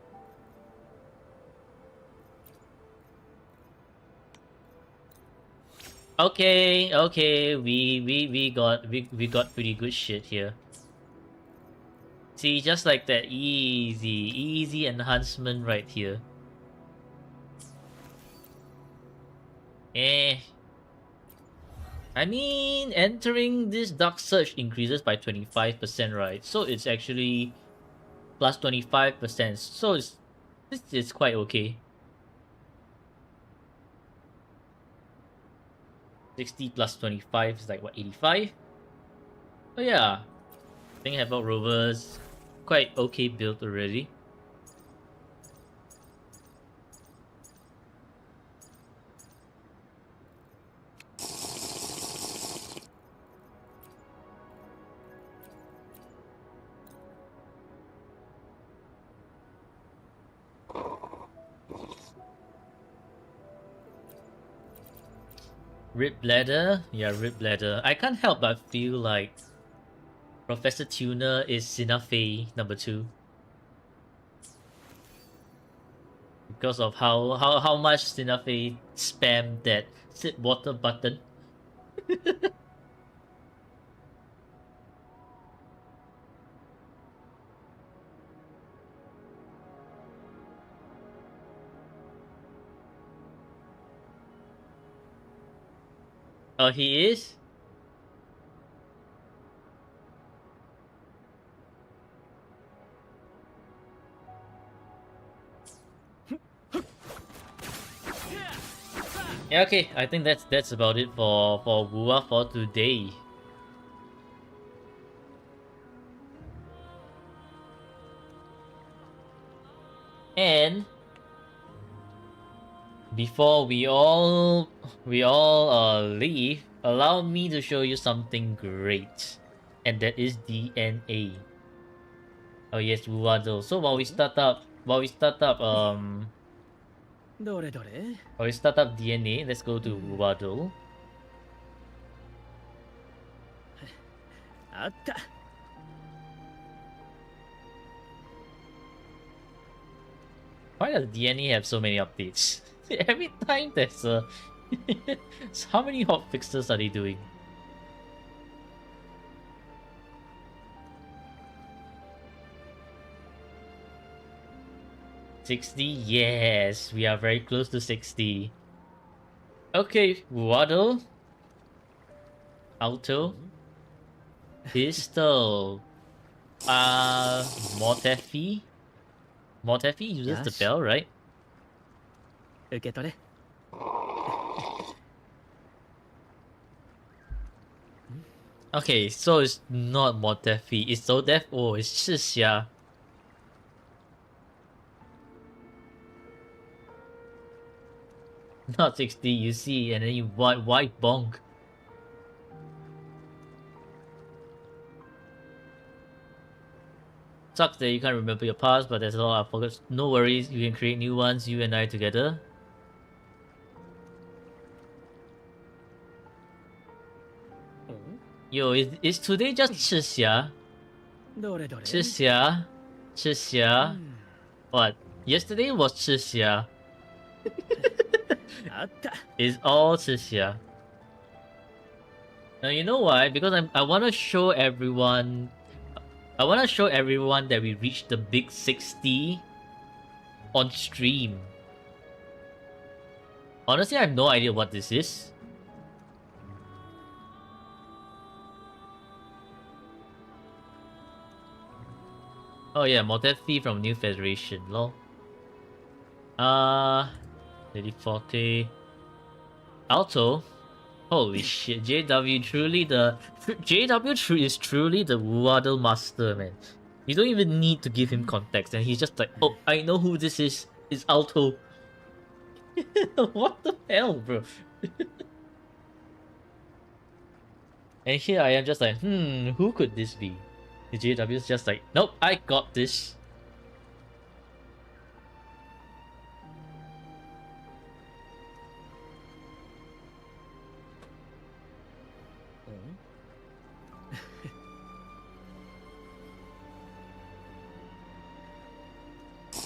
[SPEAKER 1] Okay, we got pretty good shit here. See, just like that, easy enhancement right here. I mean, entering this Dark Surge increases by 25%, right? So it's actually plus 25%. So this is quite okay. 60 plus 25 is like what, 85? Oh yeah, I think Havoc Rover's quite okay built already. Rib Bladder? Yeah, Rib Bladder. I can't help but feel like Professor Tuna is Sinafei number 2. Because of how much Sinafei spammed that sip water button. Oh, he is? Yeah, okay, I think that's about it for Wua for today. And before we all leave, allow me to show you something great, and that is DNA. Oh yes, wuwadle. So while we start up DNA, let's go to wuwadle.
[SPEAKER 5] あった。
[SPEAKER 1] Why does DNA have so many updates? Every time there's a so how many hot fixes are they doing? $60? Yes, we are very close to 60. Okay, Waddle. Alto. Pistol. Mortefi? Mortefi uses the
[SPEAKER 5] Yash.
[SPEAKER 1] bell, right?
[SPEAKER 5] 受け取れ。
[SPEAKER 1] Okay, so it's not Mortefi. It's Zodef. Oh, it's Shixia. Not 60, you see, and then you white bonk. Sucks that you can't remember your past, but there's a lot of focus. No worries, you can create new ones, you and I together. Yo, is today just Shixia?
[SPEAKER 5] どれどれ。
[SPEAKER 1] Shixia? Shixia? What? Yesterday was Shixia.
[SPEAKER 5] あった。
[SPEAKER 1] It's all Shixia. Now you know why? Because I wanna show everyone that we reached the big 60 on stream. Honestly, I have no idea what this is. Oh yeah, Motefi from New Federation, lol. 3040. Alto? Holy shit, JW is truly the wuwadle master, man. You don't even need to give him context, and he's just like, oh, I know who this is. It's Alto. What the hell, bro? And here I am just like, who could this be? The JW is just like, nope, I got this.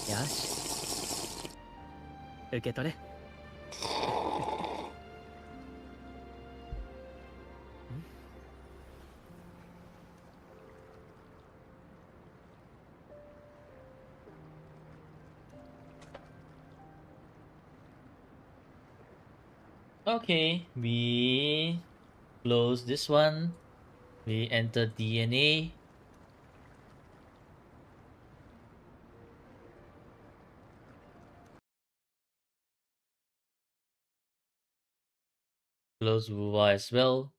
[SPEAKER 5] Yash. 受け取れ。
[SPEAKER 1] Okay, we close this one. We enter DNA. Close Wuwa as well.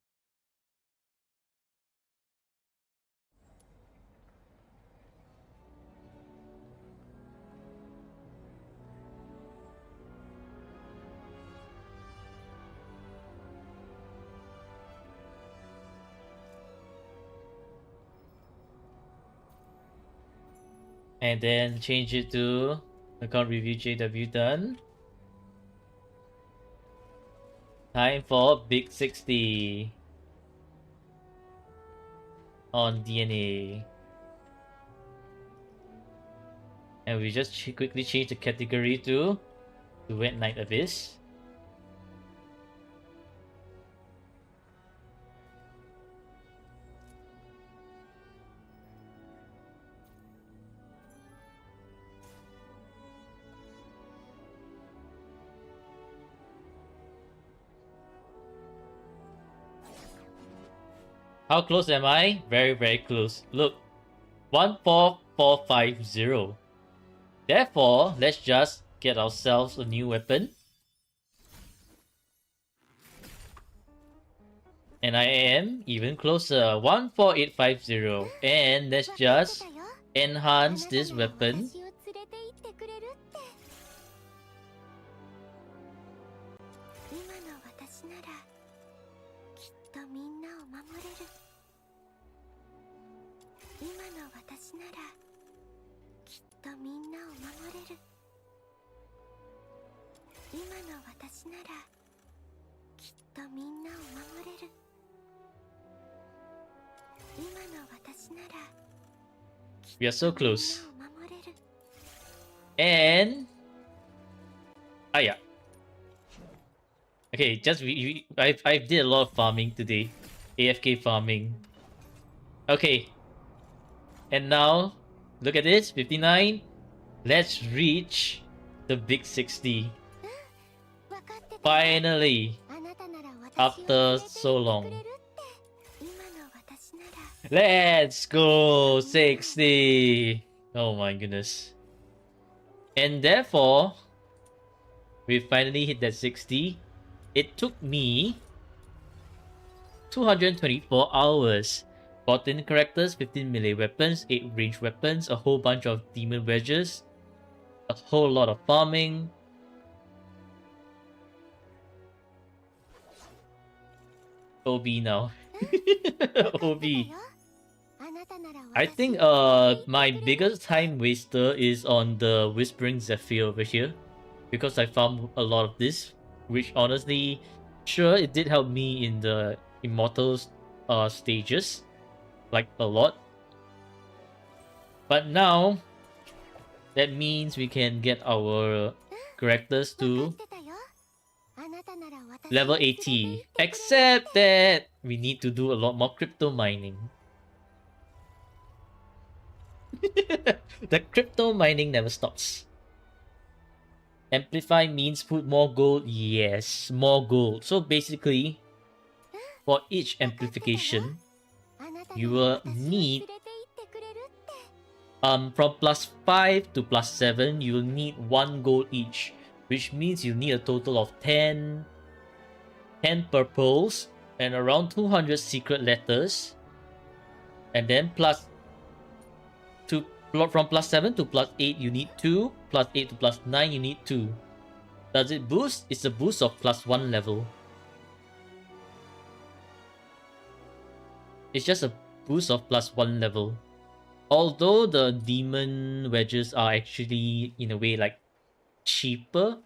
[SPEAKER 1] And then change it to account review JW done. Time for Big 60 on DNA. And we just quickly change the category to Wet Night Abyss. How close am I? Very, very close. Look, 14450. Therefore, let's just get ourselves a new weapon. And I am even closer, 14850. And let's just enhance this weapon. We are so close. And yeah. Okay, just I did a lot of farming today. AFK farming. Okay. And now look at this, 59. Let's reach the big 60. Finally. After so long. Let's go 60. Oh my goodness. And therefore, we finally hit that 60. It took me 224 hours. 14 characters, 15 melee weapons, 8 ranged weapons, a whole bunch of demon wedges, a whole lot of farming. OB now. OB. I think my biggest time waster is on the Whispering Zephyr over here, because I found a lot of this, which honestly, sure, it did help me in the Immortals stages, like a lot. But now, that means we can get our characters to level 80. Except that we need to do a lot more crypto mining. The crypto mining never stops. Amplify means put more gold. Yes, more gold. So basically, for each amplification, you will need from +5 to +7, you will need 1 gold each, which means you need a total of 10 purples and around 200 secret letters, and then from +7 to +8 you need 2, +8 to +9 you need 2. Does it boost? It's a boost of +1 level. It's just a boost of +1 level. Although the demon wedges are actually in a way like cheaper.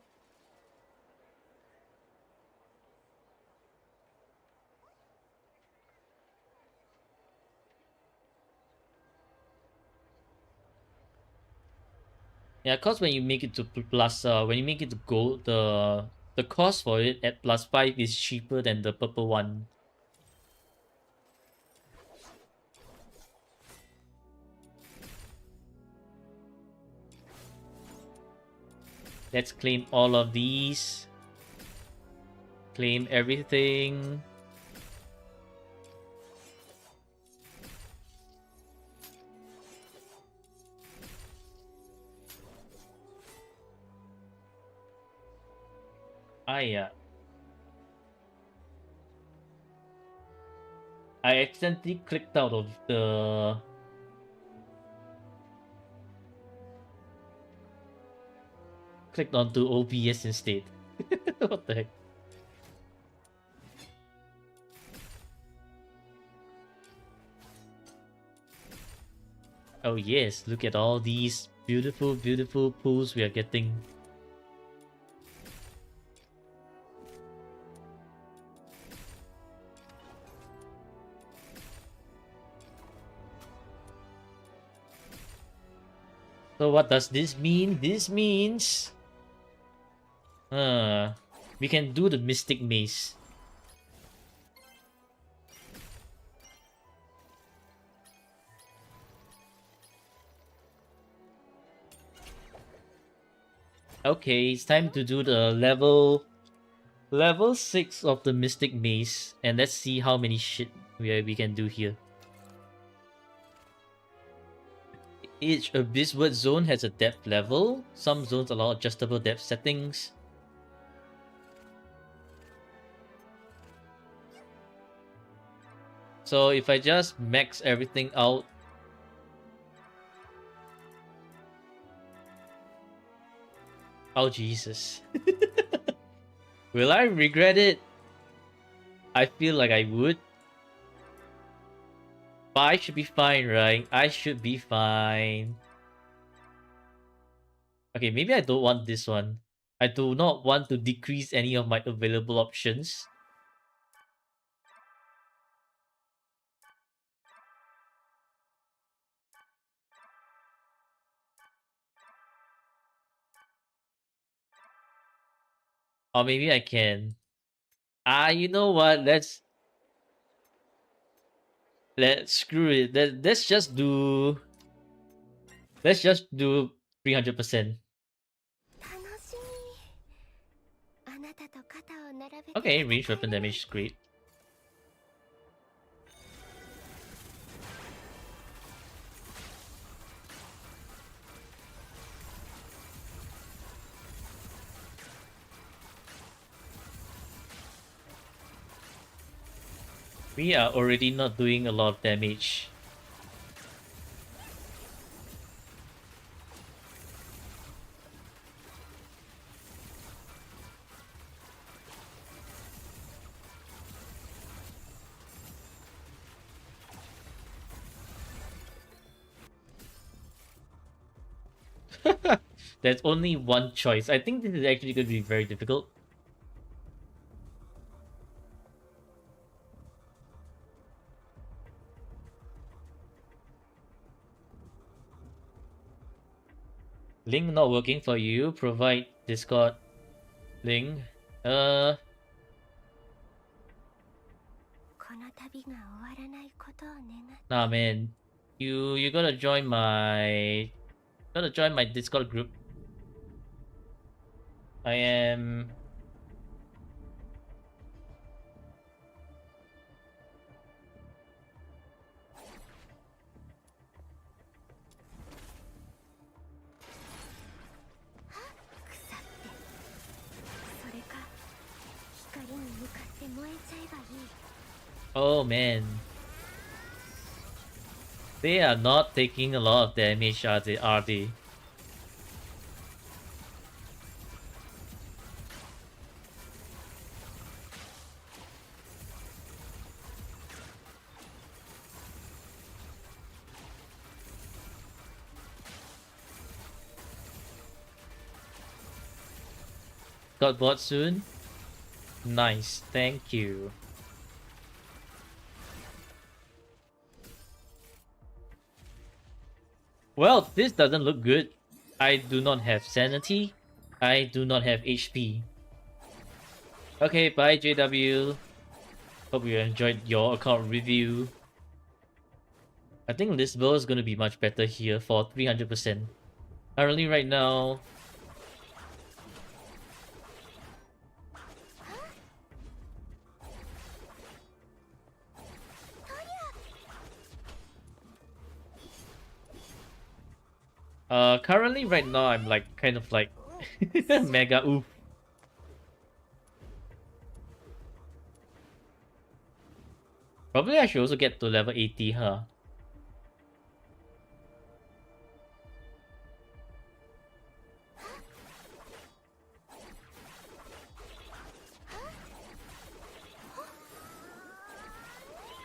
[SPEAKER 1] Yeah, cause when you make it to when you make it to gold, the cost for it at +5 is cheaper than the purple one. Let's claim all of these. Claim everything. Yeah. I accidentally clicked out of the... Clicked onto OBS instead. What the heck? Oh yes, look at all these beautiful, beautiful pools we are getting. So what does this mean? This means... we can do the Mystic Maze. Okay, it's time to do the level 6 of the Mystic Maze, and let's see how many shit we can do here. Each Abyssward zone has a depth level. Some zones allow adjustable depth settings. So if I just max everything out, oh Jesus. Will I regret it? I feel like I would. But I should be fine, right? I should be fine. Okay, maybe I don't want this one. I do not want to decrease any of my available options. Or maybe I can. You know what? Let's screw it. Let's just do 300%. Okay, range weapon damage is great. We are already not doing a lot of damage. There's only one choice. I think this is actually going to be very difficult. Link not working for you. Provide Discord link.
[SPEAKER 4] この旅が終わらないことを願って
[SPEAKER 1] Nah, man. You gotta join my Discord group. I am. Oh man. They are not taking a lot of damage, are they? Got bought soon? Nice, thank you. Well, this doesn't look good. I do not have sanity. I do not have HP. Okay, bye JW. Hope you enjoyed your account review. I think Lisboa is going to be much better here for 300%. Currently right now... currently right now I'm like kind of like mega oof. Probably I should also get to level 80, huh?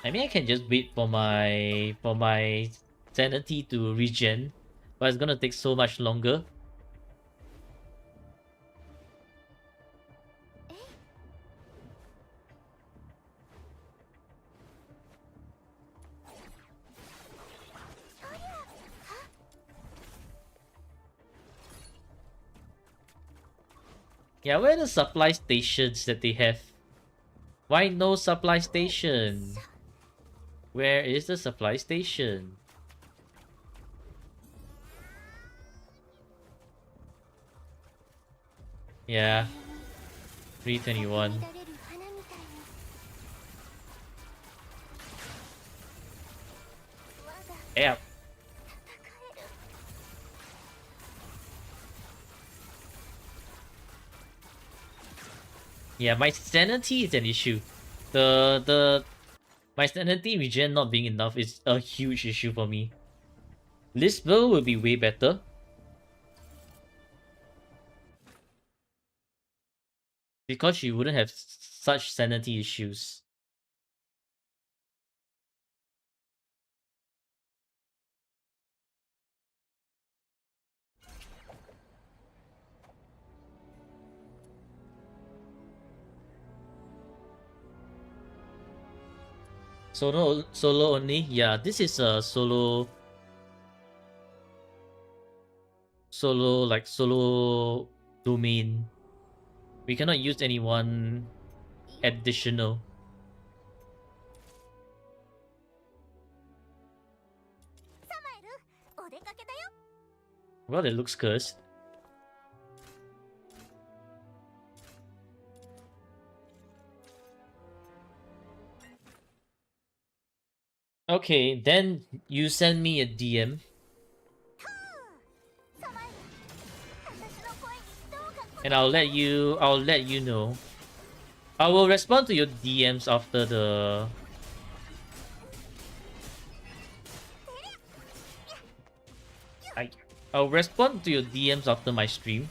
[SPEAKER 1] I mean I can just wait for my sanity to regen. But it's gonna take so much longer. Yeah, where are the supply stations that they have? Why no supply station? Where is the supply station? Yeah. 321. Yeah. Yeah, my sanity is an issue. My sanity regen not being enough is a huge issue for me. Lisbel will be way better. Because she wouldn't have such sanity issues. Solo only? Yeah, this is a solo domain. We cannot use anyone additional. Well, it looks cursed. Okay, then you send me a DM. And I'll let you know. I will respond to your DMs after I'll respond to your DMs after my stream.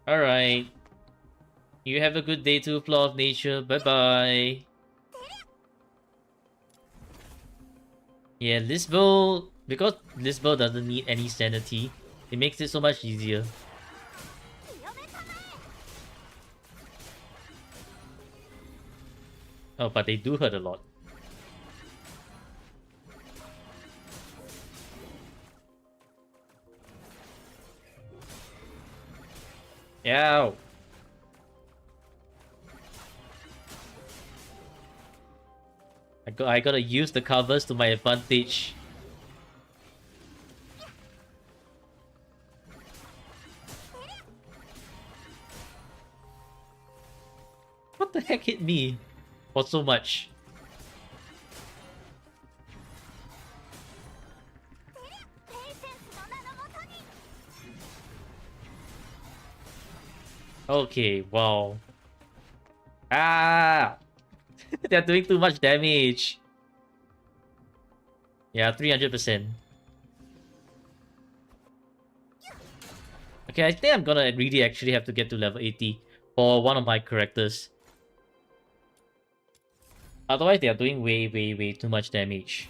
[SPEAKER 1] Alright. You have a good day too, Flaw of Nature. Bye-bye. Yeah, Lisbo... Because Lisbo doesn't need any sanity, it makes it so much easier. Oh, but they do hurt a lot. Ow! I gotta use the covers to my advantage. What the heck hit me for so much? Okay, wow. Ah! They're doing too much damage. Yeah, 300%. Okay, I think I'm gonna really actually have to get to level 80 for one of my characters. Otherwise, they are doing way too much damage.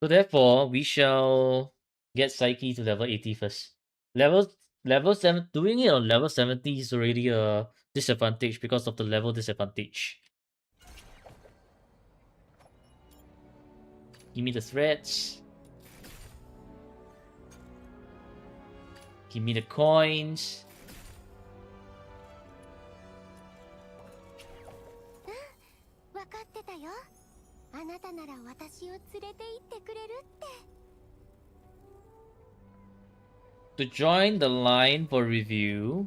[SPEAKER 1] So therefore, we shall get Psyche to level 80 first. Level 7, doing it on level 70 is already a disadvantage because of the level disadvantage. Give me the threads. Give me the coins. To join the line for review,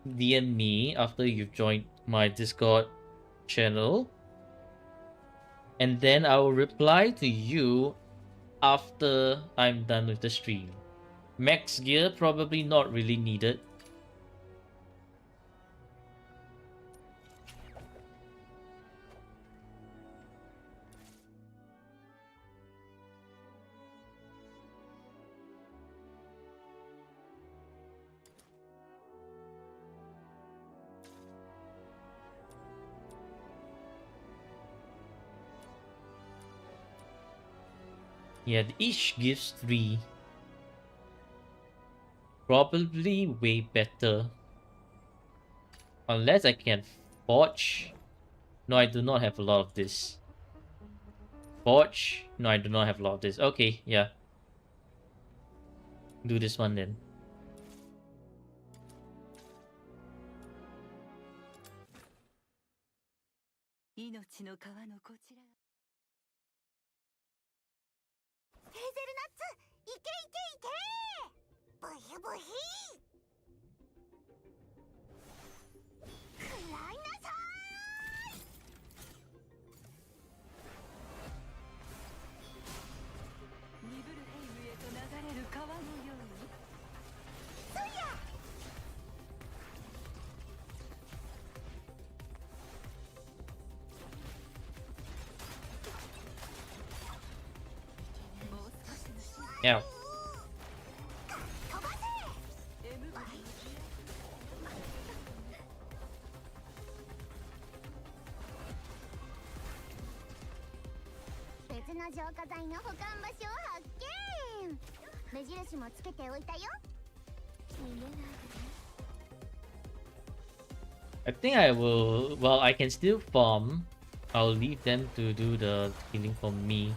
[SPEAKER 1] DM me after you've joined my Discord channel. And then I will reply to you after I'm done with the stream. Max gear probably not really needed. Yeah, each gives 3. Probably way better. Unless I can forge. No, I do not have a lot of this. Forge? No, I do not have a lot of this. Okay, yeah. Do this one then. Yeah. I think I will... Well, I can still farm. I'll leave them to do the killing for me.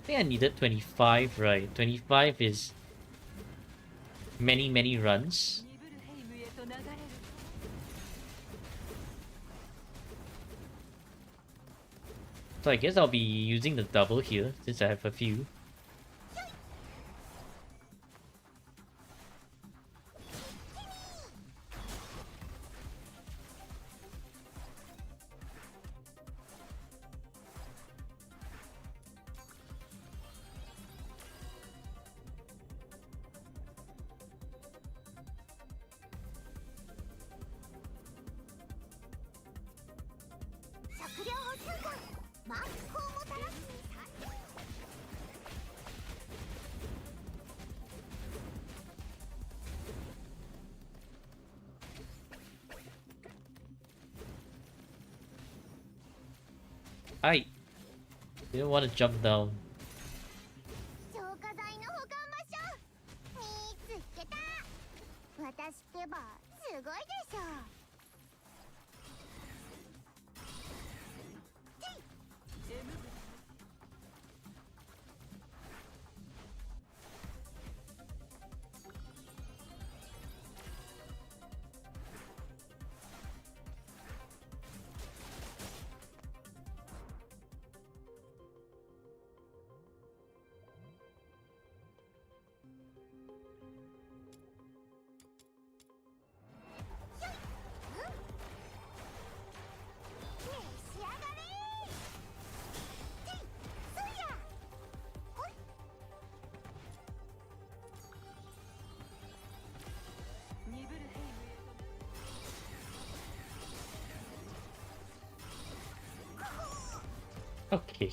[SPEAKER 1] I think I needed 25, right? 25 is many runs.
[SPEAKER 3] ニブルヘイムへと流れる
[SPEAKER 1] So I guess I'll be using the double here since I have a few. I didn't want to jump down.
[SPEAKER 4] 消化剤の保管場所見つけた。私ってばすごいでしょ。召し上がれ。そりゃ。ほい。
[SPEAKER 3] ニブルヘイムへと
[SPEAKER 1] Okay.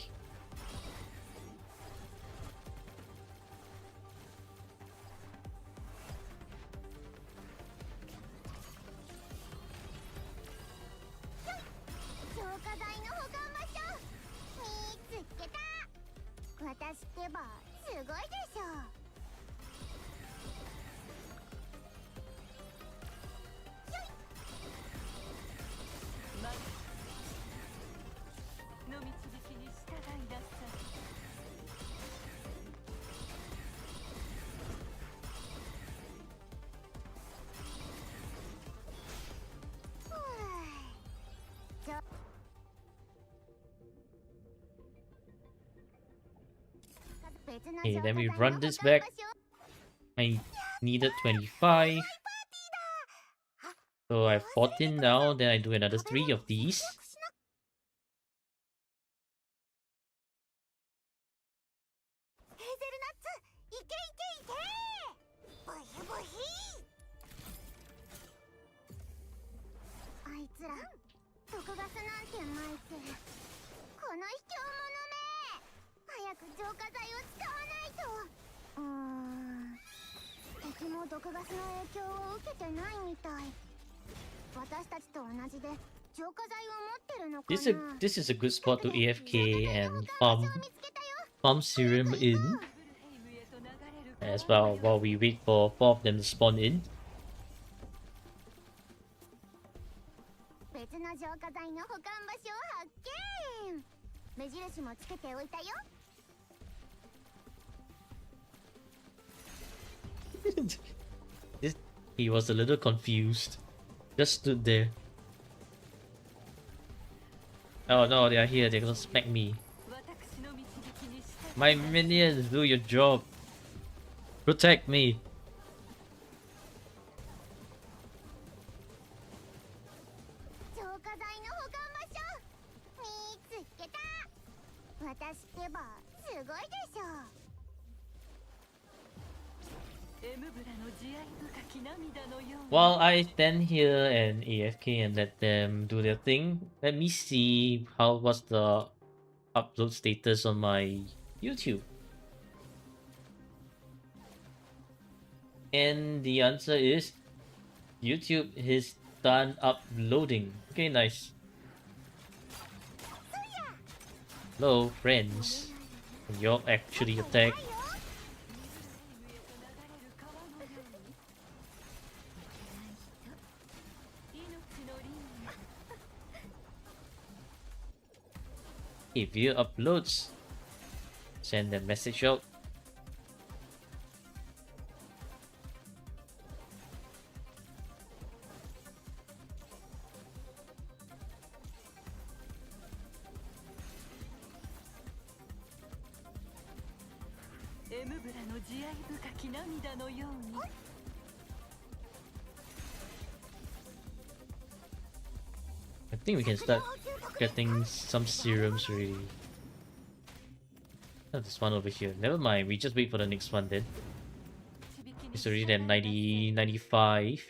[SPEAKER 4] 消化剤の保管場所見つけた。私ってばすごいでしょ。
[SPEAKER 3] の導きに従いなさい
[SPEAKER 1] Okay, then we run this back. I needed 25. So I have 14 now, then I do another 3 of these. This is a good spot to AFK and farm serum in as well while we wait for 4 of them to spawn in.
[SPEAKER 4] 別の浄化剤の保管場所を発見。目印もつけておいたよ。
[SPEAKER 1] He was a little confused. Just stood there. Oh no, they are here. They're gonna smack me.
[SPEAKER 3] 私の導きに従い
[SPEAKER 1] My minions, do your job. Protect me.
[SPEAKER 4] 浄化剤の保管場所見つけた。私ってばすごいでしょ。
[SPEAKER 3] エムブラの慈愛深き涙のように
[SPEAKER 1] While I stand here and AFK and let them do their thing, let me see what's the upload status on my YouTube. And the answer is YouTube is done uploading. Okay, nice. Hello, friends. You're actually attacked. If you uploads, send a message out. I think we can start getting some serums already. Oh, there's one over here. Never mind, we just wait for the next one then. It's already at 90, 95.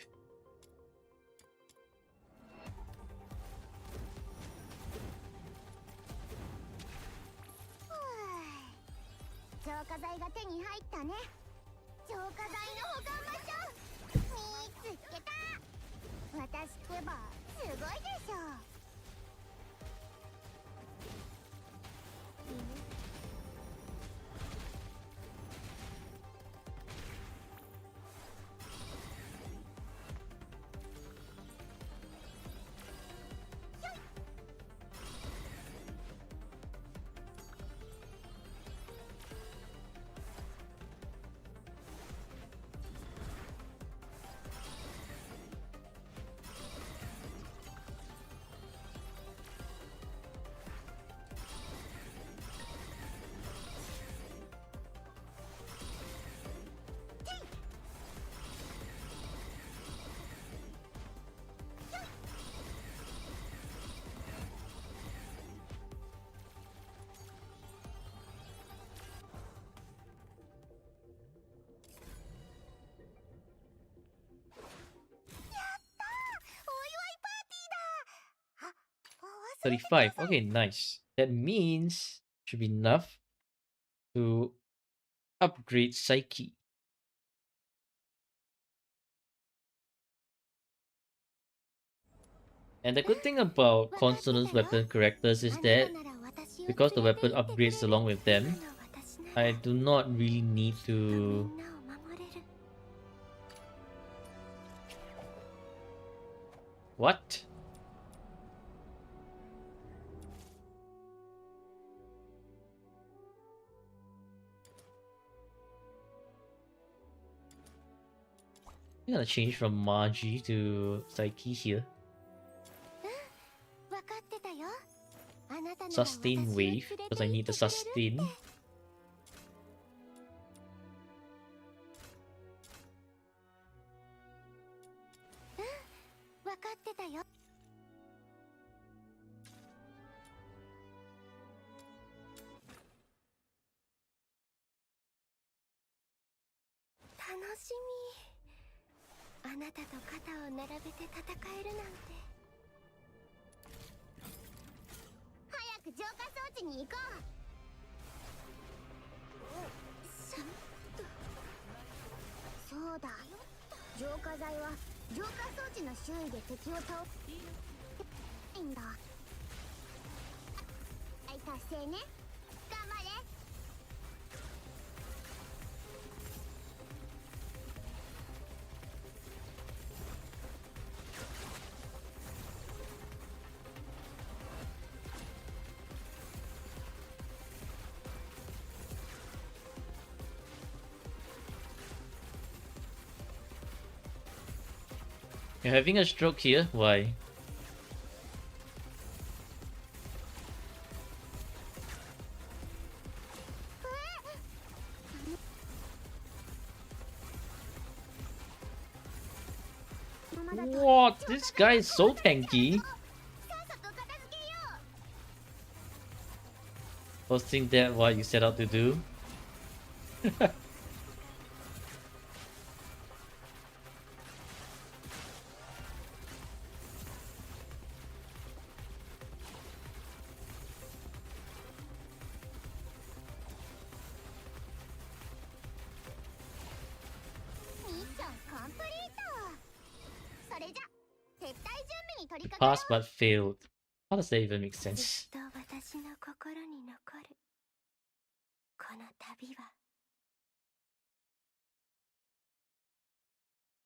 [SPEAKER 1] $35. Okay, nice. That means should be enough to upgrade Psyche. And the good thing about Consonant's weapon characters is that because the weapon upgrades along with them, I do not really need to... What? I'm gonna change from Magi to Psyche here. Sustain wave, because I need the sustain. You're having a stroke here? Why? What? This guy is so tanky. Posting that what you set out to do? Passed but failed. How does that even make sense?
[SPEAKER 4] ずっと私の心に残るこの旅は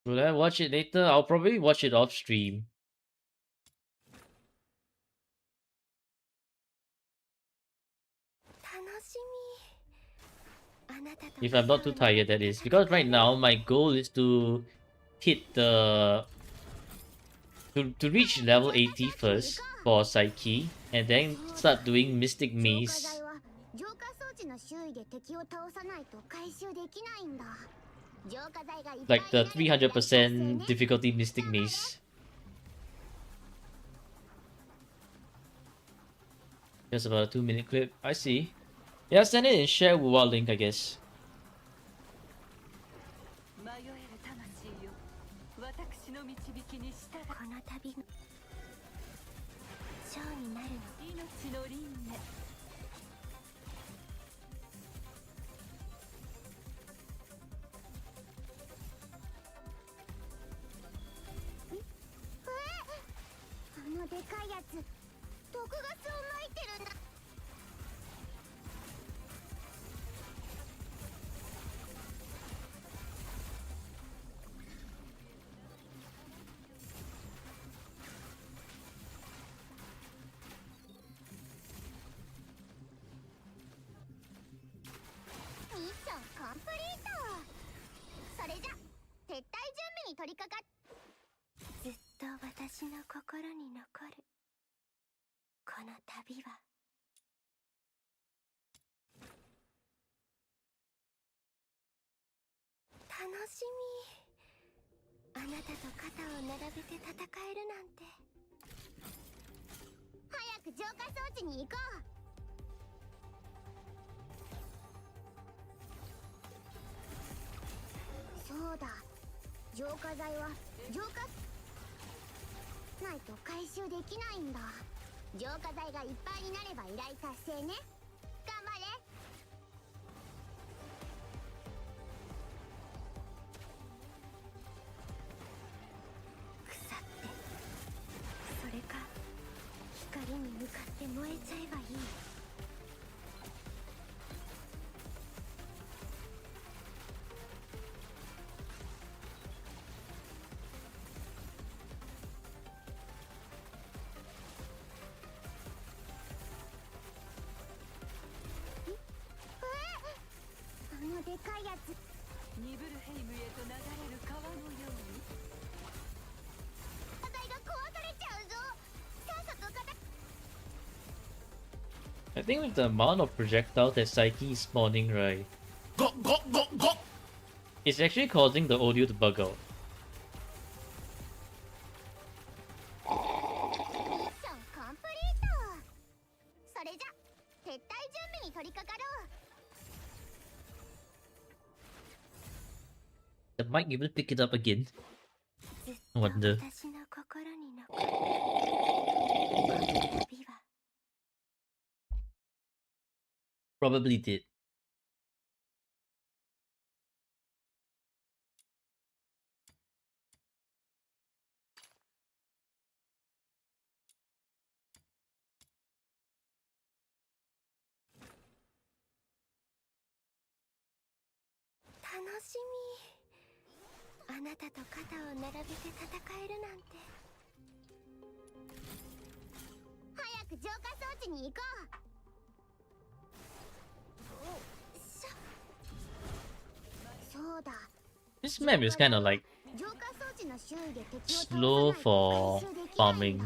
[SPEAKER 1] Will I watch it later? I'll probably watch it off stream.
[SPEAKER 4] 楽しみあなたと
[SPEAKER 1] If I'm not too tired, that is. Because right now, my goal is to hit the... To reach level 80 first for Psyche, and then start doing Mystic Maze.
[SPEAKER 4] 浄化装置の周囲で敵を倒さないと回収できないんだ。浄化剤がいっぱい
[SPEAKER 1] Like the 300% difficulty Mystic Maze. Just about a 2-minute clip. I see. Yeah, send it and share wuwadle link, I guess.
[SPEAKER 3] 迷える魂よ、私の導きに従う。
[SPEAKER 4] この旅のショーになるの。
[SPEAKER 3] 命の輪廻。
[SPEAKER 4] あのでかいやつ、毒ガスを撒いてるんだ。ミッションコンプリート。それじゃ撤退準備に取り掛かっ。ずっと私の心に残るこの旅は楽しみあなたと肩を並べて戦えるなんて早く浄化装置に行こうそうだ浄化剤は浄化ないと回収できないんだ浄化剤がいっぱいになれば依頼達成ね頑張れ腐ってそれか光に向かって燃えちゃえばいいでかいやつ
[SPEAKER 3] ニブルヘイムへと流れる川のように
[SPEAKER 4] 火災が壊されちゃうぞさっさと
[SPEAKER 1] I think with the amount of projectiles that Psyche is spawning, right, it's actually causing the audio to bug out.
[SPEAKER 4] ミッションコンプリートそれじゃ撤退準備に取り掛かろう
[SPEAKER 1] The mic even pick it up again. No wonder.
[SPEAKER 4] 私の心に残るこの旅は
[SPEAKER 1] Probably did.
[SPEAKER 4] 楽しみあなたと肩を並べて戦えるなんて早く浄化装置に行こうそうだ
[SPEAKER 1] This map is kind of like
[SPEAKER 4] 浄化装置の周囲で敵を倒さ
[SPEAKER 1] slow
[SPEAKER 4] ないと
[SPEAKER 1] for
[SPEAKER 4] 回収できないん
[SPEAKER 1] farming
[SPEAKER 4] だ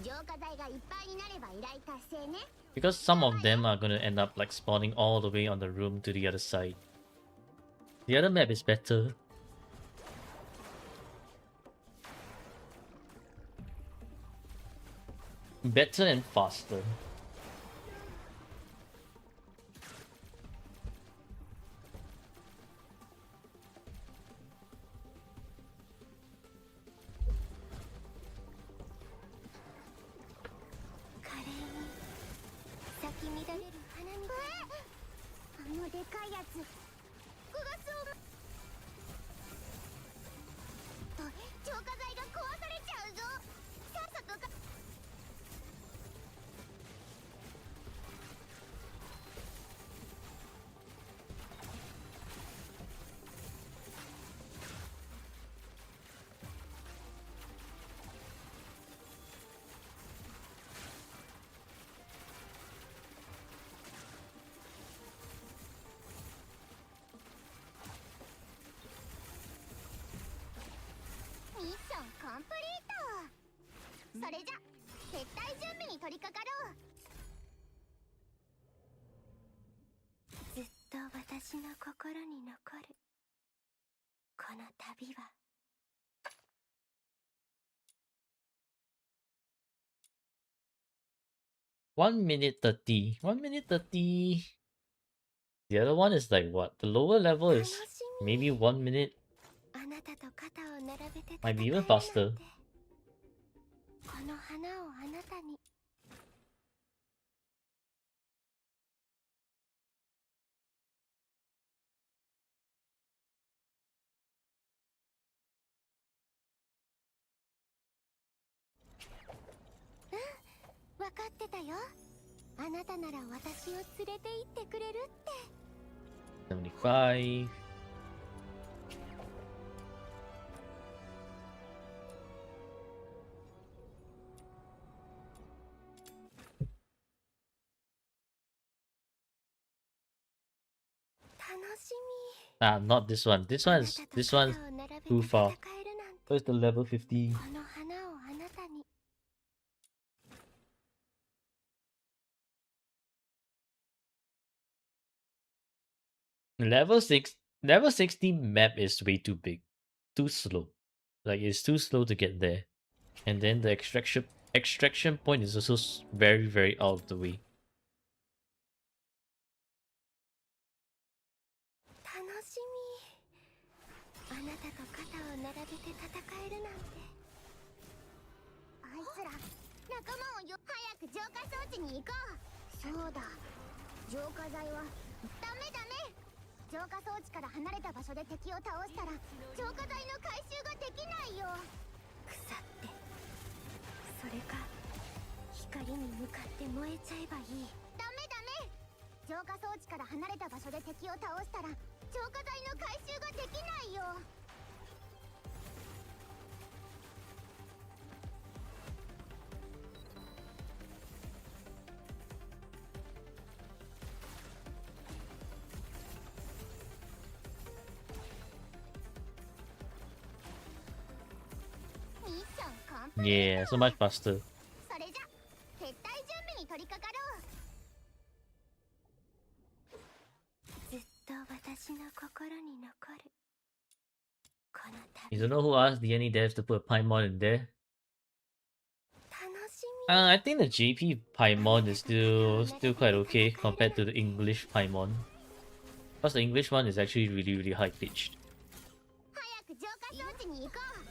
[SPEAKER 4] 浄化剤がいっぱいになれば依頼達成ね
[SPEAKER 1] because some of them are gonna end up like spawning all the way on the room to the other side. The other map is better. Better and faster.
[SPEAKER 4] それじゃ撤退準備に取り掛かろう。ずっと私の心に残るこの旅は。
[SPEAKER 1] 1 minute 30. 1 minute 30. The other one is like what? The lower level is maybe 1 minute.
[SPEAKER 4] あなたと肩を並べて
[SPEAKER 1] Might be
[SPEAKER 4] 戦える
[SPEAKER 1] even
[SPEAKER 4] なん
[SPEAKER 1] faster.
[SPEAKER 4] て。この花をあなたに。分かってたよ。あなたなら私を連れて行ってくれるって。
[SPEAKER 1] 75. Ah, not this one. This one's too far. Where's the level 50?
[SPEAKER 4] この花をあなたに。
[SPEAKER 1] Level 60 map is way too big. Too slow. Like it's too slow to get there. And then the extraction point is also very, very out of the way.
[SPEAKER 4] 楽しみ。あなたと肩を並べて戦えるなんて。あいつら仲間をよ。早く浄化装置に行こう。そうだ、浄化剤はダメダメ。浄化装置から離れた場所で敵を倒したら浄化剤の回収ができないよ。腐って、それか光に向かって燃えちゃえばいい。ダメダメ。浄化装置から離れた場所で敵を倒したら浄化剤の回収ができないよ。ミッションコンプリー
[SPEAKER 1] Yeah, so much faster.
[SPEAKER 4] それじゃ撤退準備に取り掛かろう。ずっと私の心に残るこの
[SPEAKER 1] You
[SPEAKER 4] 旅。
[SPEAKER 1] don't know who asked the any devs to put a Paimon in there?
[SPEAKER 4] 楽しみ。
[SPEAKER 1] I think the JP Paimon is still quite okay compared to the English Paimon. Because the English one is actually really, really high pitched.
[SPEAKER 4] 早く浄化装置に行こう。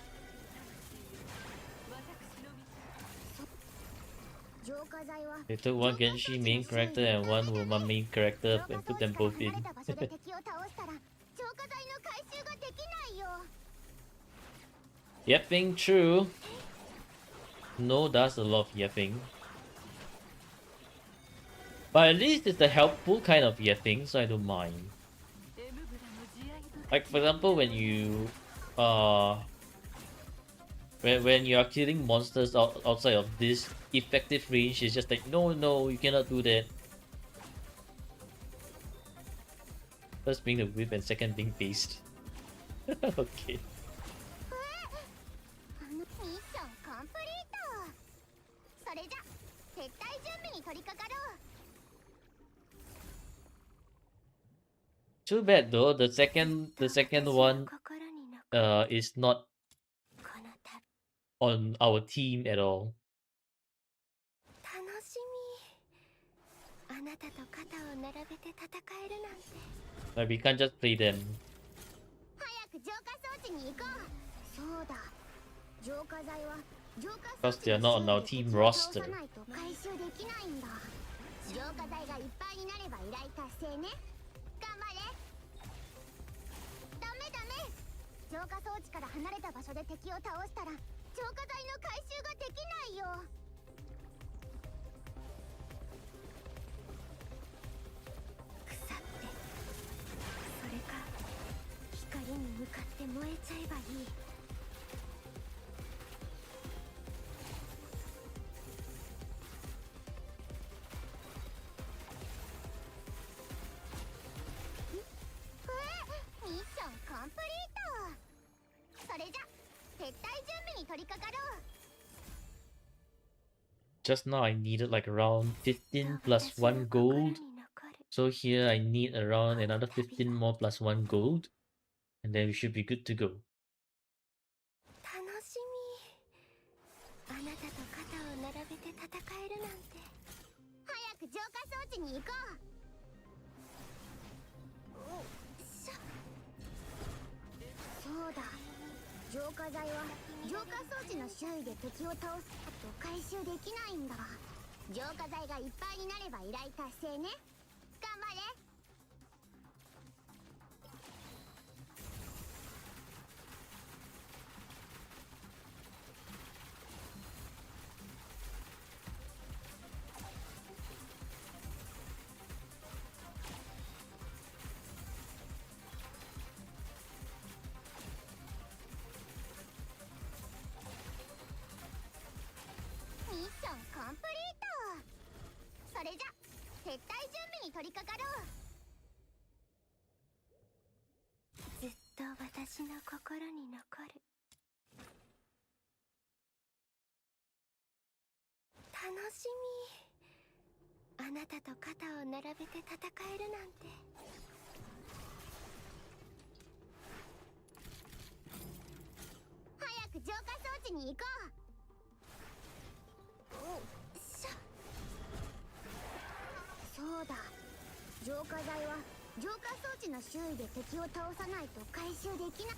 [SPEAKER 4] 浄化剤は
[SPEAKER 1] They took one Genshi main character and one Woma main character and put them both in.
[SPEAKER 4] 離れた場所で敵を倒したら浄化剤の回収ができないよ。
[SPEAKER 1] Yapping, true. No does a lot of yapping. But at least it's a helpful kind of yapping, so I don't mind. Like for example, when you when you are killing monsters outside of this effective range, it's just like no, you cannot do that. First being the whip and second being based. Okay.
[SPEAKER 4] ミッションコンプリート。それじゃ撤退準備に取り掛かろう。
[SPEAKER 1] Too bad though, the second one
[SPEAKER 4] 心に残る
[SPEAKER 1] is not
[SPEAKER 4] この旅。
[SPEAKER 1] on our team at all.
[SPEAKER 4] 楽しみ。あなたと肩を並べて戦えるなんて。
[SPEAKER 1] Like we can't just play them.
[SPEAKER 4] 早く浄化装置に行こう。そうだ、浄化剤は浄化
[SPEAKER 1] Because they are not on our team roster.
[SPEAKER 4] 回収できないんだ。浄化剤がいっぱいになれば依頼達成ね。頑張れ。ダメダメ。浄化装置から離れた場所で敵を倒したら浄化剤の回収ができないよ。腐って、それか光に向かって燃えちゃえばいい。ミッションコンプリート。それじゃ撤退準備に取り掛かろう。
[SPEAKER 1] Just now I needed like around 15 plus 1 gold. So here I need around another 15 more plus 1 gold. And then we should be good to go.
[SPEAKER 4] 楽しみ。あなたと肩を並べて戦えるなんて。早く浄化装置に行こう。おっしゃ。そうだ。浄化剤は浄化装置の周囲で敵を倒すと回収できないんだ。浄化剤がいっぱいになれば依頼達成ね。頑張れ。ミッションコンプリート。それじゃ撤退準備に取り掛かろう。ずっと私の心に残る。楽しみ。あなたと肩を並べて戦えるなんて。早く浄化装置に行こう。おっしゃ。そうだ。浄化剤は浄化装置の周囲で敵を倒さないと回収できない。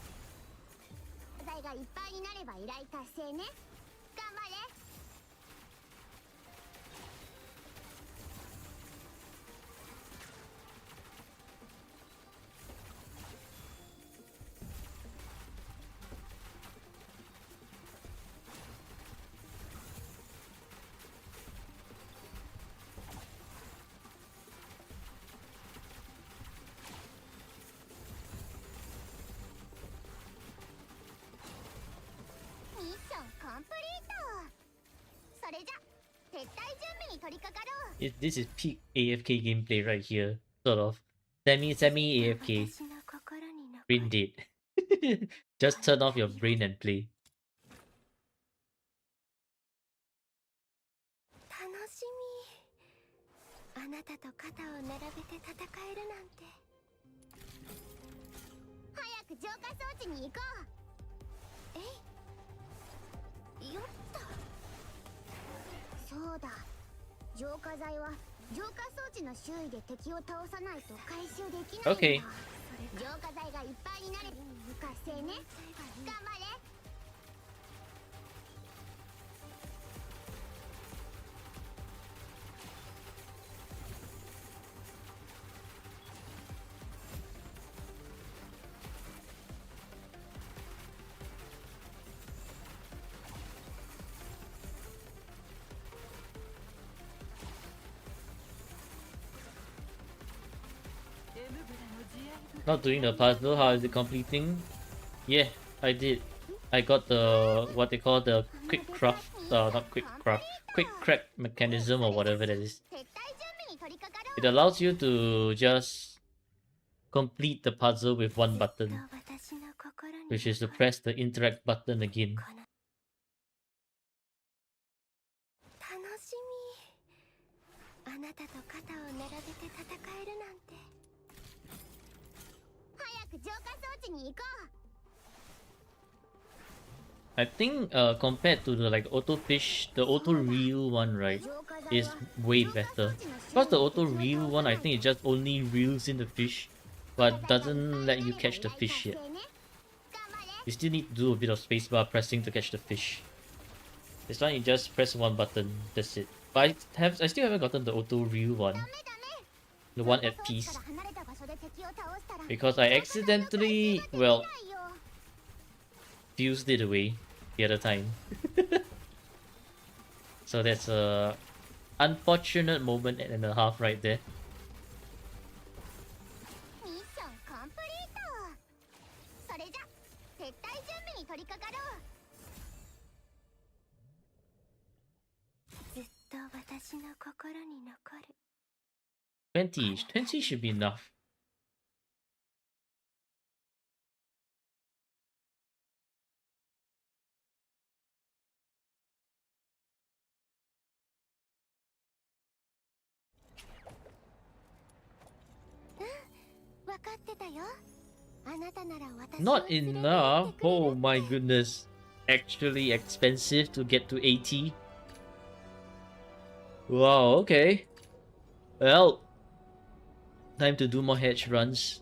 [SPEAKER 4] 剤がいっぱいになれば依頼達成ね。頑張れ。ミッションコンプリート。それじゃ撤退準備に取り掛かろう。
[SPEAKER 1] This is peak AFK gameplay right here. Sort of. Semi AFK.
[SPEAKER 4] 私の心に残
[SPEAKER 1] Brain
[SPEAKER 4] る。
[SPEAKER 1] dead. Just turn off your brain and play.
[SPEAKER 4] 楽しみ。あなたと肩を並べて戦えるなんて。早く浄化装置に行こう。えいよっと。そうだ。浄化剤は浄化装置の周囲で敵を倒さないと回収できないんだ。
[SPEAKER 1] Okay.
[SPEAKER 4] 浄化剤がいっぱいになれば達成ね。頑張れ。
[SPEAKER 1] Not doing the puzzle, how is it completing? Yeah, I did. I got the what they call the quick craft, not quick craft, quick crack mechanism or whatever that is.
[SPEAKER 4] 撤退準備に取り掛かろう。
[SPEAKER 1] It allows you to just complete the puzzle with one button,
[SPEAKER 4] 私の心に
[SPEAKER 1] which is to press the interact button again.
[SPEAKER 4] 楽しみ。あなたと肩を並べて戦えるなんて。早く浄化装置に行こう。
[SPEAKER 1] I think compared to the like auto fish, the auto reel one, right, is way better. Because the auto reel one, I think it just only reels in the fish, but doesn't let you catch the fish yet. You still need to do a bit of spacebar pressing to catch the fish. This one you just press one button, that's it. But I still haven't gotten the auto reel one, the one at peace, because I accidentally, well, fused it away the other time. So that's a unfortunate moment and a half right there.
[SPEAKER 4] ミッションコンプリート。それじゃ撤退準備に取り掛かろう。ずっと私の心に残る。
[SPEAKER 1] 20 should be enough. Not enough. Oh my goodness. Actually expensive to get to 80. Wow, okay. Well, time to do more hedge runs.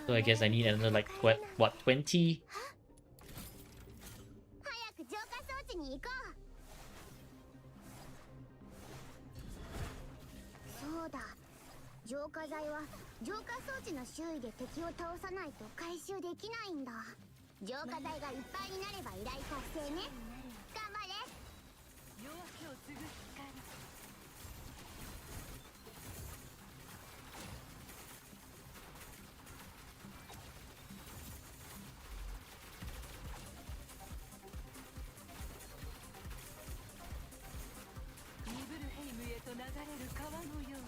[SPEAKER 1] So I guess I need another like what 20?
[SPEAKER 6] そうだ。浄化剤は浄化装置の周囲で敵を倒さないと回収できないんだ。浄化剤がいっぱいになれば依頼達成ね。頑張れ。
[SPEAKER 3] 夜明けを継ぐ光。ニブルヘイムへと流れる川のように。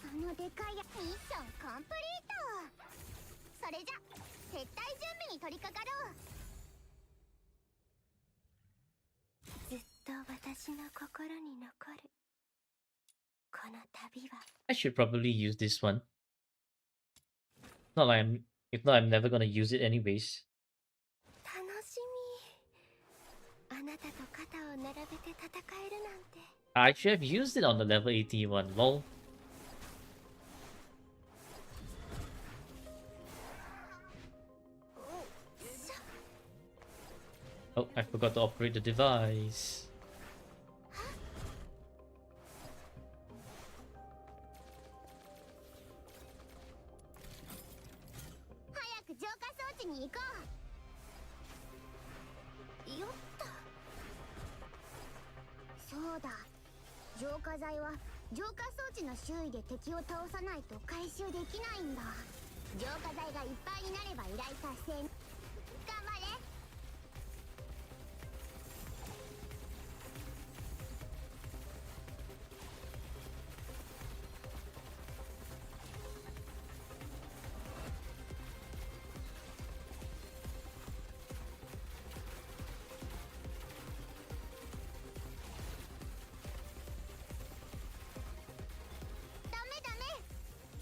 [SPEAKER 6] あのでかいやミッションコンプリート。それじゃ撤退準備に取り掛かろう。ずっと私の心に残るこの旅は。
[SPEAKER 1] I should probably use this one. Not like if not, I'm never gonna use it anyways.
[SPEAKER 6] 楽しみ。あなたと肩を並べて戦えるなんて。
[SPEAKER 1] I should have used it on the level 81. Lol. Oh, I forgot to operate the device.
[SPEAKER 6] 早く浄化装置に行こう。よっと。そうだ。浄化剤は浄化装置の周囲で敵を倒さないと回収できないんだ。浄化剤がいっぱいになれば依頼達成。頑張れ。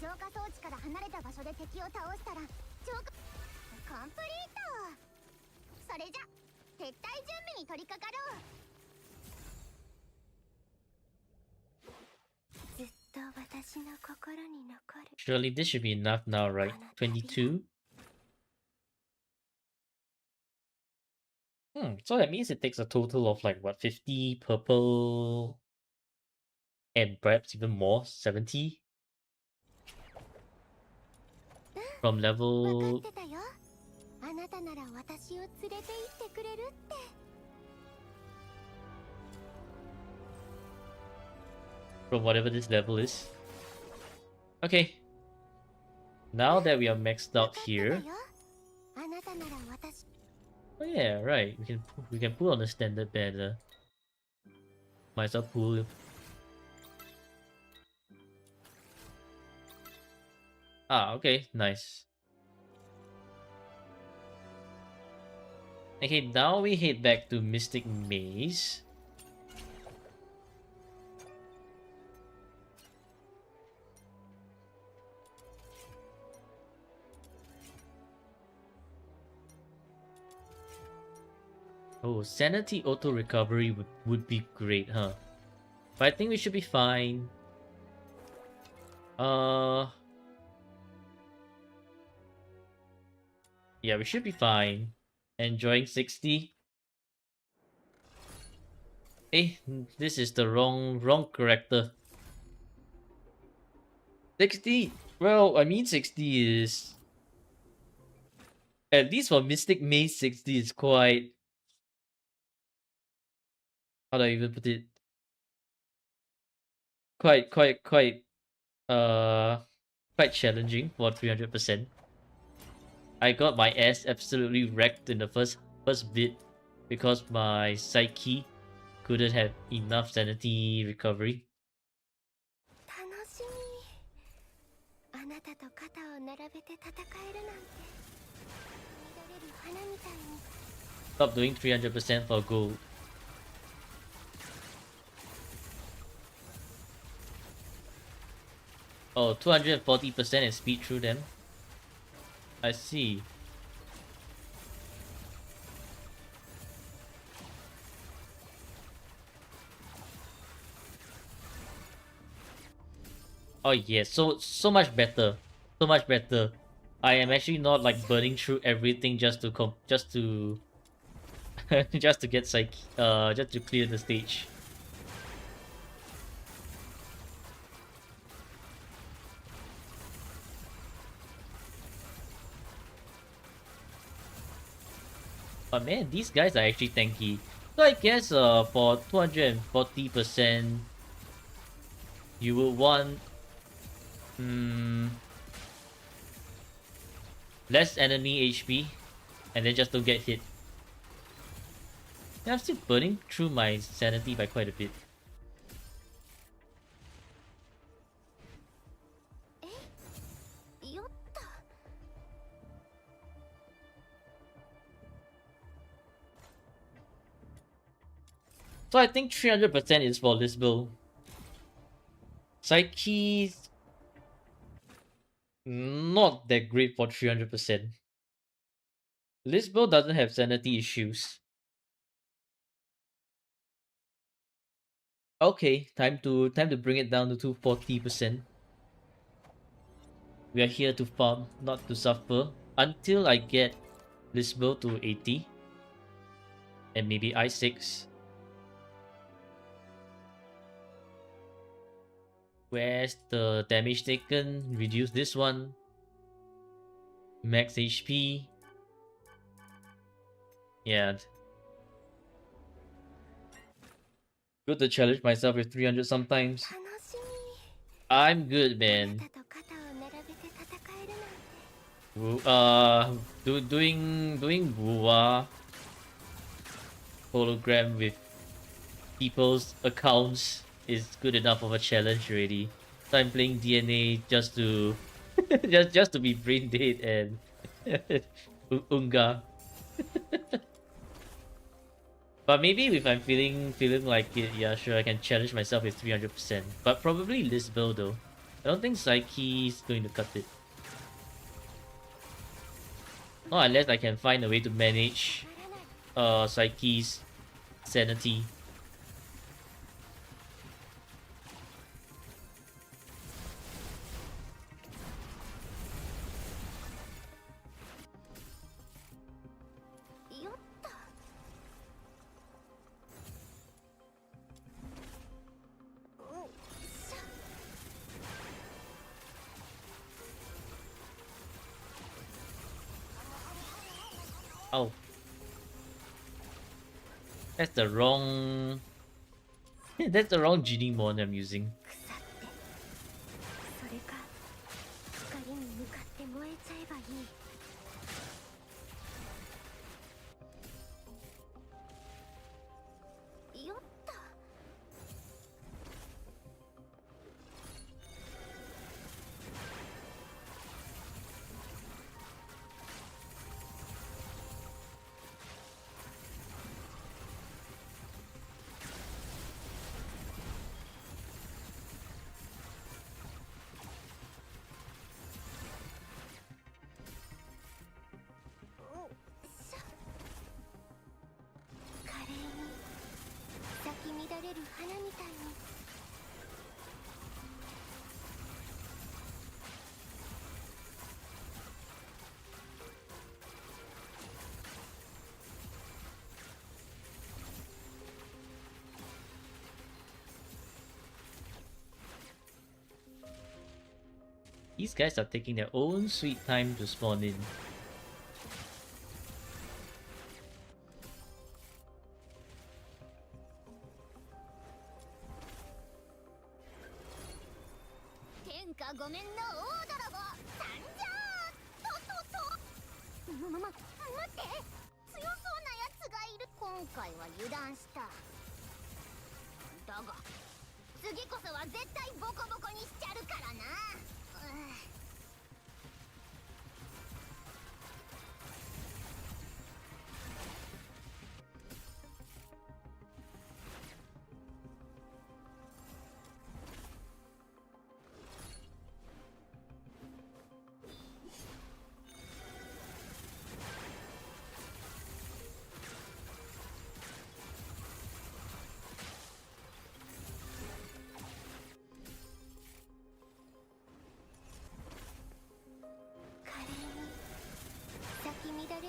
[SPEAKER 6] 浄化装置から離れた場所で敵を倒したら浄化コンプリート。それじゃ撤退準備に取り掛かろう。ずっと私の心に残る。
[SPEAKER 1] Surely this should be enough now, right? 22? So that means it takes a total of like what, 50 purple and perhaps even more, 70? From
[SPEAKER 6] 分か
[SPEAKER 1] level
[SPEAKER 6] ってたよ。あなたなら私を連れて行ってくれるって。
[SPEAKER 1] from whatever this level is. Okay. Now that we are maxed out here.
[SPEAKER 6] あなたなら私。
[SPEAKER 1] Oh yeah, right. We can pull on the standard banner. Might as well pull. Ah, okay, nice. Okay, now we head back to Mystic Maze. Oh, sanity auto recovery would be great, huh? But I think we should be fine. Yeah, we should be fine. Enjoying 60. Eh, this is the wrong character. 60. Well, I mean 60 is, at least for Mystic Maze, 60 is quite, how do I even put it? Quite challenging for 300%. I got my ass absolutely wrecked in the first bit because my psyche couldn't have enough sanity recovery.
[SPEAKER 6] 楽しみ。あなたと肩を並べて戦えるなんて。乱れる花みたいに。
[SPEAKER 1] Stop doing 300% for gold. Oh, 240% and speed through them. I see. Oh yeah, so much better. So much better. I am actually not like burning through everything just to just to just to get just to clear the stage. But man, these guys are actually tanky. So I guess for 240% you would want less enemy HP and then just don't get hit. Yeah, I'm still burning through my sanity by quite a bit. So I think 300% is for this build. Psyche's not that great for 300%. This build doesn't have sanity issues. Okay, time to bring it down to 240%. We are here to farm, not to suffer. Until I get this build to 80. And maybe I6. Where's the damage taken? Reduce this one. Max HP. Yeah. Good to challenge myself with 300 sometimes. I'm good, man. Doing Wuwa hologram with people's accounts is good enough of a challenge already. So I'm playing DNA just to just to be brain dead and unga. But maybe if I'm feeling like it, yeah, sure, I can challenge myself with 300%. But probably this build though. I don't think Psyche's going to cut it. Not unless I can find a way to manage Psyche's sanity. Oh. That's the wrong... That's the wrong genie mon I'm using. These guys are taking their own sweet time to spawn in.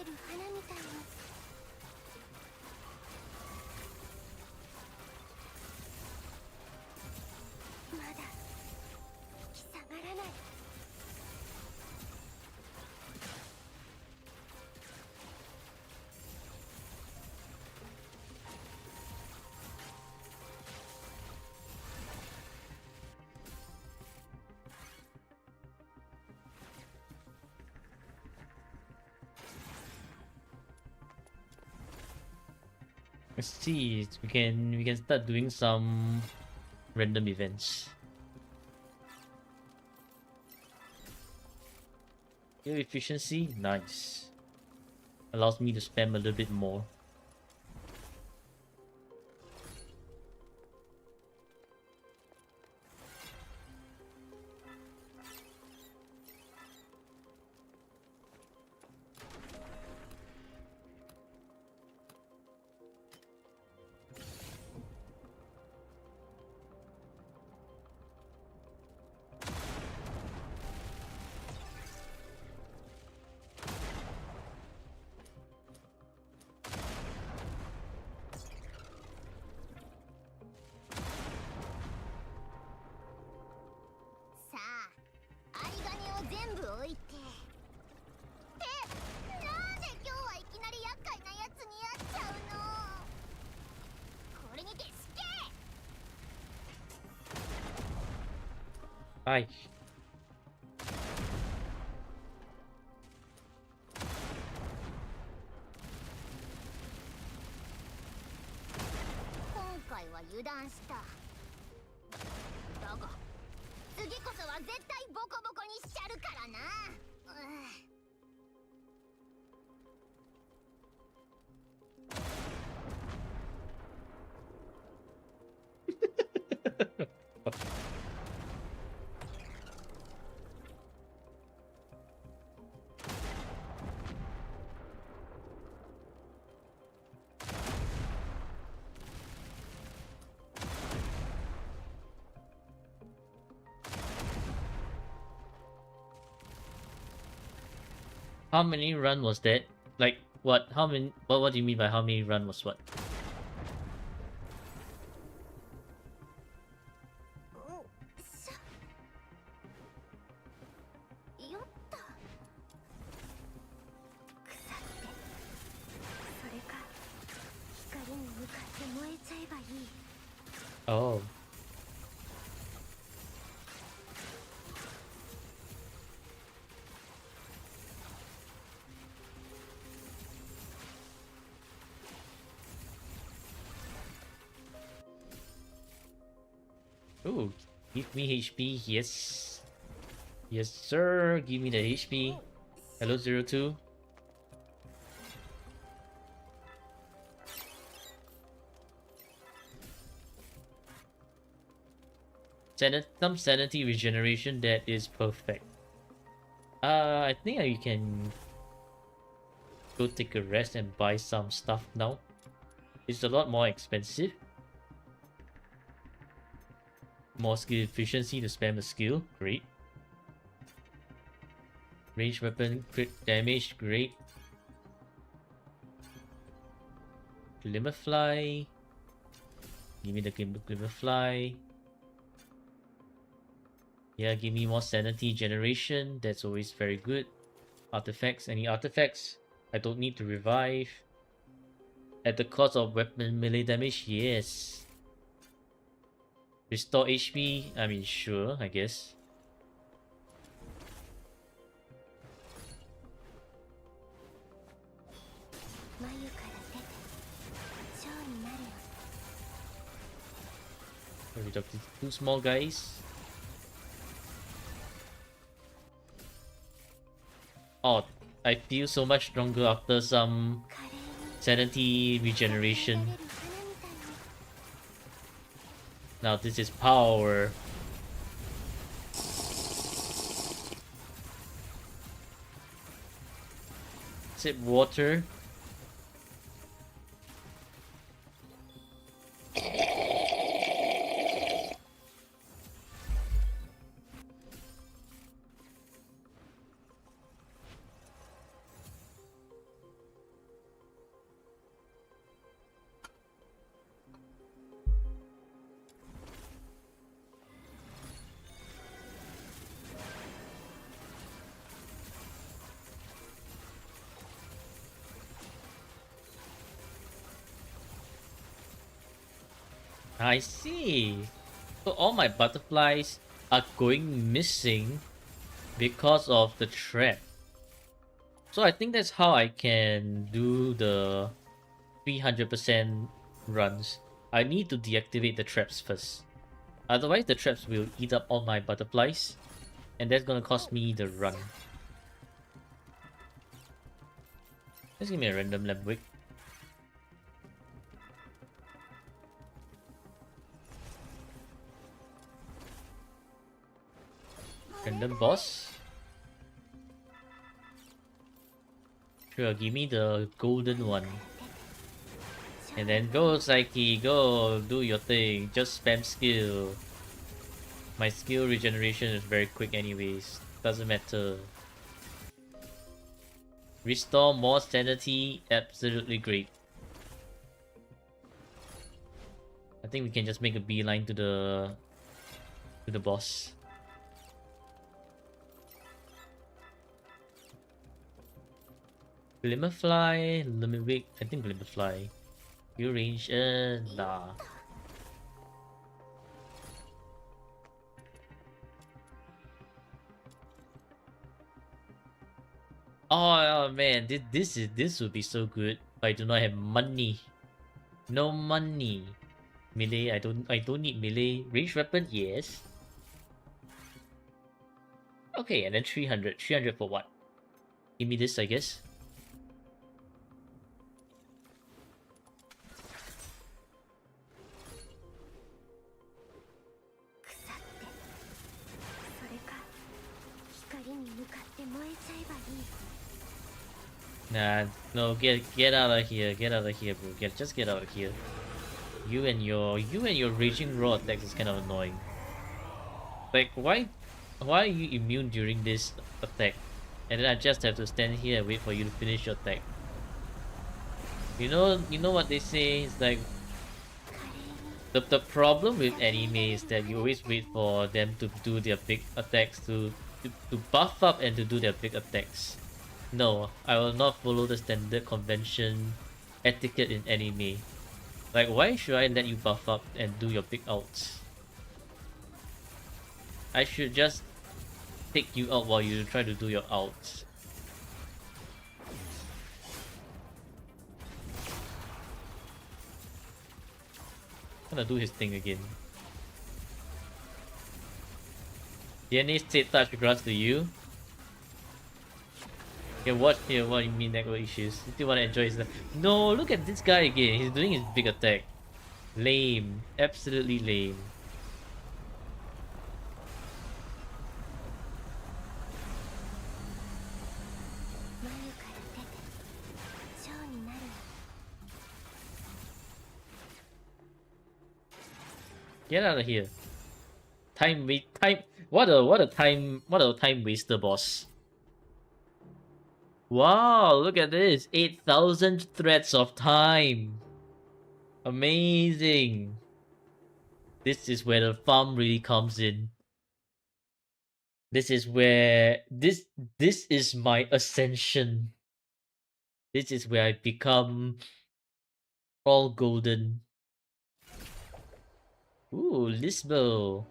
[SPEAKER 6] る花みたいに。まだ引き下がらない。
[SPEAKER 1] Let's see. We can start doing some random events. Your efficiency, nice. Allows me to spam a little bit more. Hi.
[SPEAKER 6] 今回は油断した。だが次こそは絶対ボコボコにしちゃるからな。
[SPEAKER 1] How many run was that? Like what? How many? What do you mean by how many run was what?
[SPEAKER 6] よっと。腐ってそれか光に向かって燃えちゃえばいい。
[SPEAKER 1] Oh. Ooh, give me HP, yes. Yes, sir, give me the HP. Hello, 02. Some sanity regeneration, that is perfect. I think I can go take a rest and buy some stuff now. It's a lot more expensive. More skill efficiency to spam a skill, great. Range weapon, crit damage, great. Glimmerfly. Give me the Glimmerfly. Yeah, give me more sanity generation, that's always very good. Artifacts, any artifacts? I don't need to revive. At the cost of weapon melee damage, yes. Restore HP, I mean sure, I guess. Rid of these two small guys. Oh, I feel so much stronger after some sanity regeneration. Now this is power. Sip water. I see. So all my butterflies are going missing because of the trap. So I think that's how I can do the 300% runs. I need to deactivate the traps first. Otherwise the traps will eat up all my butterflies. And that's gonna cost me the run. Let's give me a random Lambwick. Random boss. Sure, give me the golden one. And then go Psyche, go do your thing. Just spam skill. My skill regeneration is very quick anyways. Doesn't matter. Restore more sanity, absolutely great. I think we can just make a beeline to the boss. Glimmerfly, Limmerwick, I think Glimmerfly. You range, nah. Oh man, this would be so good. But I do not have money. No money. Melee, I don't need melee. Range weapon, yes. Okay, and then 300. 300 for what? Give me this, I guess. Nah, no, get out of here, bro. Just get out of here. You and your raging raw attacks is kind of annoying. Like why are you immune during this attack? And then I just have to stand here and wait for you to finish your attack. You know what they say? It's like the problem with anime is that you always wait for them to do their big attacks to buff up and to do their big attacks. No, I will not follow the standard convention etiquette in anime. Like, why should I let you buff up and do your big outs? I should just take you out while you try to do your outs. Gonna do his thing again. DNA state touch regards to you. Okay, what here? What do you mean network issues? You still wanna enjoy his life? No, look at this guy again. He's doing his big attack. Lame. Absolutely lame. Get out of here. Time. What a time waster, boss. Wow, look at this. 8,000 threads of time. Amazing. This is where the farm really comes in. This is where this is my ascension. This is where I become all golden. Ooh, Lisbo.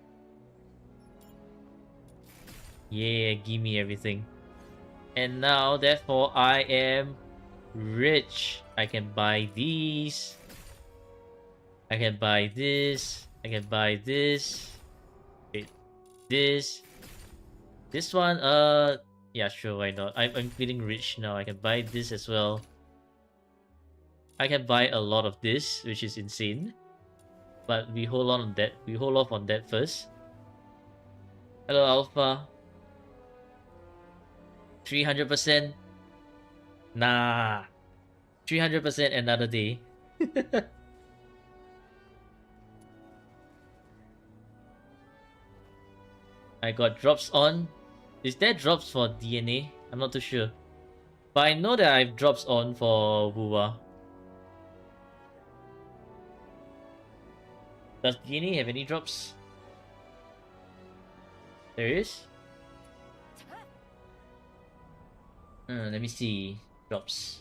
[SPEAKER 1] Yeah, give me everything. And now, therefore, I am rich. I can buy these. I can buy this. I can buy this. Wait, this. This one, yeah, sure, why not? I'm feeling rich now. I can buy this as well. I can buy a lot of this, which is insane. But we hold on that. We hold off on that first. Hello, Alpha. 300%. Nah. 300% another day. I got drops on. Is there drops for DNA? I'm not too sure. But I know that I have drops on for Wuwa. Does DNA have any drops? There is? Let me see. Drops.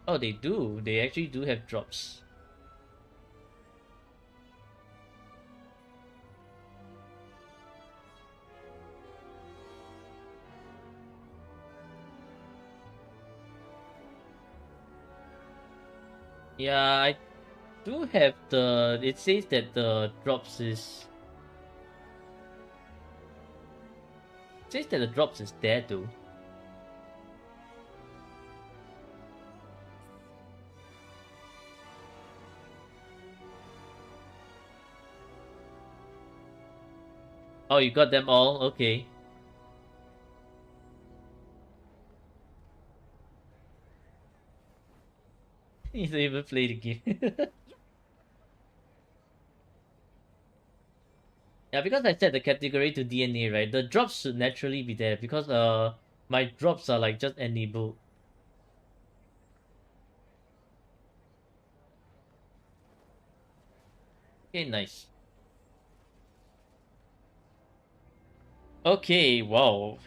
[SPEAKER 1] Oh, they do. They actually do have drops. Yeah, I do have the. It says that the drops is. It says that the drops is there too. Oh, you got them all? Okay. You don't even play the game. Yeah, because I set the category to DNA, right? The drops should naturally be there because my drops are like just enabled. Okay, nice. Okay, wow.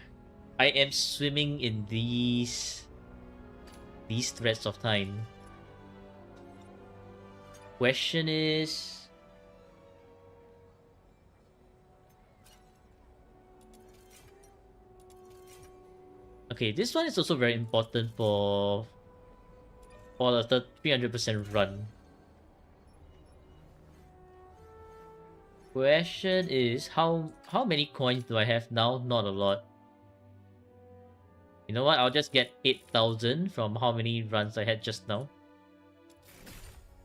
[SPEAKER 1] I am swimming in these threads of time. Question is, okay, this one is also very important for the 300% run. Question is, how many coins do I have now? Not a lot. You know what? I'll just get 8,000 from how many runs I had just now.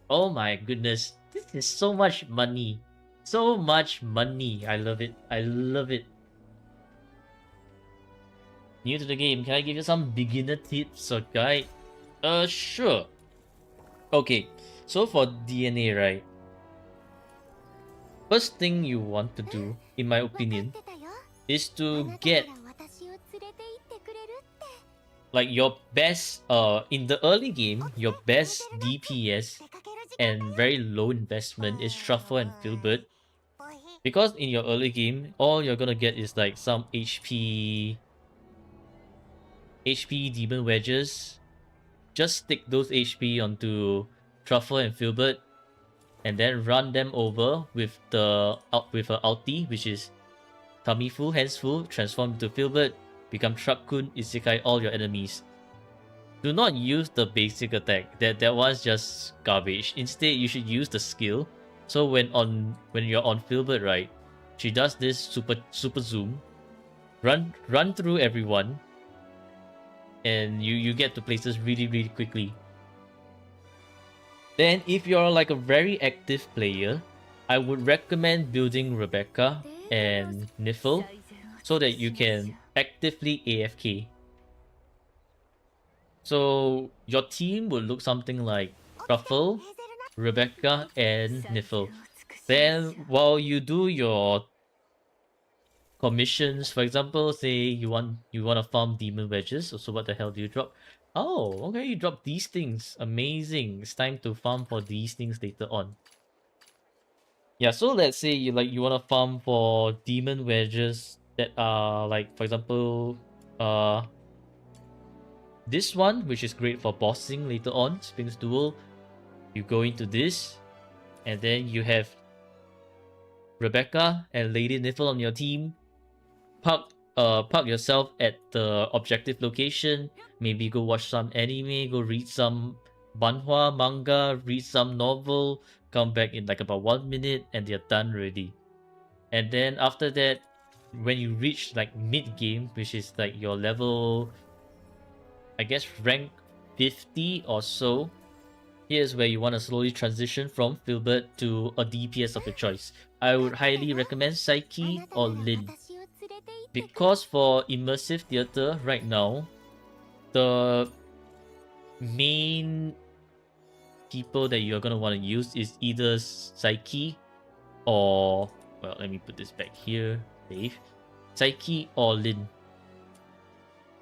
[SPEAKER 1] Oh my goodness. This is so much money. So much money. I love it. I love it. New to the game, can I give you some beginner tips or guide? Sure. Okay, so for DNA, right? First thing you want to do, in my opinion, is to get like your best in the early game, your best DPS and very low investment is Truffle and Filbert. Because in your early game, all you're gonna get is like some HP demon wedges. Just stick those HP onto Truffle and Filbert and then run them over with the with a ulti, which is tummy full, hands full, transform into Filbert, become Truck-kun, Isekai all your enemies. Do not use the basic attack. That one's just garbage. Instead, you should use the skill. So when you're on Filbert, right, she does this super zoom, run through everyone, and you get to places really quickly. Then if you're like a very active player, I would recommend building Rebecca and Niffle so that you can actively AFK. So your team will look something like Truffle, Rebecca, and Niffle. Then while you do your commissions, for example, say you want to farm demon wedges, so what the hell do you drop? Oh, okay, you drop these things. Amazing. It's time to farm for these things later on. Yeah, so let's say you want to farm for demon wedges that are like, for example, this one, which is great for bossing later on, Sphinx Duel. You go into this, and then you have Rebecca and Lady Niffle on your team. Park yourself at the objective location. Maybe go watch some anime, go read some manhwa, manga, read some novel, come back in like about 1 minute, and they're done already. And then after that, when you reach like mid game, which is like your level, I guess rank 50 or so, here's where you want to slowly transition from Filbert to a DPS of your choice. I would highly recommend Psyche or Lin. Because for immersive theater right now, the main people that you're gonna want to use is either Psyche or, well, let me put this back here, Dave. Psyche or Lin.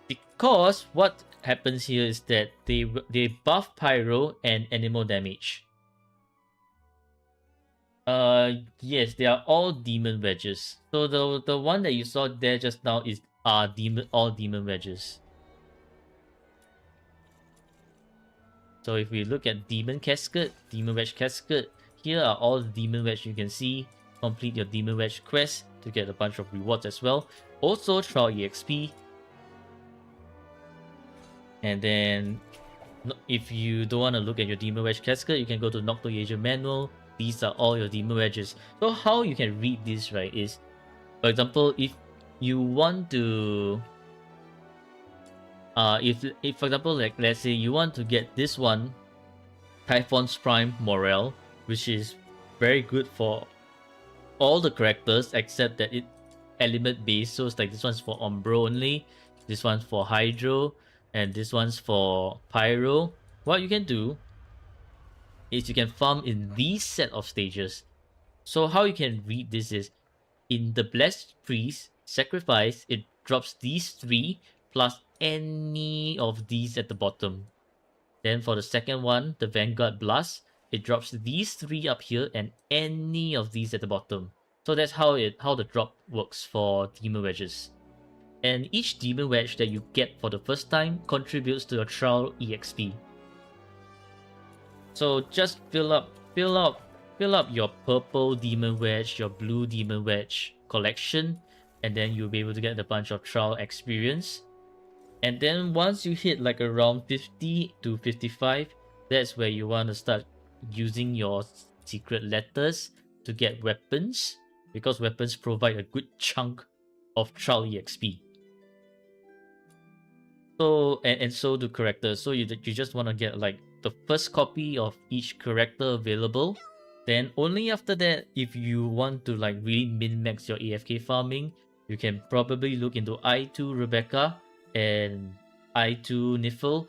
[SPEAKER 1] Because what happens here is that they buff pyro and animal damage. Yes, they are all demon wedges. So the one that you saw there just now is all demon wedges. So if we look at Demon Casket, Demon Wedge Casket, here are all the Demon Wedge you can see. Complete your Demon Wedge quest to get a bunch of rewards as well. Also trial EXP. And then if you don't want to look at your Demon Wedge Casket, you can go to Nocto Asia Manual. These are all your Demon Wedges. So how you can read this, right, is, for example, if you want to if for example, like let's say you want to get this one, Typhon's Prime Morale, which is very good for all the characters except that it element based. So it's like this one's for Umbro only, this one's for Hydro, and this one's for Pyro. What you can do is you can farm in these set of stages. So how you can read this is, in the Blessed Priest Sacrifice, it drops these 3 plus any of these at the bottom. Then for the second one, the Vanguard Blast, it drops these 3 up here and any of these at the bottom. So that's how the drop works for Demon Wedges. And each Demon Wedge that you get for the first time contributes to your trial EXP. So just fill up your purple Demon Wedge, your blue Demon Wedge collection, and then you'll be able to get a bunch of trial experience. And then once you hit like around 50 to 55, that's where you want to start using your secret letters to get weapons, because weapons provide a good chunk of trial EXP. So and so do characters. So you just want to get like the first copy of each character available. Then only after that, if you want to like really min-max your AFK farming, you can probably look into I2 Rebecca and I2 Niffle.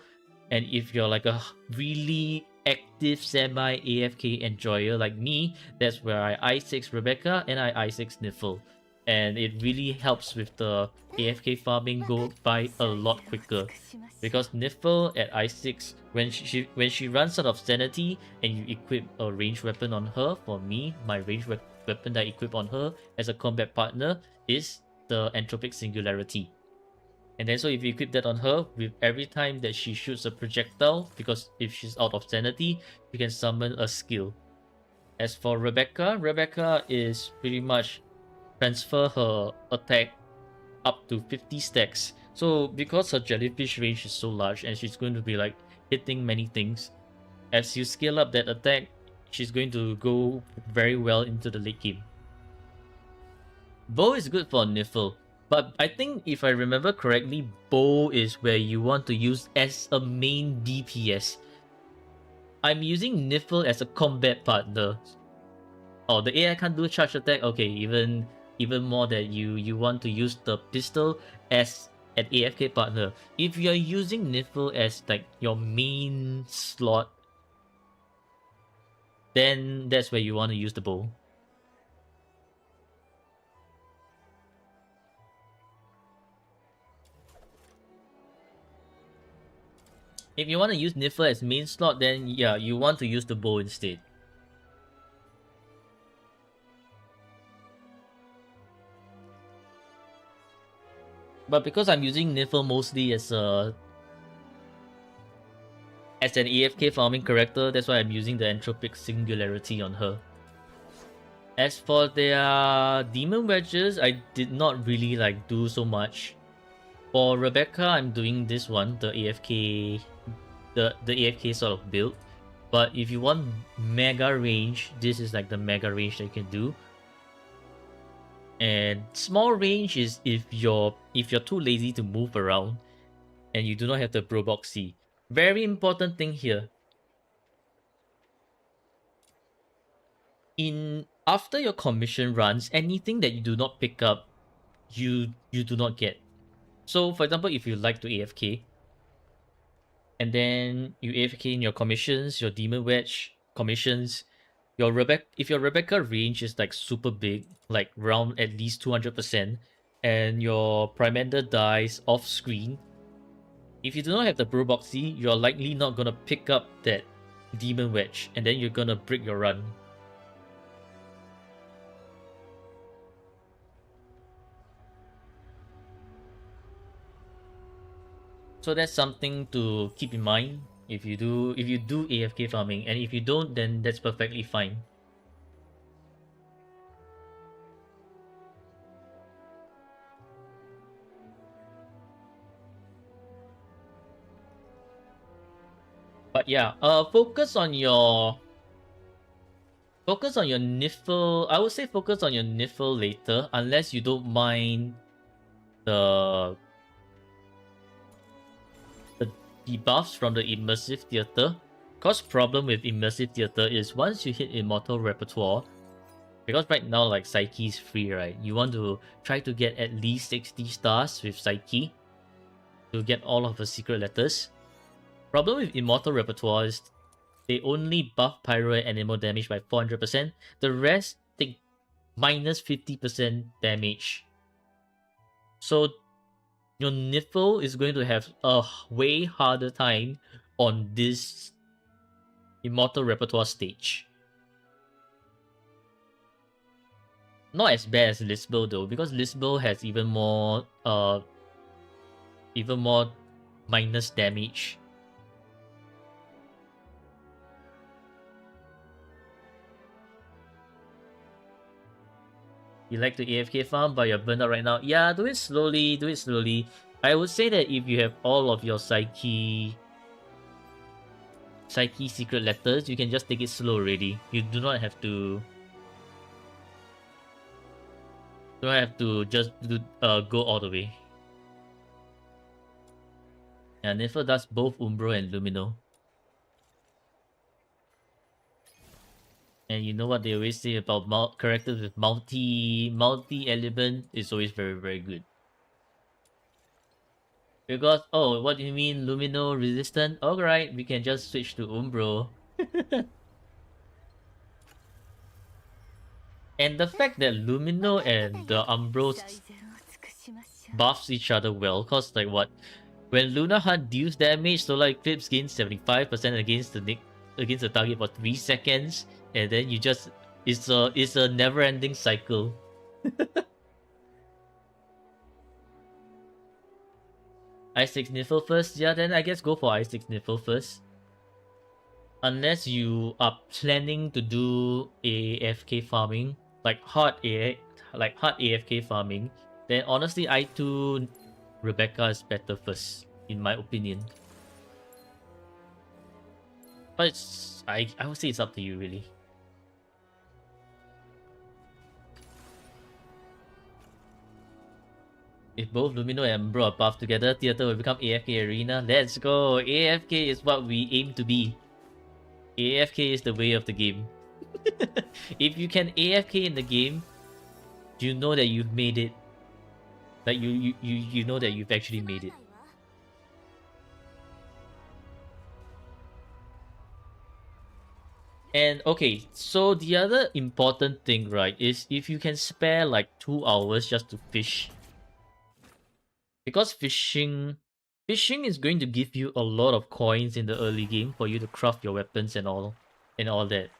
[SPEAKER 1] And if you're like a really active semi-AFK enjoyer like me, that's where I I6 Rebecca and I I6 Niffle. And it really helps with the AFK farming go by a lot quicker. Because Niffle at I6, when she runs out of sanity and you equip a ranged weapon on her, for me, my ranged weapon that I equip on her as a combat partner is the Entropic Singularity. And then so if you equip that on her, with every time that she shoots a projectile, because if she's out of sanity, you can summon a skill. As for Rebecca, Rebecca is pretty much transfer her attack up to 50 stacks. So because her jellyfish range is so large and she's going to be like hitting many things, as you scale up that attack, she's going to go very well into the late game. Bow is good for Niffle, but I think if I remember correctly, Bow is where you want to use as a main DPS. I'm using Niffle as a combat partner. Oh, the AI can't do charge attack? Okay, even more that you want to use the pistol as an AFK partner. If you're using Niffle as like your main slot, then that's where you want to use the bow. If you want to use Niffle as main slot, then yeah, you want to use the bow instead. But because I'm using Niffle mostly as an AFK farming character, that's why I'm using the Entropic Singularity on her. As for their Demon Wedges, I did not really like do so much. For Rebecca, I'm doing this one, the AFK sort of build. But if you want mega range, this is like the mega range that you can do. And small range is if you're too lazy to move around and you do not have the Broboxy. Very important thing here. After your commission runs, anything that you do not pick up, you do not get. So for example, if you like to AFK, and then you AFK in your commissions, your Demon Wedge commissions, if your Rebecca range is like super big, like around at least 200%, and your Primander dies off screen, if you do not have the Broboxy, you're likely not gonna pick up that Demon Wedge, and then you're gonna break your run. So that's something to keep in mind. If you do AFK farming, and if you don't, then that's perfectly fine. But yeah, focus on your niffle. I would say focus on your niffle later, unless you don't mind the the debuffs from the immersive theater. Cause problem with immersive theater is once you hit immortal repertoire, because right now like Psyche is free, right? You want to try to get at least 60 stars with Psyche to get all of the secret letters. Problem with immortal repertoire is they only buff pyro and animal damage by 400%. The rest take minus 50% damage. So your niffle is going to have a way harder time on this immortal repertoire stage. Not as bad as Lisbel though, because Lisbel has even more minus damage. You like to AFK farm, but you're burned out right now. Yeah, do it slowly, do it slowly. I would say that if you have all of your Psyche secret letters, you can just take it slow already. You do not have to just go all the way. Yeah, Niffle does both Umbro and Lumino. And you know what they always say about characters with multi element is always very, very good. Because, oh, what do you mean Lumino resistant? Alright, we can just switch to Umbro. And the fact that Lumino and the Umbro buffs each other well, cause like what? When Luna Hunt deals damage, Solar Eclipse gains 75% against the target for 3 seconds, and then you just it's a never-ending cycle. I6 Niffle first? Yeah, then I guess go for I6 Niffle first. Unless you are planning to do AFK farming, like hard AFK farming, then honestly I2 Rebecca is better first, in my opinion. But I would say it's up to you really. If both Lumino and Umbro are buffed together, Theater will become AFK Arena. Let's go! AFK is what we aim to be. AFK is the way of the game. If you can AFK in the game, you know that you've made it. Like you know that you've actually made it. And okay, so the other important thing, right, is if you can spare like 2 hours just to fish. Because fishing is going to give you a lot of coins in the early game for you to craft your weapons and all that.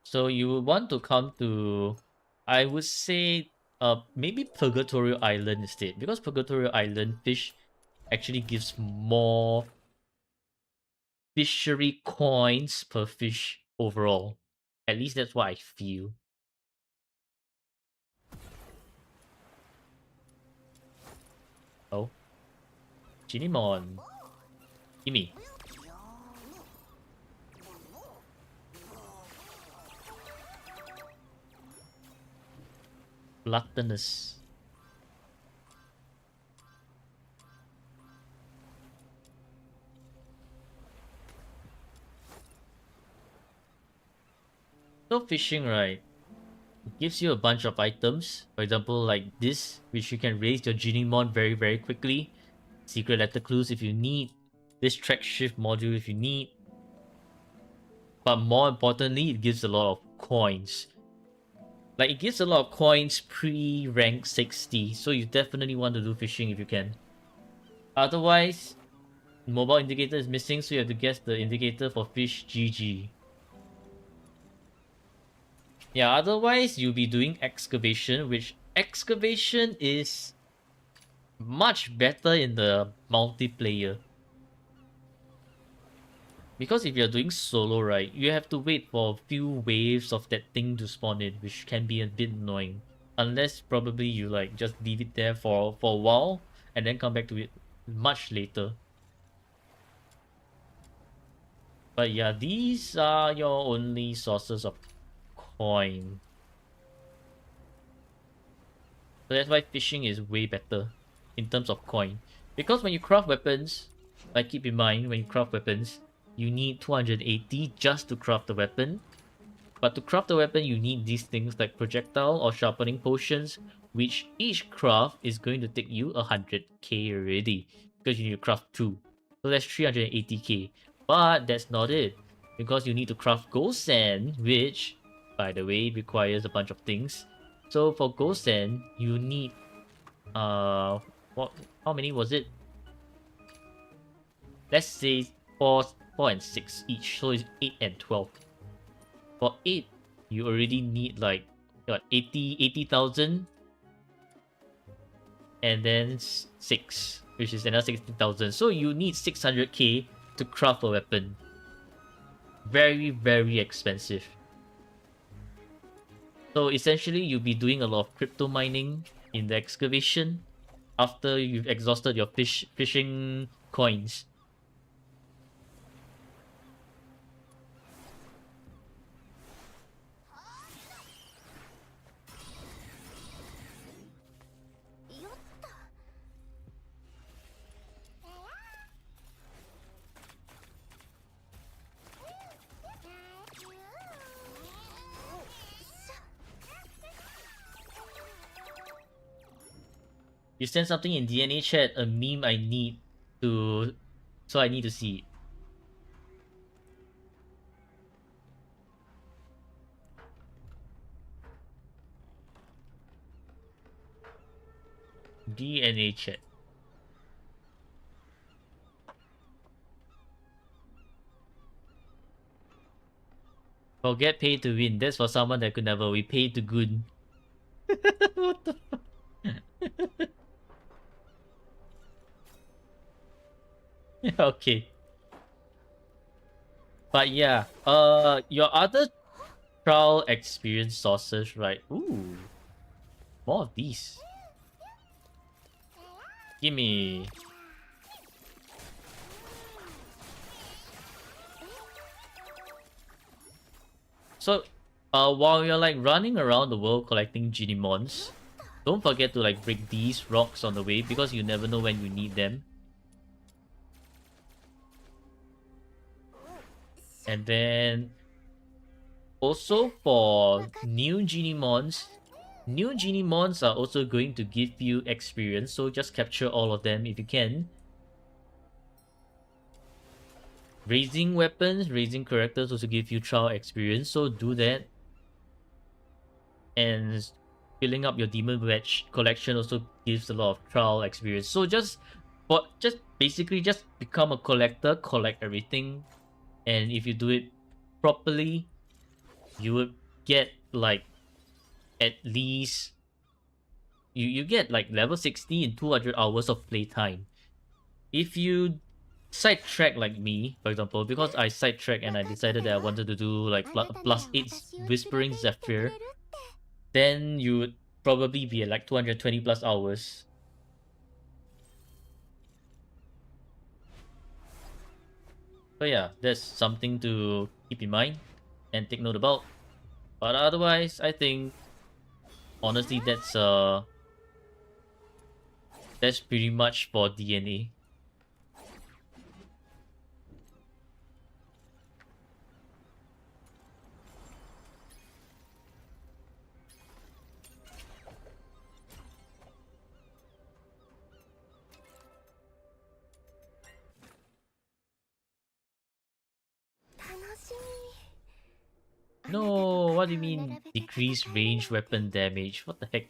[SPEAKER 1] So you would want to come to, I would say, maybe Purgatorio Island instead, because Purgatorio Island fish actually gives more fishery coins per fish overall. At least that's what I feel. Oh. Jinimon. Gimme. Gluttonous. So fishing, right, it gives you a bunch of items. For example, like this, which you can raise your Jinimon very, very quickly. Secret letter clues if you need. This track shift module if you need. But more importantly, it gives a lot of coins. Like, it gives a lot of coins pre-rank 60, so you definitely want to do fishing if you can. Otherwise, mobile indicator is missing, so you have to guess the indicator for fish GG. Yeah, otherwise you'll be doing excavation, which excavation is much better in the multiplayer. Because if you're doing solo, right, you have to wait for a few waves of that thing to spawn in, which can be a bit annoying. Unless probably you like just leave it there for a while and then come back to it much later. But yeah, these are your only sources of coin. So that's why fishing is way better in terms of coin. Because when you craft weapons, like keep in mind, when you craft weapons, you need 280 just to craft the weapon. But to craft the weapon, you need these things like projectile or sharpening potions, which each craft is going to take you 100k already, because you need to craft 2. So that's 380k. But that's not it, because you need to craft gold sand, which, by the way, requires a bunch of things. So for gold sand, you need what? How many was it? Let's say 4 and 6 each. So it's 8 and 12. For 8, you already need like what 80,000, and then 6, which is another 60,000. So you need 600k to craft a weapon. Very, very expensive. So essentially, you'll be doing a lot of crypto mining in the excavation after you've exhausted your fishing coins. You send something in DNA chat, a meme I need to... So I need to see it. DNA chat. Forget pay to win. That's for someone that could never be paid to good. What the fuck? Okay. But yeah, your other trial experience sources, right? Ooh, more of these. Gimme. So, while you're like running around the world collecting Genimons, don't forget to like break these rocks on the way because you never know when you need them. And then also for new Genimons are also going to give you experience, so just capture all of them if you can. Raising weapons, raising characters also give you trial experience, so do that. And filling up your demon wedge collection also gives a lot of trial experience. So just basically just become a collector, collect everything, and if you do it properly, you would get like at least you get like level 60 in 200 hours of playtime. If you sidetrack like me, for example, because I sidetracked and I decided that I wanted to do like +8 Whispering Zephyr, then you would probably be at like 220 plus hours. So yeah, that's something to keep in mind and take note about. But otherwise, I think honestly that's pretty much for DNA. No, what do you mean decrease range weapon damage? What the heck?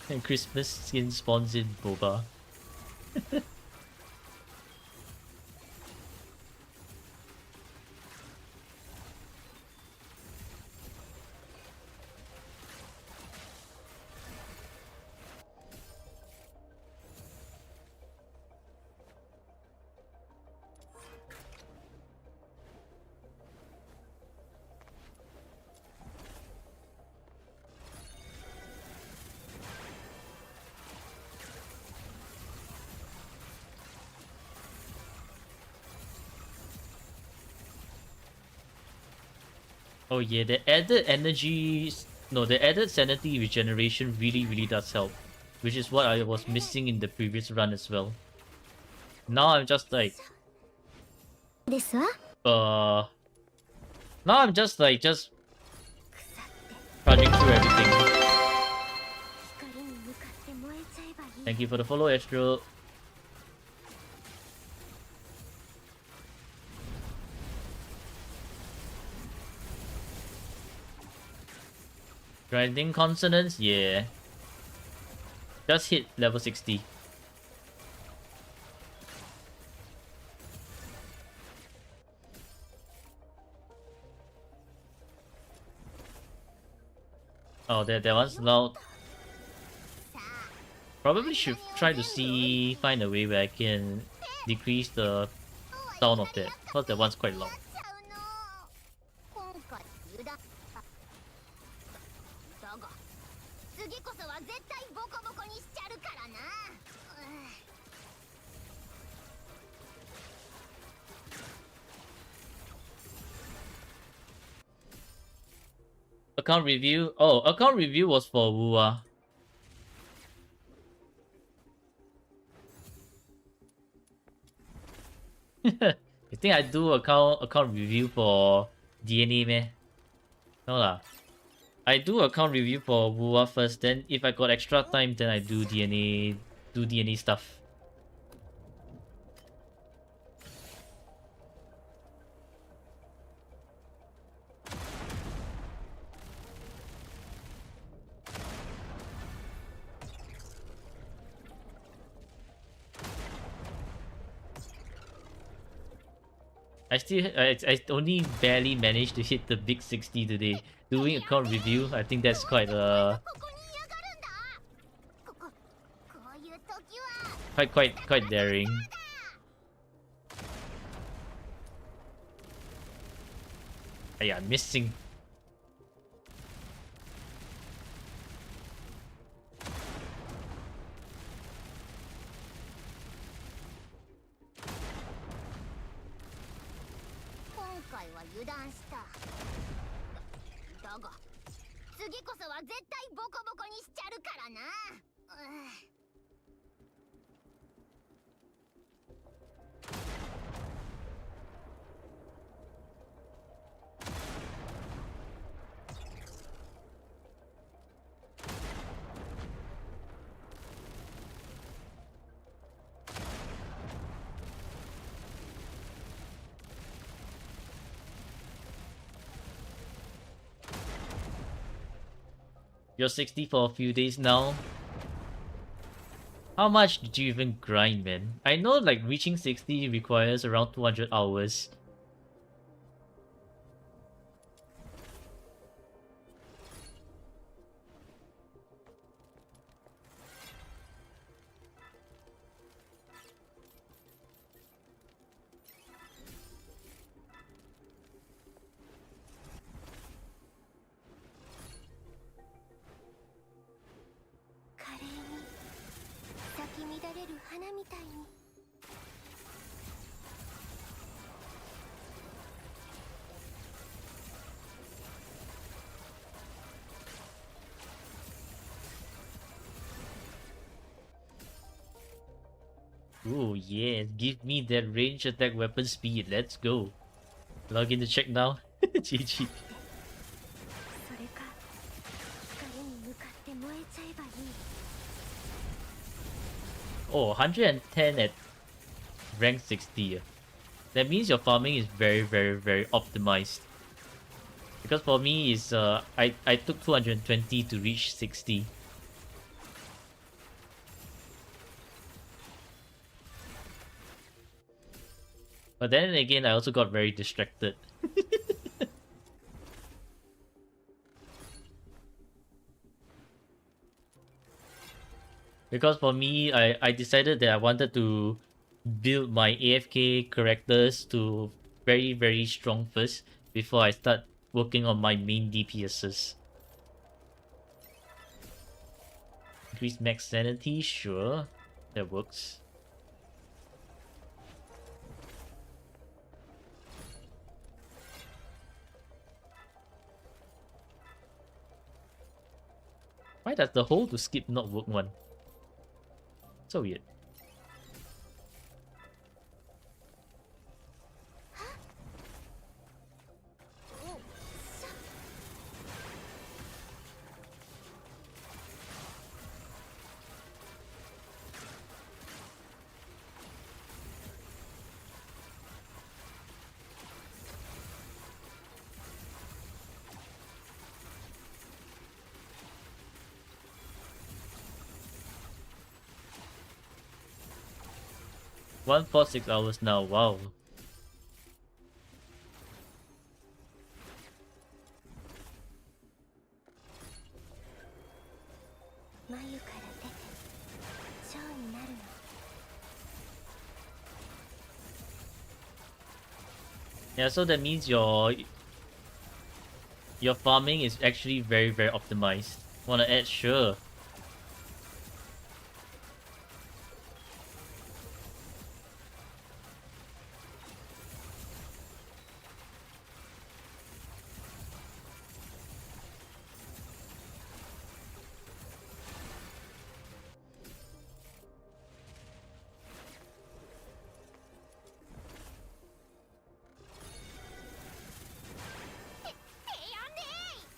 [SPEAKER 1] And Christmas skin spawns in Boba. Oh yeah, the added energy, no, the added sanity regeneration really does help, which is what I was missing in the previous run as well. Now I'm just like,
[SPEAKER 6] ですわ
[SPEAKER 1] uh, now I'm just like trudging through everything.
[SPEAKER 6] 光に向かって燃えちゃえばいい
[SPEAKER 1] Thank you for the follow, Astro. Grinding consonants, yeah. Just hit level 60. Oh, that one's loud. Probably should try to find a way where I can decrease the sound of that, because that one's quite loud.
[SPEAKER 6] 今回油断だが次こそは絶対ボコボコにしちゃるからな
[SPEAKER 1] Account review? Oh, account review was for Wua. You think I do account review for DNA meh? No lah. I do account review for Wua first, then if I got extra time, then I do DNA stuff. I only barely managed to hit the big 60 today. Doing account review, I think that's quite
[SPEAKER 6] ここに嫌がるんだこういう時は
[SPEAKER 1] quite daring. Yeah, missing.
[SPEAKER 6] 今回は油断しただが次こそは絶対ボコボコにしちゃるからな
[SPEAKER 1] You're 60 for a few days now. How much did you even grind, man? I know like reaching 60 requires around 200 hours. Ooh, yeah, give me that range attack weapon speed. Let's go. Log in to check now. GG.
[SPEAKER 6] それか光に向かって燃えちゃえばいい
[SPEAKER 1] Oh, 110 at rank 60. That means your farming is very optimized. Because for me, is I took 220 to reach 60. But then again, I also got very distracted. Because for me, I decided that I wanted to build my AFK characters to very strong first before I start working on my main DPSs. Increase max sanity, sure. That works. Why does the hold to skip not work one? So weird. One for 6 hours now. Wow. Yeah, so that means your farming is actually very optimized. Wanna add? Sure.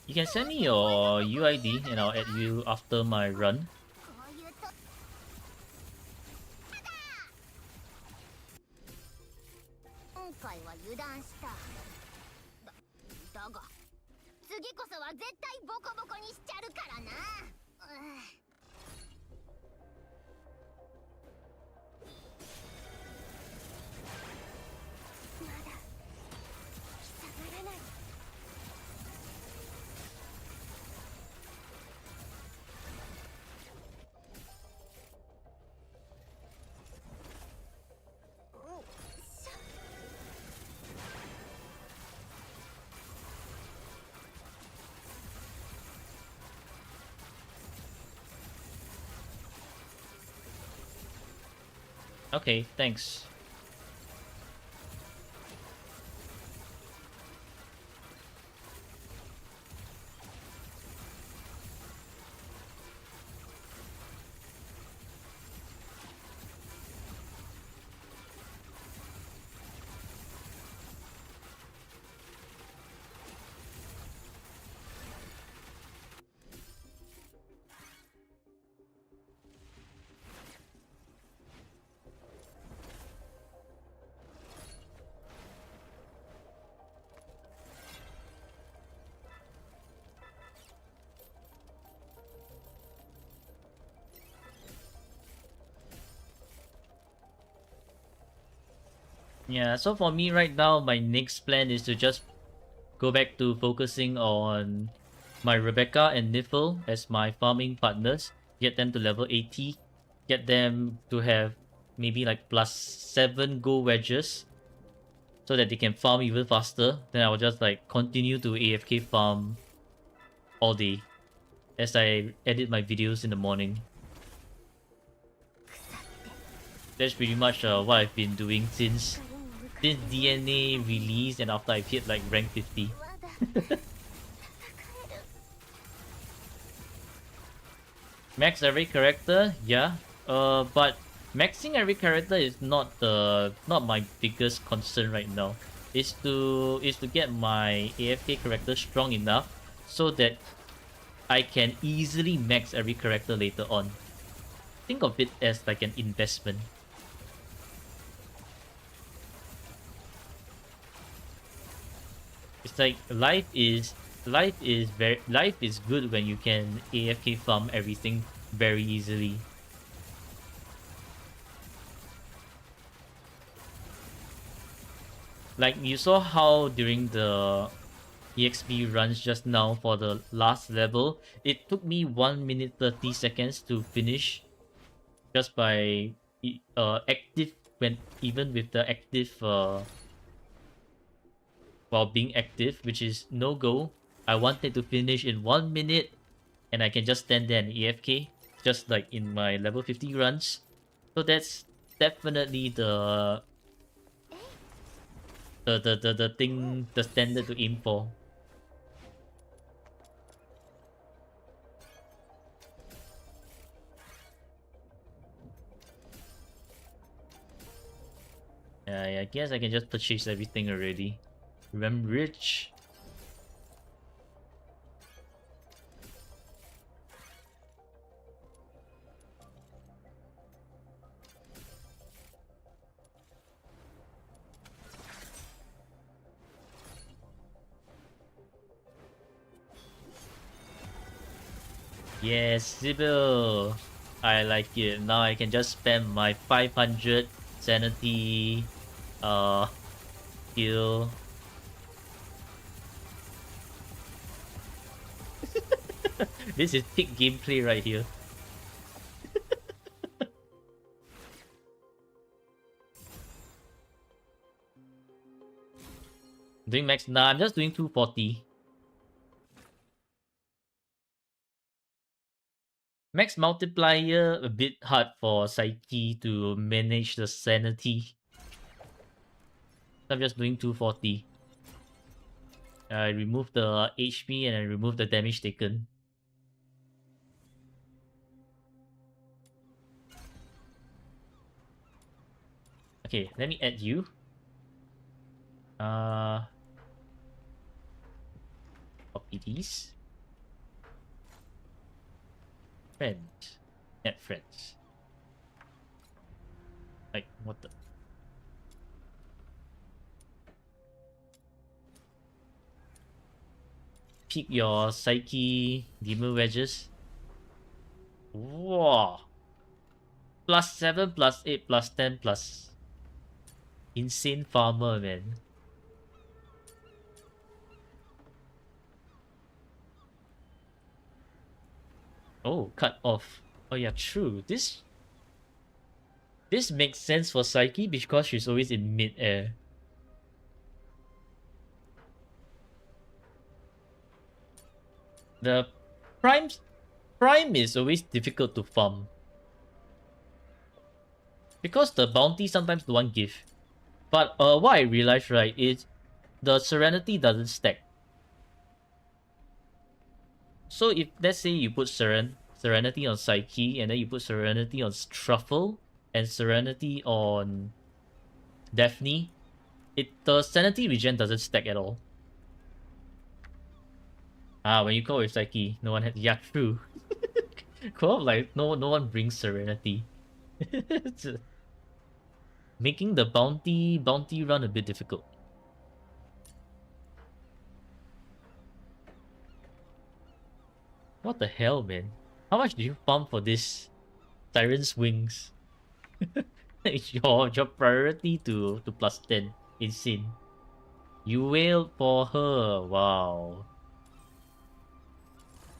[SPEAKER 1] You can send me your UID and I'll add you after my run.
[SPEAKER 6] こういうと今回は油断しただが次こそは絶対ボコボコにしちゃるからなまだ下がらない
[SPEAKER 1] Okay, thanks. Yeah, so for me right now, my next plan is to just go back to focusing on my Rebecca and Niffle as my farming partners, get them to level 80, get them to have maybe like +7 gold wedges so that they can farm even faster. Then I will just like continue to AFK farm all day as I edit my videos in the morning. That's pretty much what I've been doing since DNA release and after I've hit like rank 50. Max every character, yeah. But maxing every character is not my biggest concern right now. Is to get my AFK character strong enough so that I can easily max every character later on. Think of it as like an investment. It's like life is good when you can AFK farm everything very easily. Like you saw how during the EXP runs just now for the last level, it took me 1 minute 30 seconds to finish just by active even with the active while being active, which is no go. I wanted to finish in 1 minute and I can just stand there and AFK just like in my level 50 runs. So that's definitely the thing, the standard to aim for. I guess I can just purchase everything already. I'm rich. Yes, Sibyl. I like it. Now I can just spend my 500 sanity heal. This is peak gameplay right here. Doing max? Nah, I'm just doing 240. Max multiplier a bit hard for Psyche to manage the sanity. So I'm just doing 240. I remove the HP and I remove the damage taken. Okay, let me add you. Copy these. Friends. Add friends. Like, what the? Keep your Psyche Demon Wedges. Whoa! +7, +8, +10, plus. Insane farmer, man. Oh, cut off. Oh yeah, true. This makes sense for Psyche because she's always in mid-air. The Prime is always difficult to farm. Because the bounty sometimes don't give. But what I realized, right, is the Serenity doesn't stack. So if let's say you put Serenity on Psyche and then you put Serenity on Truffle and Serenity on Daphne, the Sanity regen doesn't stack at all. Ah, when you go with Psyche, no one has. Yeah, true. Cool, like no one brings Serenity. Making the bounty run a bit difficult. What the hell, man? How much do you farm for this Siren's Wings? your priority to +10. Insane. You wailed for her. Wow.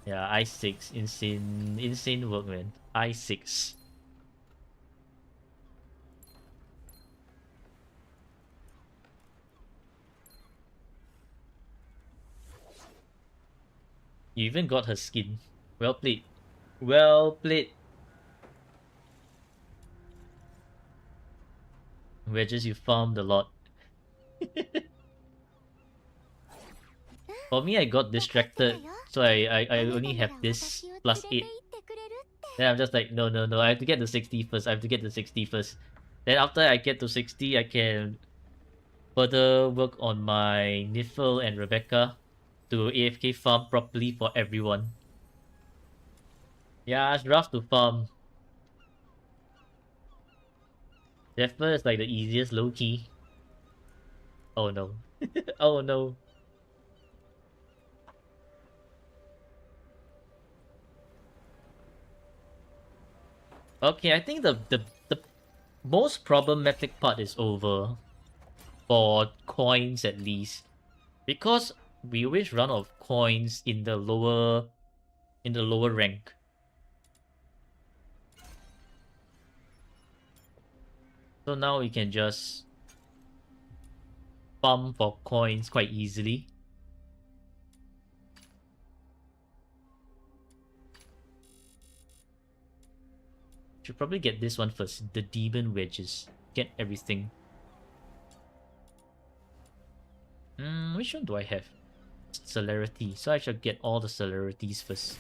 [SPEAKER 1] Yeah, I6. Insane work, man. I6. You even got her skin. Well played. Well played. Wedges, you farmed a lot. For me, I got distracted, so I only have this +8. Then I'm just like, no, I have to get to 60 first. I have to get to 60 first. Then after I get to 60, I can further work on my Niffle and Rebecca to AFK farm properly for everyone. Yeah, it's rough to farm. Zephyr is like the easiest low-key. Oh no. Oh no. Okay, I think the most problematic part is over. For coins at least. Because we always run out of coins in the lower rank. So now we can just farm for coins quite easily. Should probably get this one first. The Demon Wedges. Get everything. Which one do I have? Celerity. So I should get all the celerities first.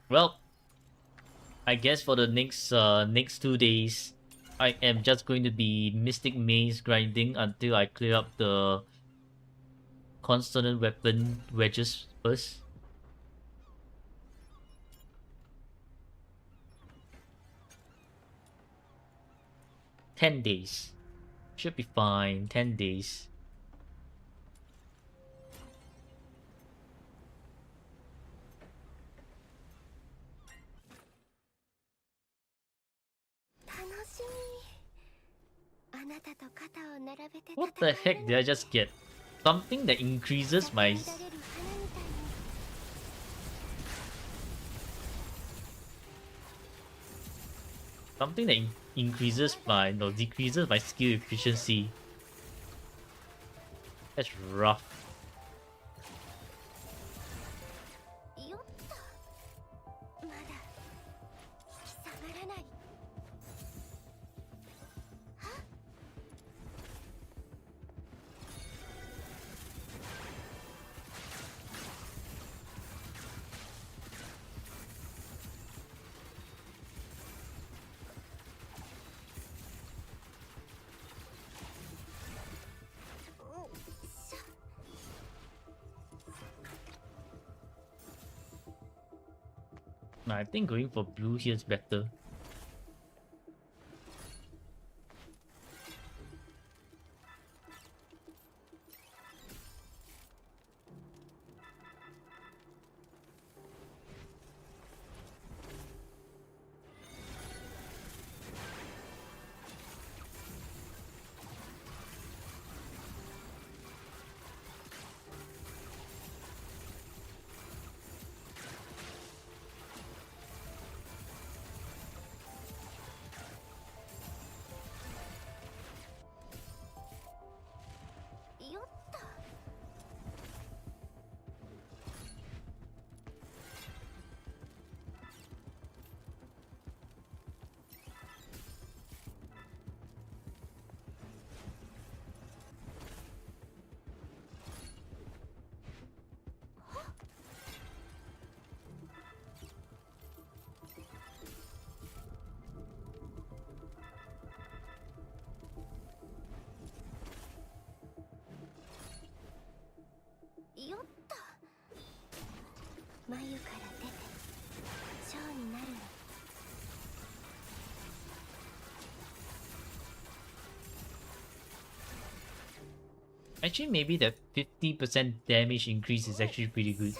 [SPEAKER 1] Well, I guess for the next 2 days, I am just going to be Mystic Maze grinding until I clear up the consonant weapon wedges first. 10 days. Should be fine. 10 days. What the heck did I just get? Something that increases my... Something that increases my... No, decreases my skill efficiency. That's rough. I think going for blue here is better. Actually, maybe that 50% damage increase is actually pretty good.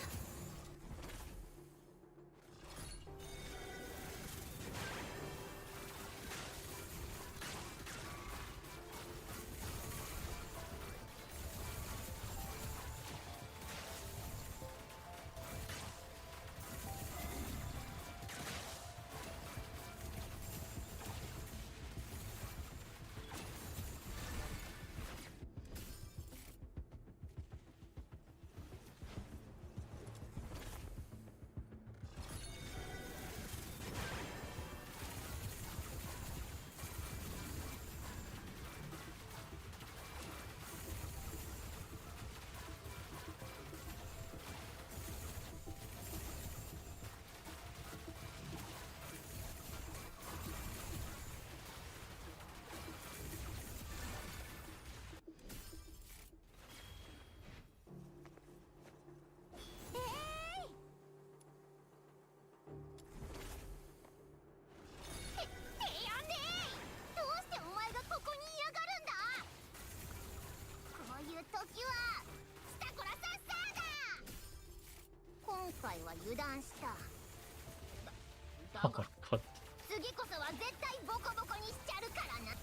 [SPEAKER 1] Oh my god.
[SPEAKER 6] 次こそは絶対ボコボコにしちゃるからな。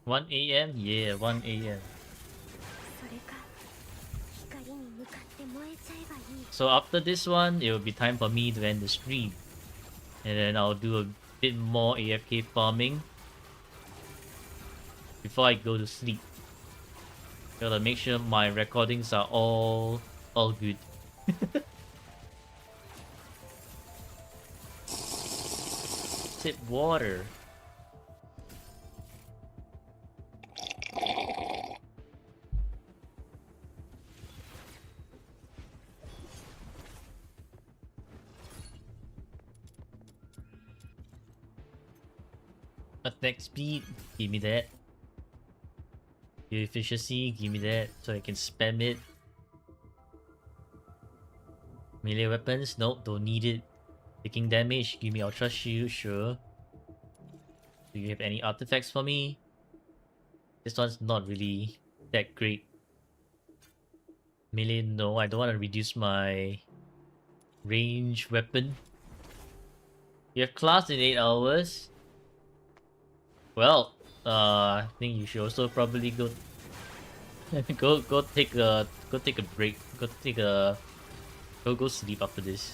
[SPEAKER 1] 1 a.m.? Yeah, 1 a.m.
[SPEAKER 6] それか光に向かって燃えちゃえばいい。
[SPEAKER 1] So after this one, it will be time for me to end the stream. And then I'll do a bit more AFK farming before I go to sleep. Gotta make sure my recordings are all good. Sip water. Attack speed, give me that. Efficiency, give me that so I can spam it. Melee weapons, nope, don't need it. Taking damage, give me ultra shield, sure. Do you have any artifacts for me? This one's not really that great. Melee, no, I don't want to reduce my range weapon. You have class in 8 hours. Well, I think you should also probably go go take a break. Go sleep after this.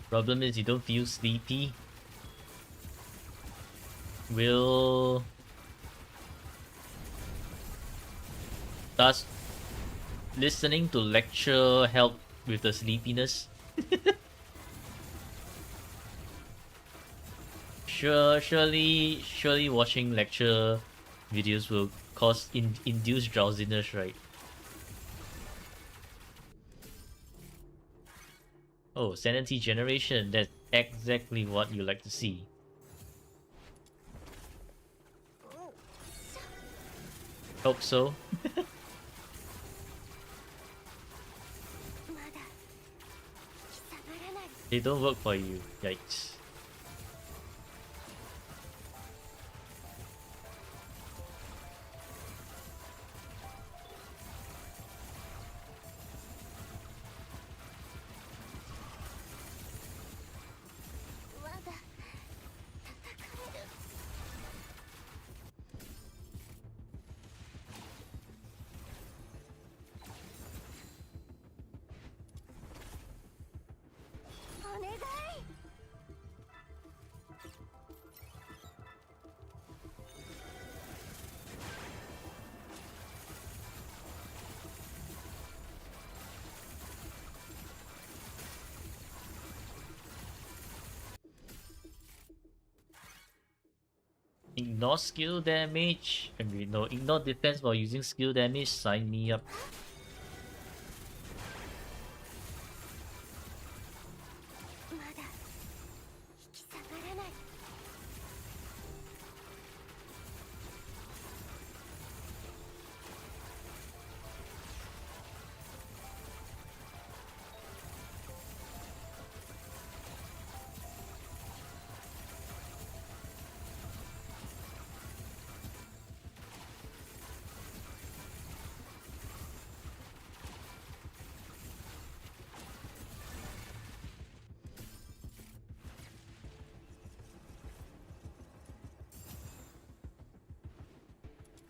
[SPEAKER 1] Problem is you don't feel sleepy. Will does listening to lecture help with the sleepiness? Surely watching lecture videos will cause induce drowsiness, right? Oh, sanity generation, that's exactly what you like to see. Hope so.
[SPEAKER 6] まだ下がらない。
[SPEAKER 1] They don't work for you, yikes. Ignore skill damage. I mean, no, ignore defense while using skill damage. Sign me up.
[SPEAKER 6] まだ引き下がらない。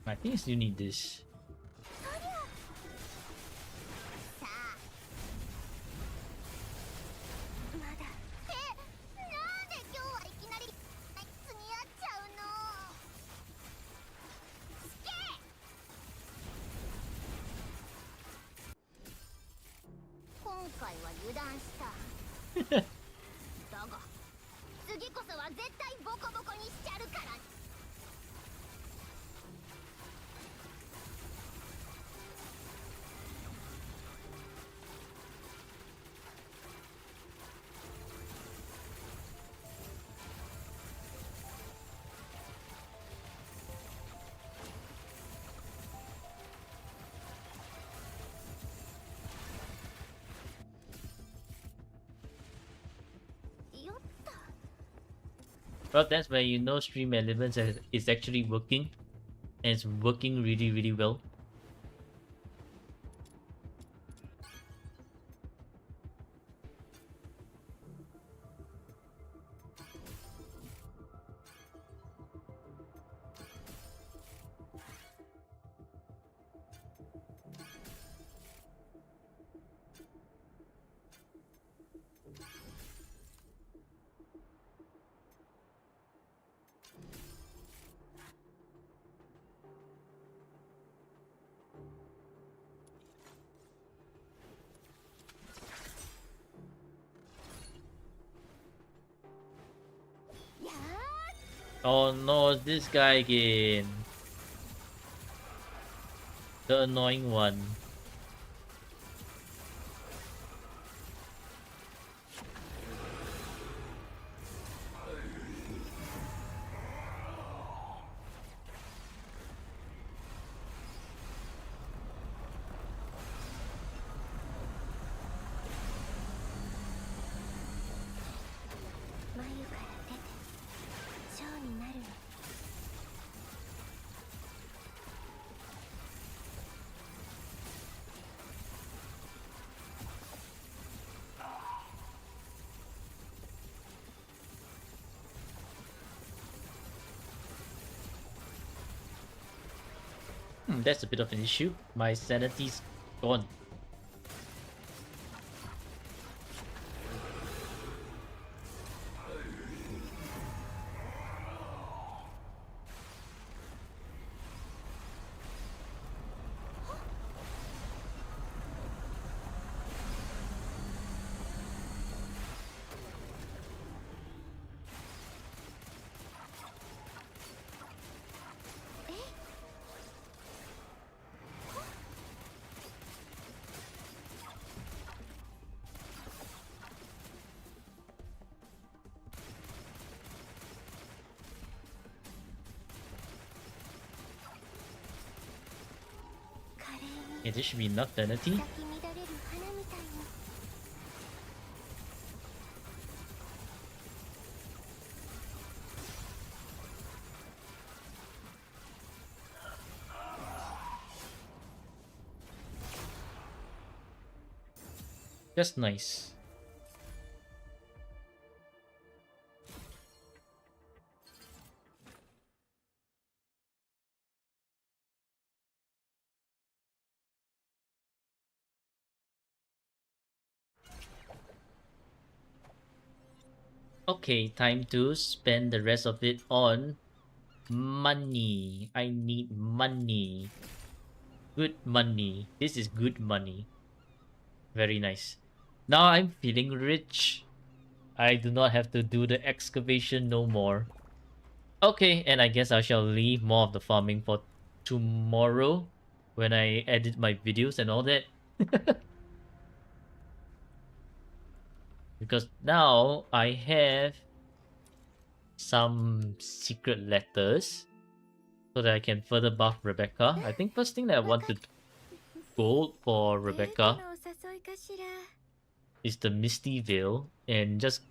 [SPEAKER 1] I think I still need this.
[SPEAKER 6] さあまだなんで今日はいきなりあいつに会っちゃうの。すげえ。今回は油断しただが次こそは絶対ボコボコにしちゃるから。
[SPEAKER 1] Well, that's where you know Stream Elements is actually working, and it's working really, really well. Oh no, this guy again. The annoying one. That's a bit of an issue. My sanity's gone. Yeah, this should be enough sanity. Just nice. Okay, time to spend the rest of it on money. I need money. Good money. This is good money. Very nice. Now I'm feeling rich. I do not have to do the excavation no more. Okay, and I guess I shall leave more of the farming for tomorrow when I edit my videos and all that. Because now I have some secret letters so that I can further buff Rebecca. I think first thing that I want to gold for Rebecca is the Misty Veil, and just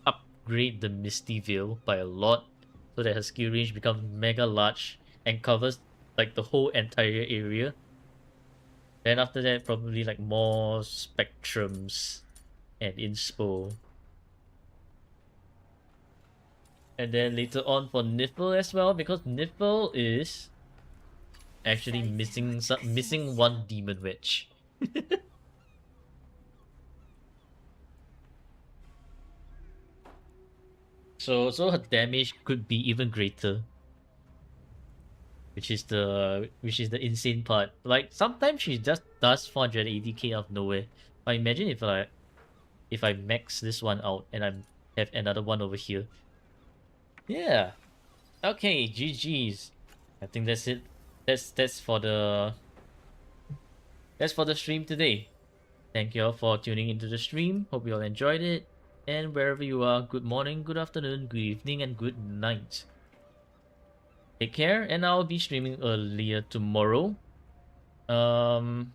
[SPEAKER 1] upgrade the Misty Veil by a lot so that her skill range becomes mega large and covers like the whole entire area. Then after that, probably like more spectrums and inspo. And then later on for Niffle as well, because Niffle is actually missing one demon wedge. So her damage could be even greater. Which is the insane part. Like sometimes she just does 480k out of nowhere. But imagine if I max this one out and I have another one over here. Yeah. Okay, GG's. I think that's it. That's for the stream today. Thank you all for tuning into the stream. Hope you all enjoyed it. And wherever you are, good morning, good afternoon, good evening, and good night. Take care, and I'll be streaming earlier tomorrow. I'll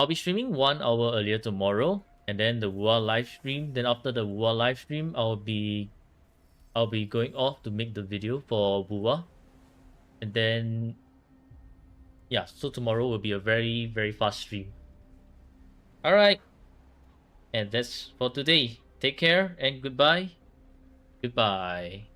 [SPEAKER 1] be streaming 1 hour earlier tomorrow. and then the Wua live stream. Then after the Wua live stream, I'll be going off to make the video for Wua, and then yeah, so tomorrow will be a very, very fast stream. All right, and that's for today. Take care and goodbye. Goodbye.